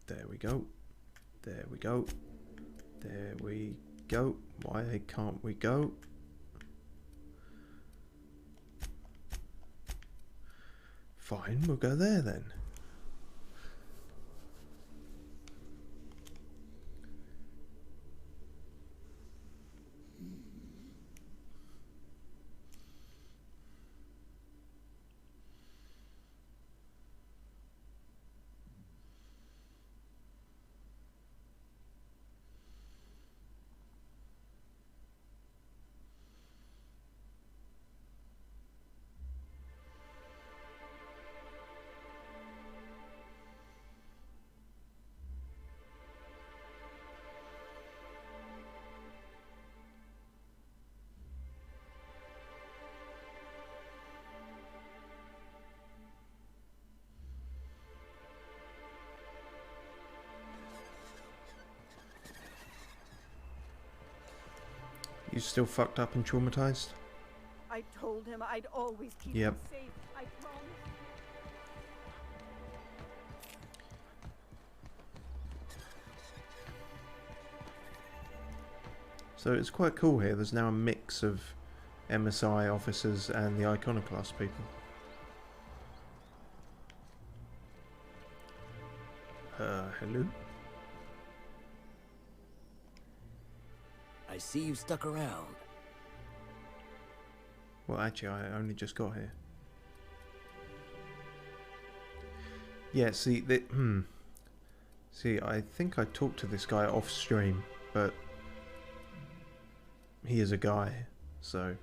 there we go, there we go, there we go. Why can't we go? Fine, we'll go there then. You still fucked up and traumatized? I told him I'd always keep Yep. him safe. I promise. So it's quite cool here. There's now a mix of MSI officers and the Iconoclast people. Hello? I see you stuck around. Well, actually, I only just got here. Yeah, see, see, I think I talked to this guy off stream, but he is a guy, so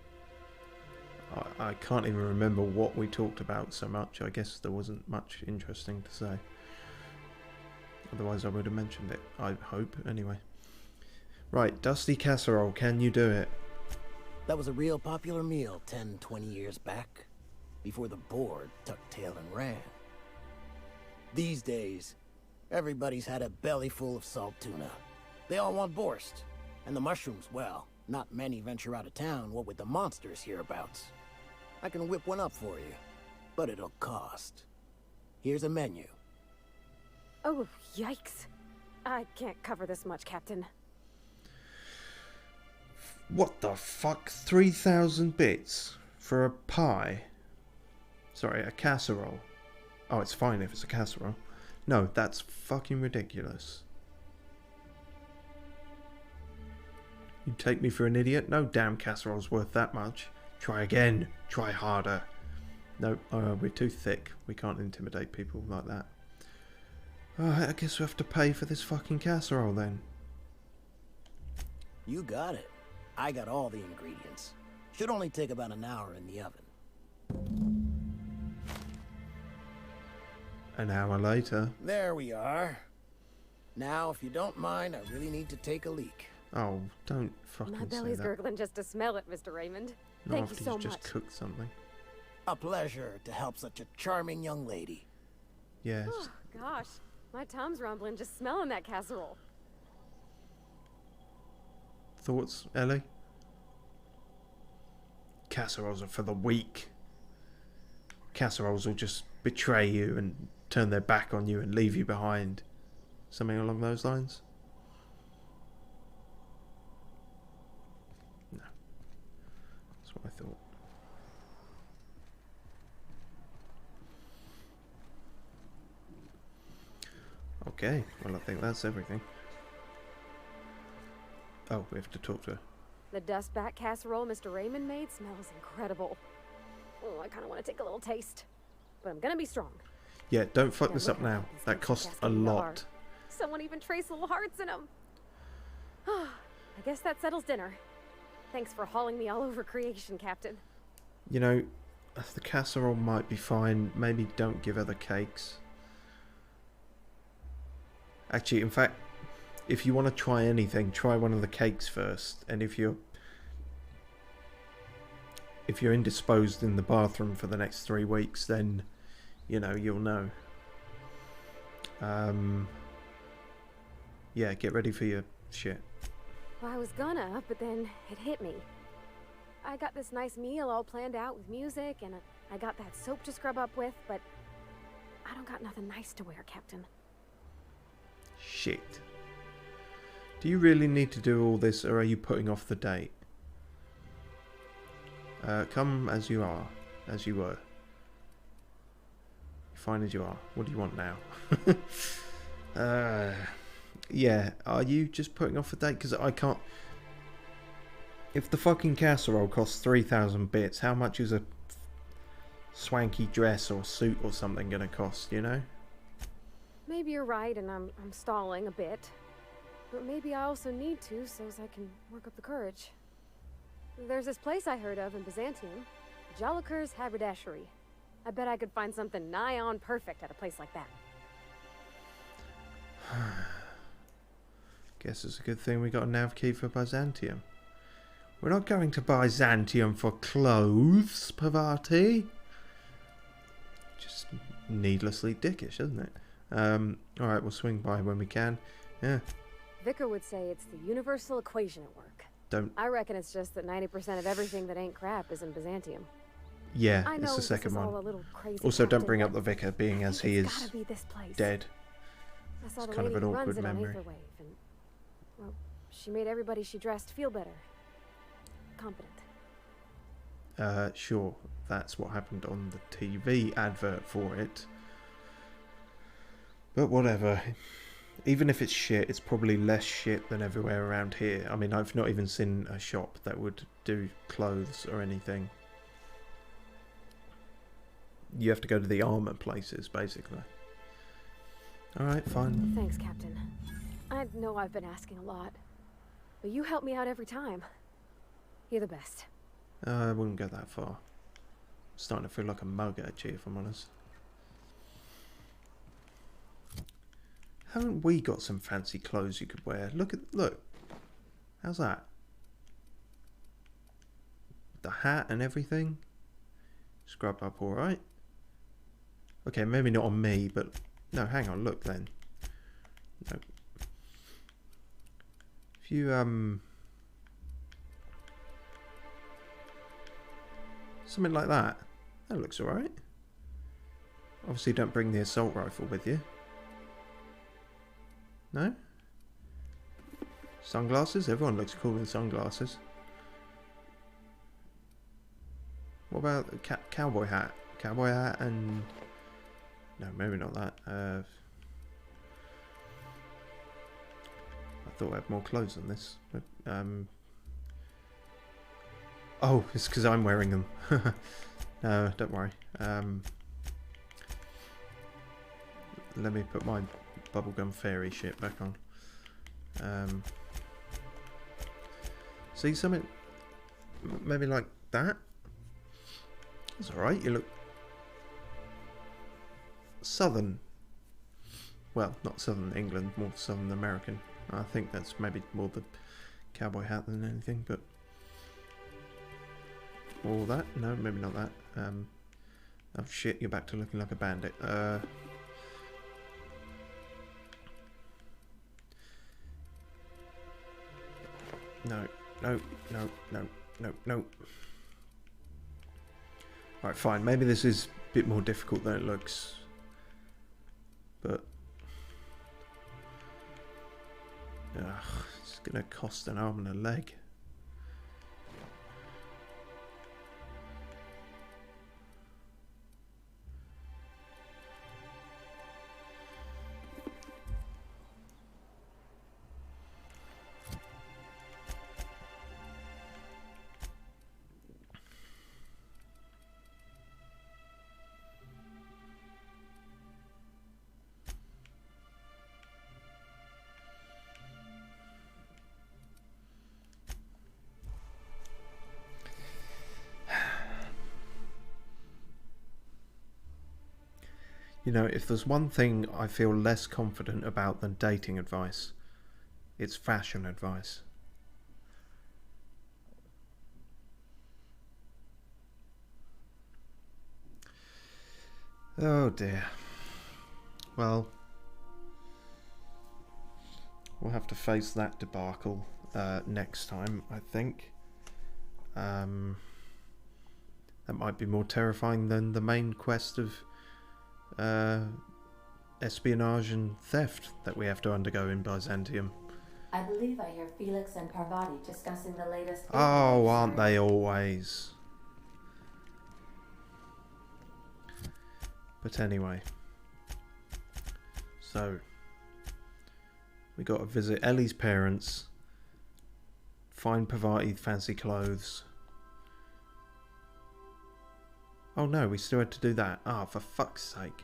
I can't even remember what we talked about so much. I guess there wasn't much interesting to say. Otherwise I would have mentioned it, I hope, anyway. Right, Dusty Casserole, can you do it? That was a real popular meal 10, 20 years back, before the board tucked tail and ran. These days, everybody's had a belly full of salt tuna. They all want borscht, and the mushrooms, well, not many venture out of town, what with the monsters hereabouts. I can whip one up for you, but it'll cost. Here's a menu. Oh, yikes. I can't cover this much, Captain. What the fuck? 3,000 bits for a pie? Sorry, a casserole. Oh, it's fine if it's a casserole. No, that's fucking ridiculous. You take me for an idiot? No damn casserole's worth that much. Try again. Try harder. No, we're too thick. We can't intimidate people like that. I guess we have to pay for this fucking casserole then. You got it. I got all the ingredients. Should only take about an hour in the oven. An hour later. There we are. Now, if you don't mind, I really need to take a leak. Oh, don't fucking say that. My belly's gurgling just to smell it, Mr. Raymond. Not Thank you after so you've much. just cooked something. A pleasure to help such a charming young lady. Yes. Oh, gosh. My tum's rumbling just smelling that casserole. Thoughts, Ellie? Casseroles are for the weak. Casseroles will just betray you and turn their back on you and leave you behind. Something along those lines? No. That's what I thought. Okay, well I think that's everything. Oh, we have to talk to her. The dustback casserole Mr. Raymond made smells incredible. Oh, I kind of want to take a little taste. But I'm gonna be strong. Yeah, don't fuck this up now. That costs a lot. Someone even traced little hearts in them. I guess that settles dinner. Thanks for hauling me all over creation, Captain. You know, the casserole might be fine. Maybe don't give her the cakes. Actually, in fact, if you want to try anything, try one of the cakes first. And if you're indisposed in the bathroom for the next 3 weeks, then, you know, you'll know. Yeah, get ready for your shit. Well, I was gonna, but then it hit me. I got this nice meal all planned out with music, and I got that soap to scrub up with, but I don't got nothing nice to wear, Captain. Shit. Do you really need to do all this, or are you putting off the date? Come as you are, as you were. Fine as you are. What do you want now? Yeah, are you just putting off the date? Because I can't... If the fucking casserole costs 3,000 bits, how much is a swanky dress or suit or something gonna cost, you know? Maybe you're right, and I'm stalling a bit. But maybe I also need to, so as I can work up the courage. There's this place I heard of in Byzantium, Jolicoeur's Haberdashery. I bet I could find something nigh on perfect at a place like that. Guess it's a good thing we got a nav key for Byzantium. We're not going to Byzantium for clothes, Pavati. Just needlessly dickish, isn't it? Alright, we'll swing by when we can. Yeah. Vicar would say it's the universal equation at work. Don't... I reckon it's just that 90% of everything that ain't crap is in Byzantium. Yeah, I know it's the second this is one. all a little crazy, Also, don't Captain, bring up but the vicar, being as he it's is gotta be this place. dead. I saw It's the kind of lady an who runs awkward it on memory. Aetherwave, and well, she made everybody she dressed feel better, competent. Sure, that's what happened on the TV advert for it. But whatever. Even if it's shit, it's probably less shit than everywhere around here. I mean, I've not even seen a shop that would do clothes or anything. You have to go to the armour places, basically. Alright, fine. Thanks, Captain. I know I've been asking a lot, but you help me out every time. You're the best. I wouldn't go that far. I'm starting to feel like a mug actually, if I'm honest. Haven't we got some fancy clothes you could wear? Look. How's that? The hat and everything. Scrubbed up alright. Okay, maybe not on me, but no, hang on, look then. No. If you something like that. That looks alright. Obviously don't bring the assault rifle with you. No? Sunglasses? Everyone looks cool in sunglasses. What about the cowboy hat? Cowboy hat and... No, maybe not that. I thought I had more clothes than this. But, oh, it's because I'm wearing them. No, don't worry. Let me put my bubblegum fairy shit back on. See something maybe like that? That's alright, you look southern. Well, not southern England, more southern American. I think that's maybe more the cowboy hat than anything, but all that? No, maybe not that. Oh shit, you're back to looking like a bandit. No. Right, fine. Maybe this is a bit more difficult than it looks. But... ugh, it's gonna cost an arm and a leg. You know, if there's one thing I feel less confident about than dating advice, it's fashion advice. Oh dear. Well, we'll have to face that debacle next time, I think. That might be more terrifying than the main quest of espionage and theft that we have to undergo in Byzantium. I believe I hear Felix and Parvati discussing the latest... Oh, aren't they always? But anyway. So, we got to visit Ellie's parents, find Parvati fancy clothes. Oh no, we still had to do that. Ah, for fuck's sake.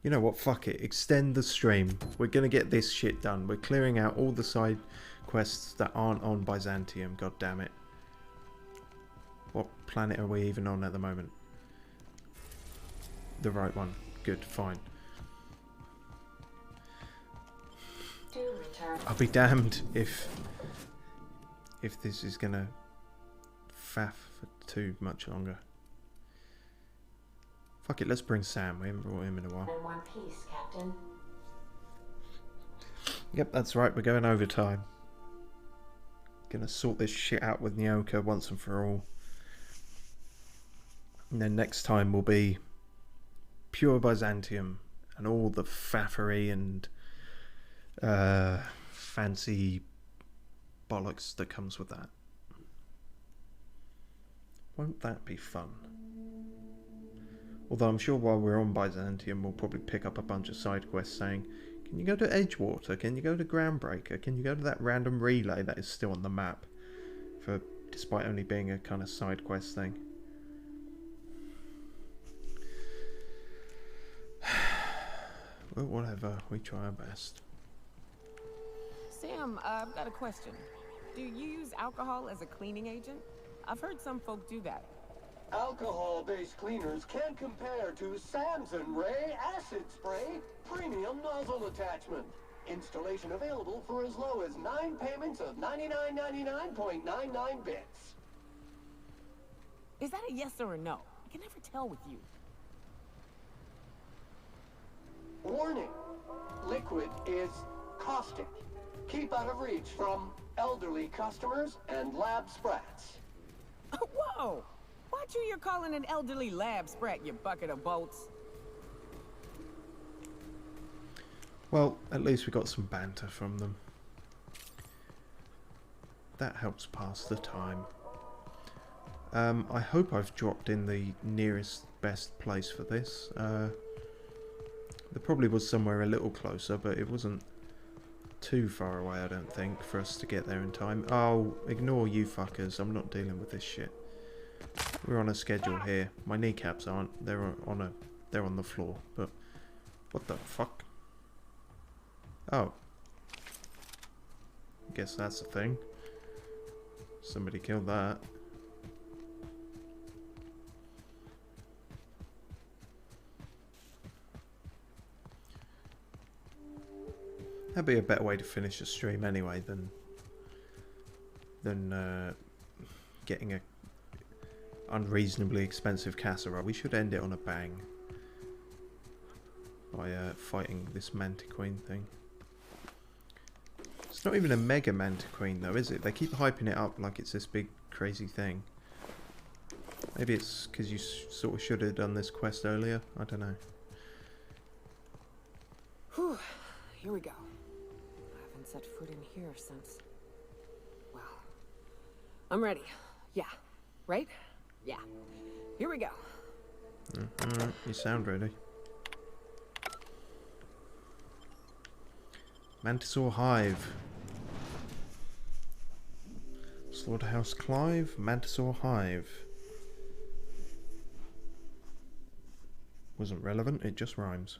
You know what, fuck it. Extend the stream. We're gonna get this shit done. We're clearing out all the side quests that aren't on Byzantium, god damn it. What planet are we even on at the moment? The right one. Good, fine. I'll be damned if this is gonna faff for too much longer. Fuck it, let's bring Sam. We haven't brought him in a while. In one piece, Captain. Yep, that's right. We're going overtime. Gonna sort this shit out with Nyoka once and for all. And then next time will be pure Byzantium and all the faffery and fancy bollocks that comes with that. Won't that be fun? Although I'm sure while we're on Byzantium we'll probably pick up a bunch of side quests saying, can you go to Edgewater? Can you go to Groundbreaker? Can you go to that random relay that is still on the map? Despite only being a kind of side quest thing. but whatever, we try our best. Sam, I've got a question. Do you use alcohol as a cleaning agent? I've heard some folk do that. Alcohol-based cleaners can't compare to Samson Ray Acid Spray Premium Nozzle Attachment. Installation available for as low as 9 payments of 99.99 bits. Is that a yes or a no? I can never tell with you. Warning. Liquid is caustic. Keep out of reach from elderly customers and lab sprats. Whoa! Watch who you're calling an elderly lab sprat, you bucket of bolts. Well, at least we got some banter from them. That helps pass the time. I hope I've dropped in the nearest best place for this. There probably was somewhere a little closer, but it wasn't too far away, I don't think, for us to get there in time. Oh, ignore you fuckers. I'm not dealing with this shit. We're on a schedule here. My kneecaps aren't. They're on the floor. But what the fuck? Oh. Guess that's a thing. Somebody killed that. That'd be a better way to finish a stream anyway than getting a unreasonably expensive casserole. We should end it on a bang by fighting this Mantiqueen thing. It's not even a mega Mantiqueen though, is it? They keep hyping it up like it's this big crazy thing. Maybe it's because you sort of should have done this quest earlier. I don't know. Whew. Here we go. I haven't set foot in here since... Well... I'm ready. Yeah. Right? Yeah. Here we go. Alright, you sound ready. Mantisaur Hive. Slaughterhouse Clive, Mantisaur Hive. Wasn't relevant, it just rhymes.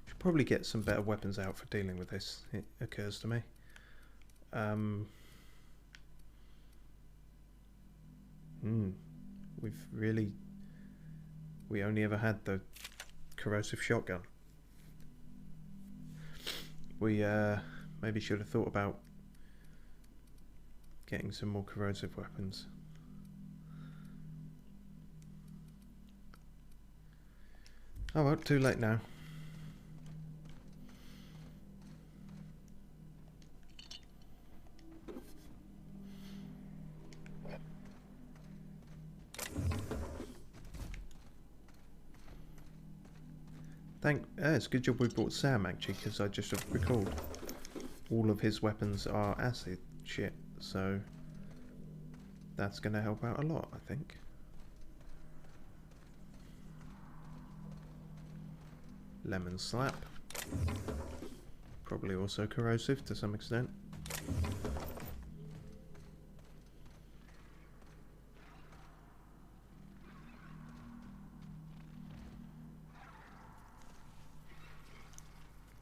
Should probably get some better weapons out for dealing with this, it occurs to me. We only ever had the corrosive shotgun. We maybe should have thought about getting some more corrosive weapons. Oh well, too late now. It's a good job we brought Sam actually, because I just recalled all of his weapons are acid shit, so that's going to help out a lot, I think. Lemon Slap. Probably also corrosive to some extent.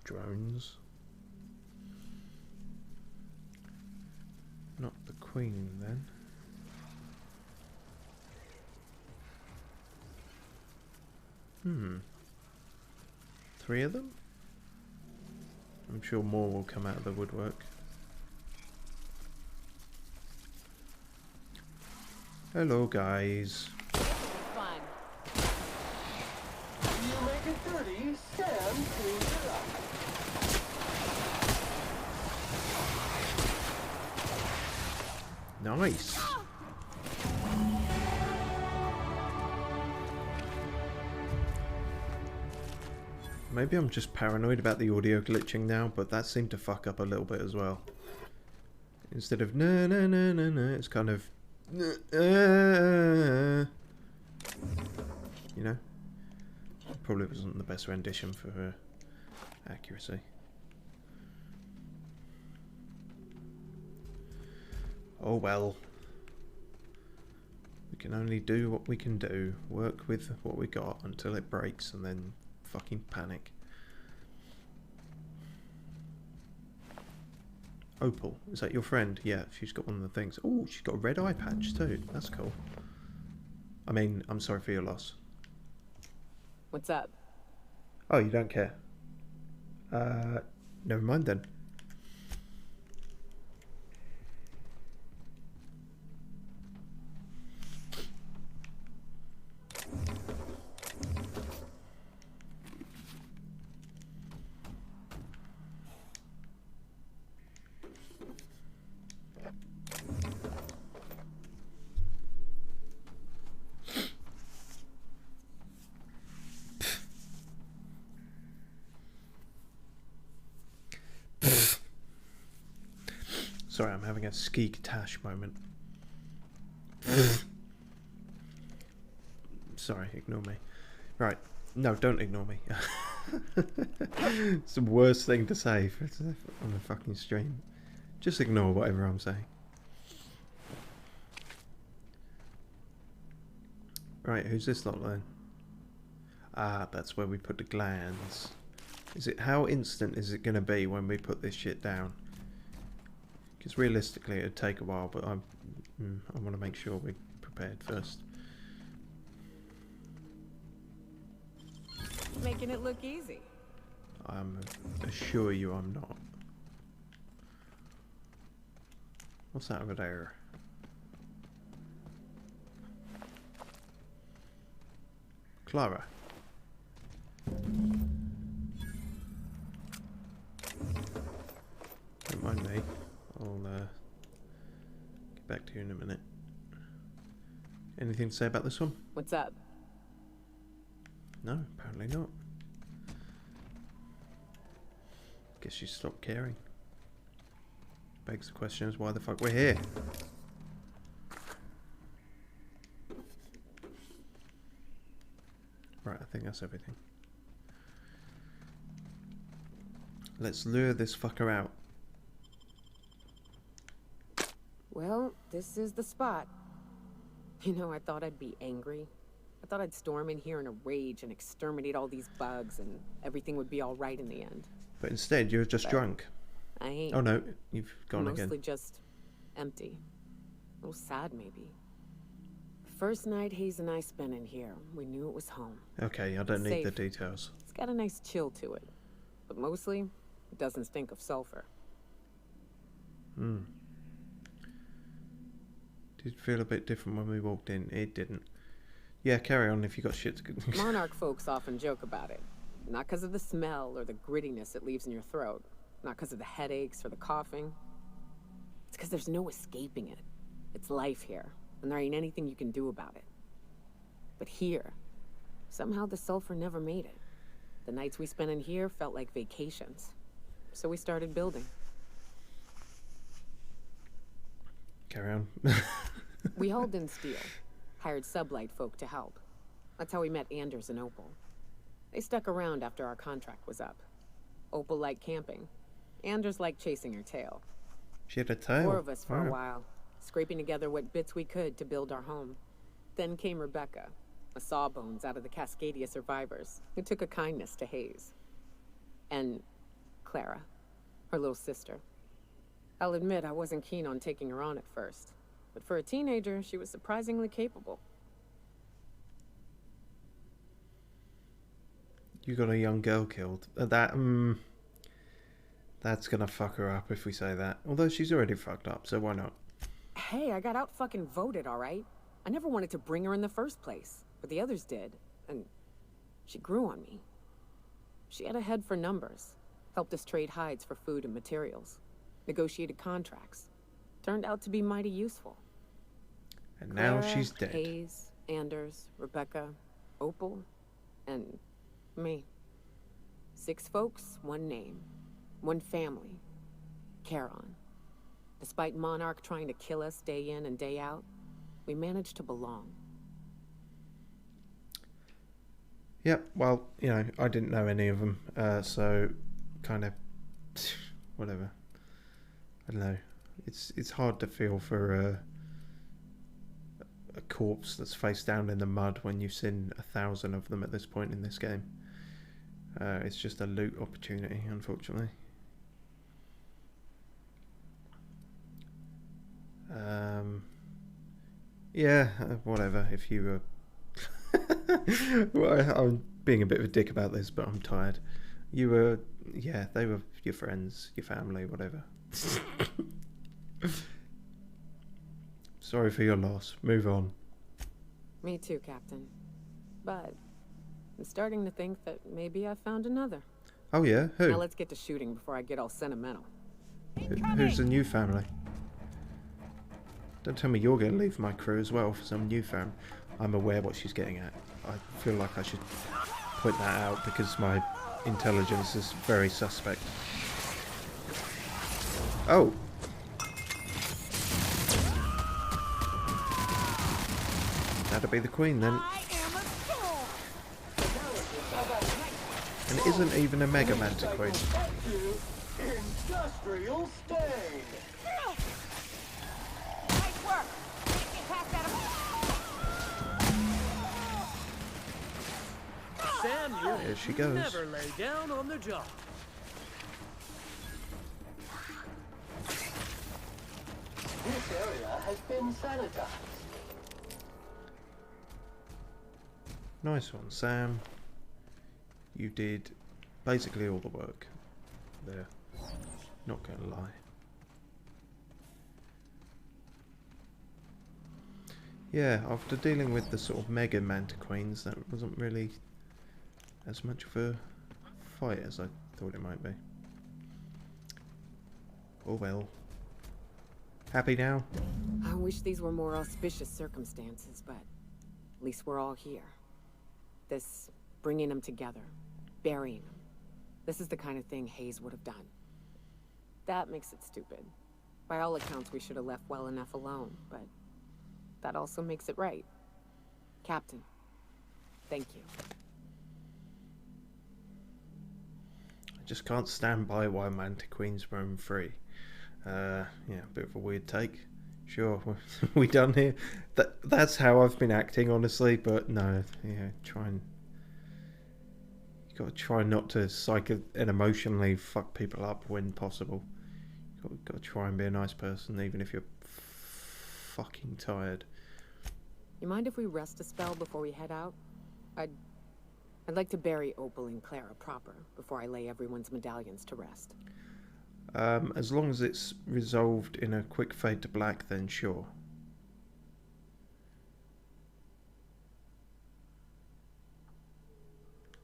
Drones. Not the Queen then. Three of them? I'm sure more will come out of the woodwork. Hello guys. Fun. You make it dirty, Sam cleans it up. Nice. Maybe I'm just paranoid about the audio glitching now, but that seemed to fuck up a little bit as well. Instead of no no no no no, it's kind of you know. Probably wasn't the best rendition for her accuracy. Oh well. We can only do what we can do. Work with what we got until it breaks and then fucking panic. Opal, is that your friend? Yeah, she's got one of the things. Oh, she's got a red eye patch too. That's cool. I mean, I'm sorry for your loss. What's up? Oh, you don't care. Never mind then. Sorry, I'm having a skeek-tash moment. Sorry, ignore me. Right. No, don't ignore me. It's the worst thing to say on a fucking stream. Just ignore whatever I'm saying. Right, who's this lot then? Ah, that's where we put the glands. How instant is it going to be when we put this shit down? Because realistically it'd take a while, but I want to make sure we're prepared first. Making it look easy. I assure you I'm not. What's that over there? Clara. Don't mind me. I'll get back to you in a minute. Anything to say about this one? What's up? No, apparently not. Guess you stopped caring. Begs the question is why the fuck we're here. Right, I think that's everything. Let's lure this fucker out. Well, this is the spot. You know, I thought I'd be angry. I thought I'd storm in here in a rage and exterminate all these bugs and everything would be all right in the end. But instead, you're just drunk. I ain't. Oh no, you've gone again. Mostly just empty. A little sad, maybe. The first night Hayes and I spent in here, we knew it was home. Okay, I don't need the details. It's got a nice chill to it. But mostly, it doesn't stink of sulfur. Hmm. Did feel a bit different when we walked in. It didn't. Yeah, carry on if you got shit to... Monarch folks often joke about it. Not because of the smell or the grittiness it leaves in your throat. Not because of the headaches or the coughing. It's because there's no escaping it. It's life here, and there ain't anything you can do about it. But here, somehow the sulfur never made it. The nights we spent in here felt like vacations. So we started building. Carry on. We hauled in steel. Hired sublight folk to help. That's how we met Anders and Opal. They stuck around after our contract was up. Opal liked camping. Anders liked chasing her tail. She had a tail? 4 of us for a while, scraping together what bits we could to build our home. Then came Rebecca, a sawbones out of the Cascadia survivors, who took a kindness to Hayes. And Clara, her little sister. I'll admit I wasn't keen on taking her on at first, but for a teenager, she was surprisingly capable. You got a young girl killed. That's gonna fuck her up if we say that. Although she's already fucked up, so why not? Hey, I got out fucking voted, all right? I never wanted to bring her in the first place, but the others did, and she grew on me. She had a head for numbers, helped us trade hides for food and materials, negotiated contracts. Turned out to be mighty useful. And now Clara, she's dead. Hayes, Anders, Rebecca, Opal, and me. 6 folks, 1 name, 1 family. Charon. Despite Monarch trying to kill us day in and day out, we managed to belong. Yep, well, you know, I didn't know any of them, so kind of, whatever. I don't know. It's hard to feel for a corpse that's face down in the mud when you've seen 1,000 of them at this point in this game. It's just a loot opportunity, unfortunately. Yeah, whatever. If you were... well, I'm being a bit of a dick about this, but I'm tired. You were... Yeah, they were your friends, your family, whatever. Sorry for your loss. Move on. Me too, Captain. But I'm starting to think that maybe I found another. Oh yeah? Who? Now let's get to shooting before I get all sentimental. Who's the new family? Don't tell me you're going to leave my crew as well for some new family. I'm aware what she's getting at. I feel like I should point that out because my intelligence is very suspect. Oh! That'll be the queen then. And it isn't even a Mega Manta queen. Industrial stain. Nice work. Can't get past that. Sam, There she goes. never lay down on the job. This area has been sanitized. Nice one, Sam. You did basically all the work there. Not gonna lie. Yeah, after dealing with the sort of Mega Manta Queens, that wasn't really as much of a fight as I thought it might be. Oh well. Happy now? I wish these were more auspicious circumstances, but at least we're all here. This bringing them together, burying them. This is the kind of thing Hayes would have done. That makes it stupid. By all accounts, we should have left well enough alone, but that also makes it right. Captain, thank you. I just can't stand by why Manta Queens roam free. Yeah, a bit of a weird take. Sure, we done here. That's how I've been acting, honestly. But no, yeah, you got to try not to and emotionally fuck people up when possible. You got to try and be a nice person, even if you're fucking tired. You mind if we rest a spell before we head out? I'd like to bury Opal and Clara proper before I lay everyone's medallions to rest. As long as it's resolved in a quick fade to black, then sure.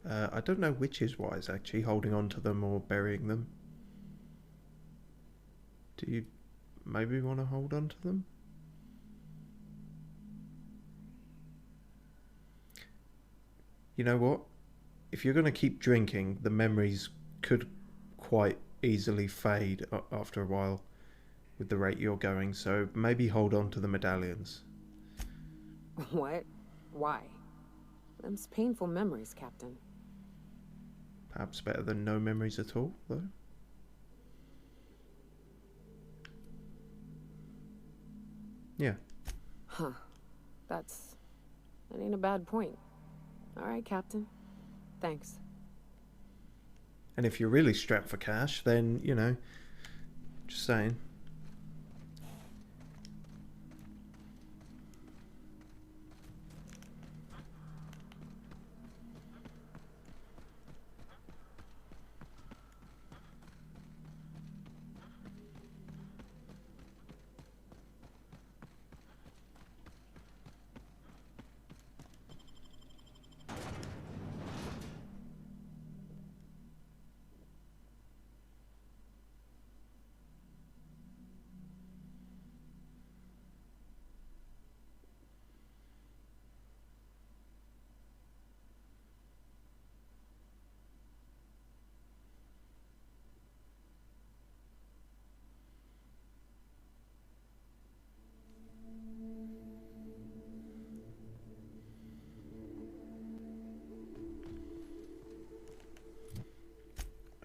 I don't know which is wise, actually, holding on to them or burying them. Do you maybe want to hold on to them? You know what? If you're going to keep drinking, the memories could quite easily fade after a while with the rate you're going, so maybe hold on to the medallions. What? Why? Them's painful memories, Captain. Perhaps better than no memories at all, though. Yeah. Huh. That ain't a bad point. Alright, Captain. Thanks. And if you're really strapped for cash, then, you know, just saying.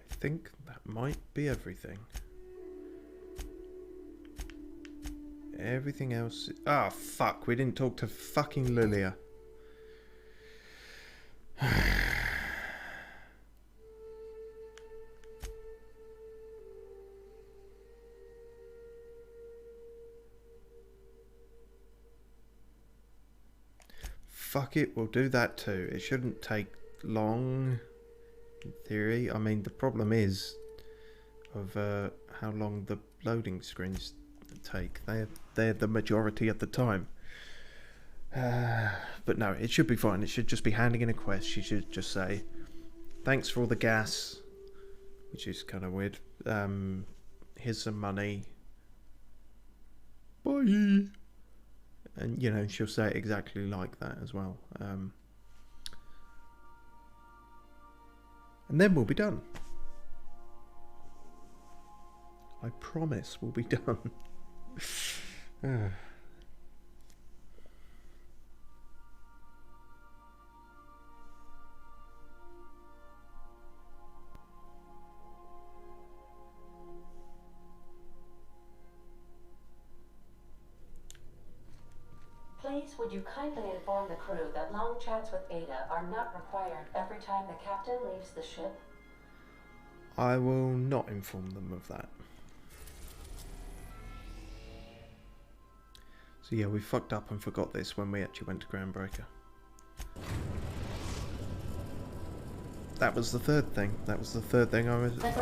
I think that might be everything. Everything else... Ah, fuck. We didn't talk to fucking Lilia. Fuck it, we'll do that too. It shouldn't take long, in theory. I mean, the problem is of how long the loading screens take. They're the majority of the time. But no, it should be fine. It should just be handing in a quest. She should just say, thanks for all the gas, which is kind of weird. Here's some money. Bye. And, you know, she'll say it exactly like that as well. And then we'll be done. I promise we'll be done. Please, would you kindly inform the crew that long chats with Ada are not required every time the captain leaves the ship? I will not inform them of that. So yeah, we fucked up and forgot this when we actually went to Groundbreaker. That was the third thing. That was the third thing I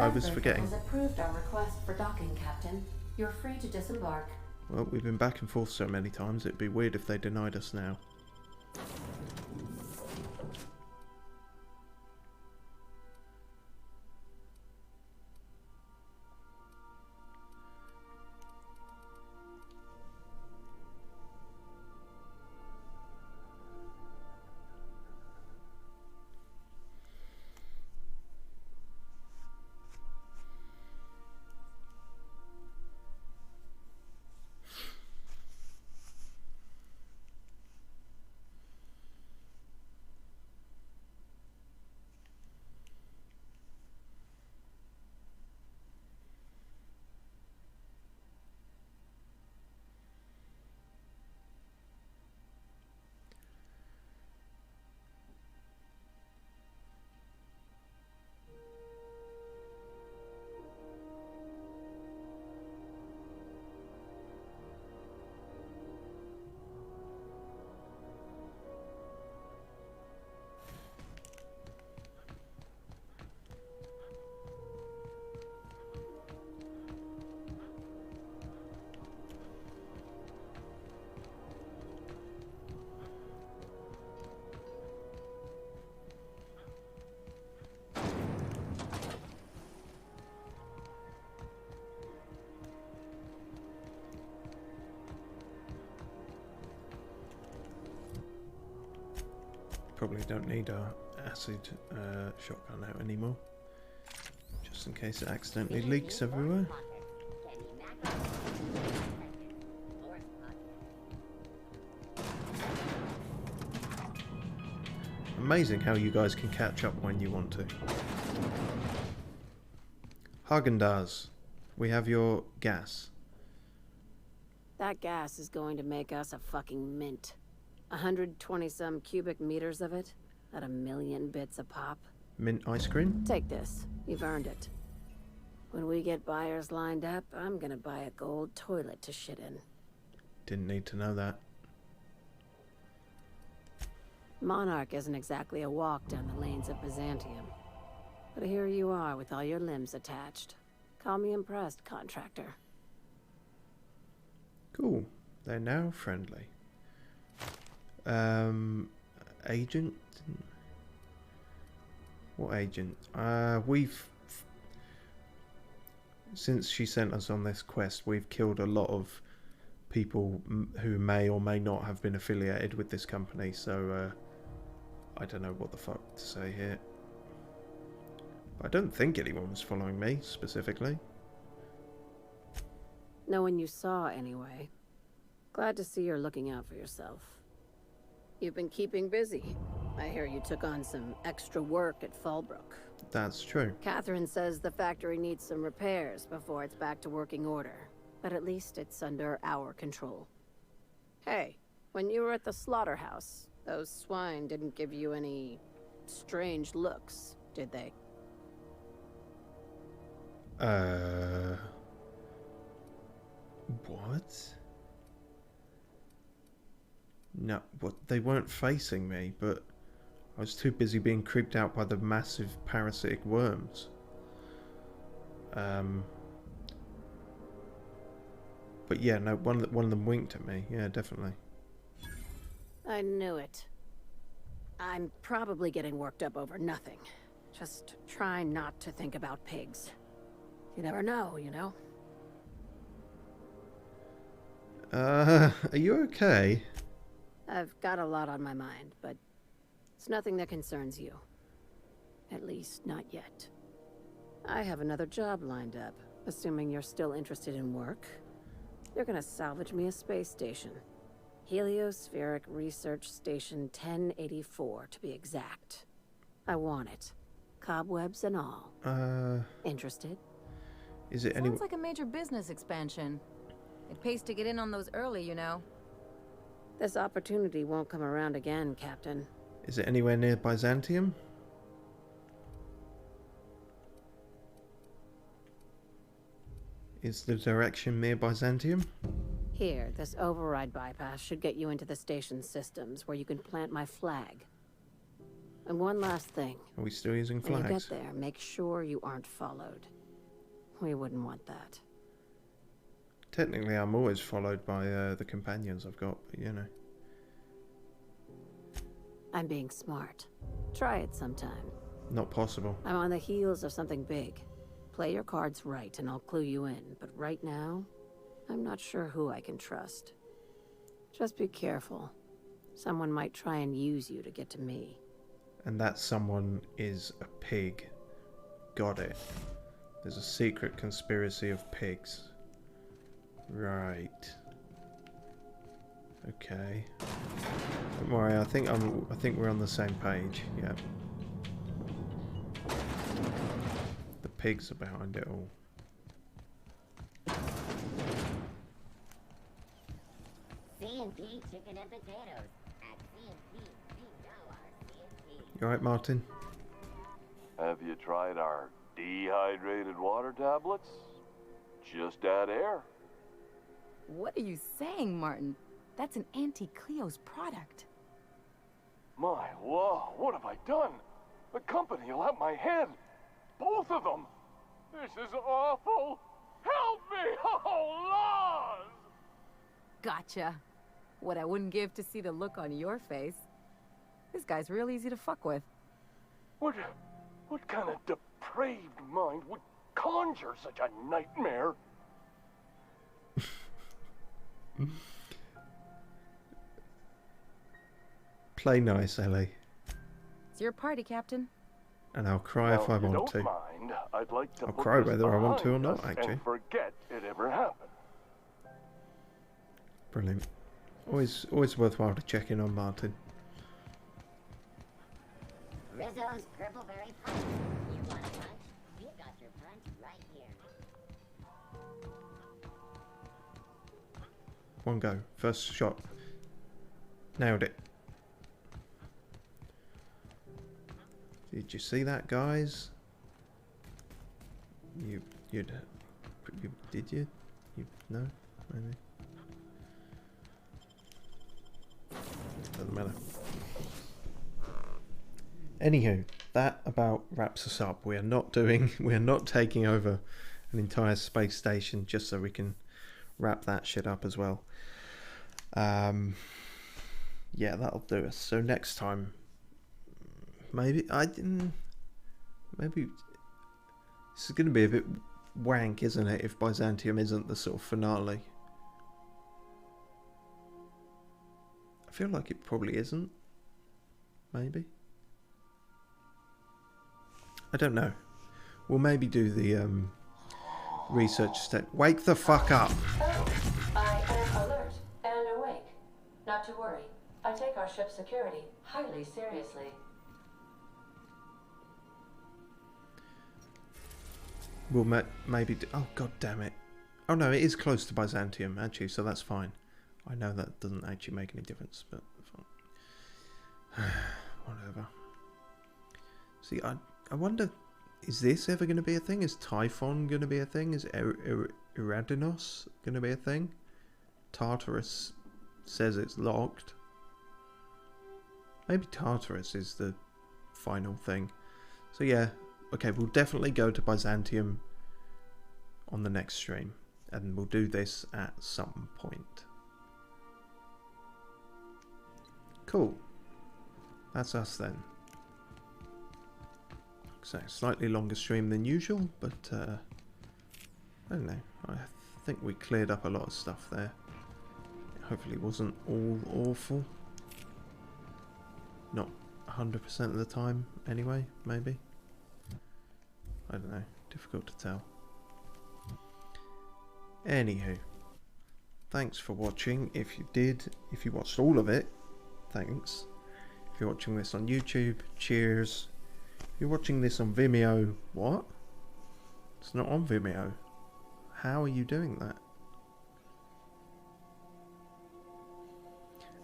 was forgetting. Has approved our request for docking, Captain. You're free to disembark. Well, we've been back and forth so many times, it'd be weird if they denied us now. Probably don't need our acid shotgun out anymore, just in case it accidentally leaks everywhere. Amazing how you guys can catch up when you want to. Haagen-Dazs, we have your gas. That gas is going to make us a fucking mint. 120-some cubic meters of it, at 1,000,000 bits a pop. Mint ice cream? Take this. You've earned it. When we get buyers lined up, I'm gonna buy a gold toilet to shit in. Didn't need to know that. Monarch isn't exactly a walk down the lanes of Byzantium. But here you are with all your limbs attached. Call me impressed, contractor. Cool. They're now friendly. Agent? What agent? Since she sent us on this quest, we've killed a lot of people who may or may not have been affiliated with this company, so I don't know what the fuck to say here. I don't think anyone was following me, specifically. No one you saw, anyway. Glad to see you're looking out for yourself. You've been keeping busy. I hear you took on some extra work at Fallbrook. That's true. Catherine says the factory needs some repairs before it's back to working order. but at least it's under our control. Hey, when you were at the slaughterhouse, those swine didn't give you any strange looks, did they? What? No, what? They weren't facing me, but I was too busy being creeped out by the massive parasitic worms. But yeah, no, one of them winked at me. Yeah, definitely. I knew it. I'm probably getting worked up over nothing. Just try not to think about pigs. You never know, you know? Are you okay? I've got a lot on my mind, but it's nothing that concerns you. At least, not yet. I have another job lined up, assuming you're still interested in work. They're gonna salvage me a space station. Heliospheric Research Station 1084, to be exact. I want it. Cobwebs and all. Interested? Is it any... Sounds like a major business expansion. It pays to get in on those early, you know. This opportunity won't come around again, Captain. Is it anywhere near Byzantium? Is the direction near Byzantium? Here, this override bypass should get you into the station's systems where you can plant my flag. And one last thing. Are we still using When flags? you get there, make sure you aren't followed. We wouldn't want that. Technically, I'm always followed by the companions I've got, but you know. I'm being smart. Try it sometime. Not possible. I'm on the heels of something big. Play your cards right and I'll clue you in. But right now, I'm not sure who I can trust. Just be careful. Someone might try and use you to get to me. And that someone is a pig. Got it. There's a secret conspiracy of pigs. Right. Okay. Don't worry, I think we're on the same page. Yeah. The pigs are behind it all. C&P chicken and potatoes. At C&P, we know our C&P. You alright, Martin? Have you tried our dehydrated water tablets? Just add air. What are you saying, Martin? That's an Auntie Cleo's product. My law, what have I done? The company will have my head. Both of them. This is awful. Help me! Oh, Lord! Gotcha. What I wouldn't give to see the look on your face. This guy's real easy to fuck with. What kind of depraved mind would conjure such a nightmare? Play nice, Ellie. It's your party, Captain. And I'll cry if I want to. Mind, I'd like to I'll cry whether I want to or not, actually. And forget it ever happened. Brilliant. Always worthwhile to check in on Martin. Rizzo's Purpleberry Punch. You want a punch? We've got your punch right here. One go. First shot. Nailed it. Did you see that, guys? You did you? No? Maybe. Doesn't matter. Anywho, that about wraps us up. We are not taking over an entire space station just so we can wrap that shit up as well. Yeah, that'll do us. So next time, maybe this is going to be a bit wank, isn't it? If Byzantium isn't the sort of finale. I feel like it probably isn't. Maybe. I don't know. We'll maybe do the research step. Wake the fuck up! Oh, I am alert and awake. Not to worry. I take our ship's security highly seriously. We'll maybe do... Oh, god damn it. Oh no, it is close to Byzantium, actually, so that's fine. I know that doesn't actually make any difference, but whatever. See, I wonder, is this ever going to be a thing? Is Typhon going to be a thing? Is Eridanos going to be a thing? Tartarus says it's locked. Maybe Tartarus is the final thing. So yeah, okay, we'll definitely go to Byzantium on the next stream. And we'll do this at some point. Cool. That's us then. So slightly longer stream than usual, but I don't know. I think we cleared up a lot of stuff there. Hopefully it wasn't all awful. Not 100% of the time anyway, maybe. I don't know. Difficult to tell. Anywho, thanks for watching. If you watched all of it, thanks. If you're watching this on YouTube, cheers. If you're watching this on Vimeo, what? It's not on Vimeo. How are you doing that?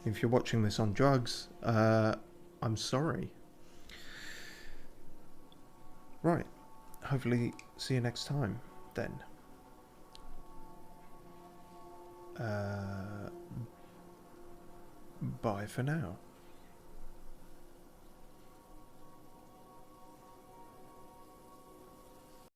If you're watching this on drugs, I'm sorry. Right. Hopefully see you next time then. Bye for now.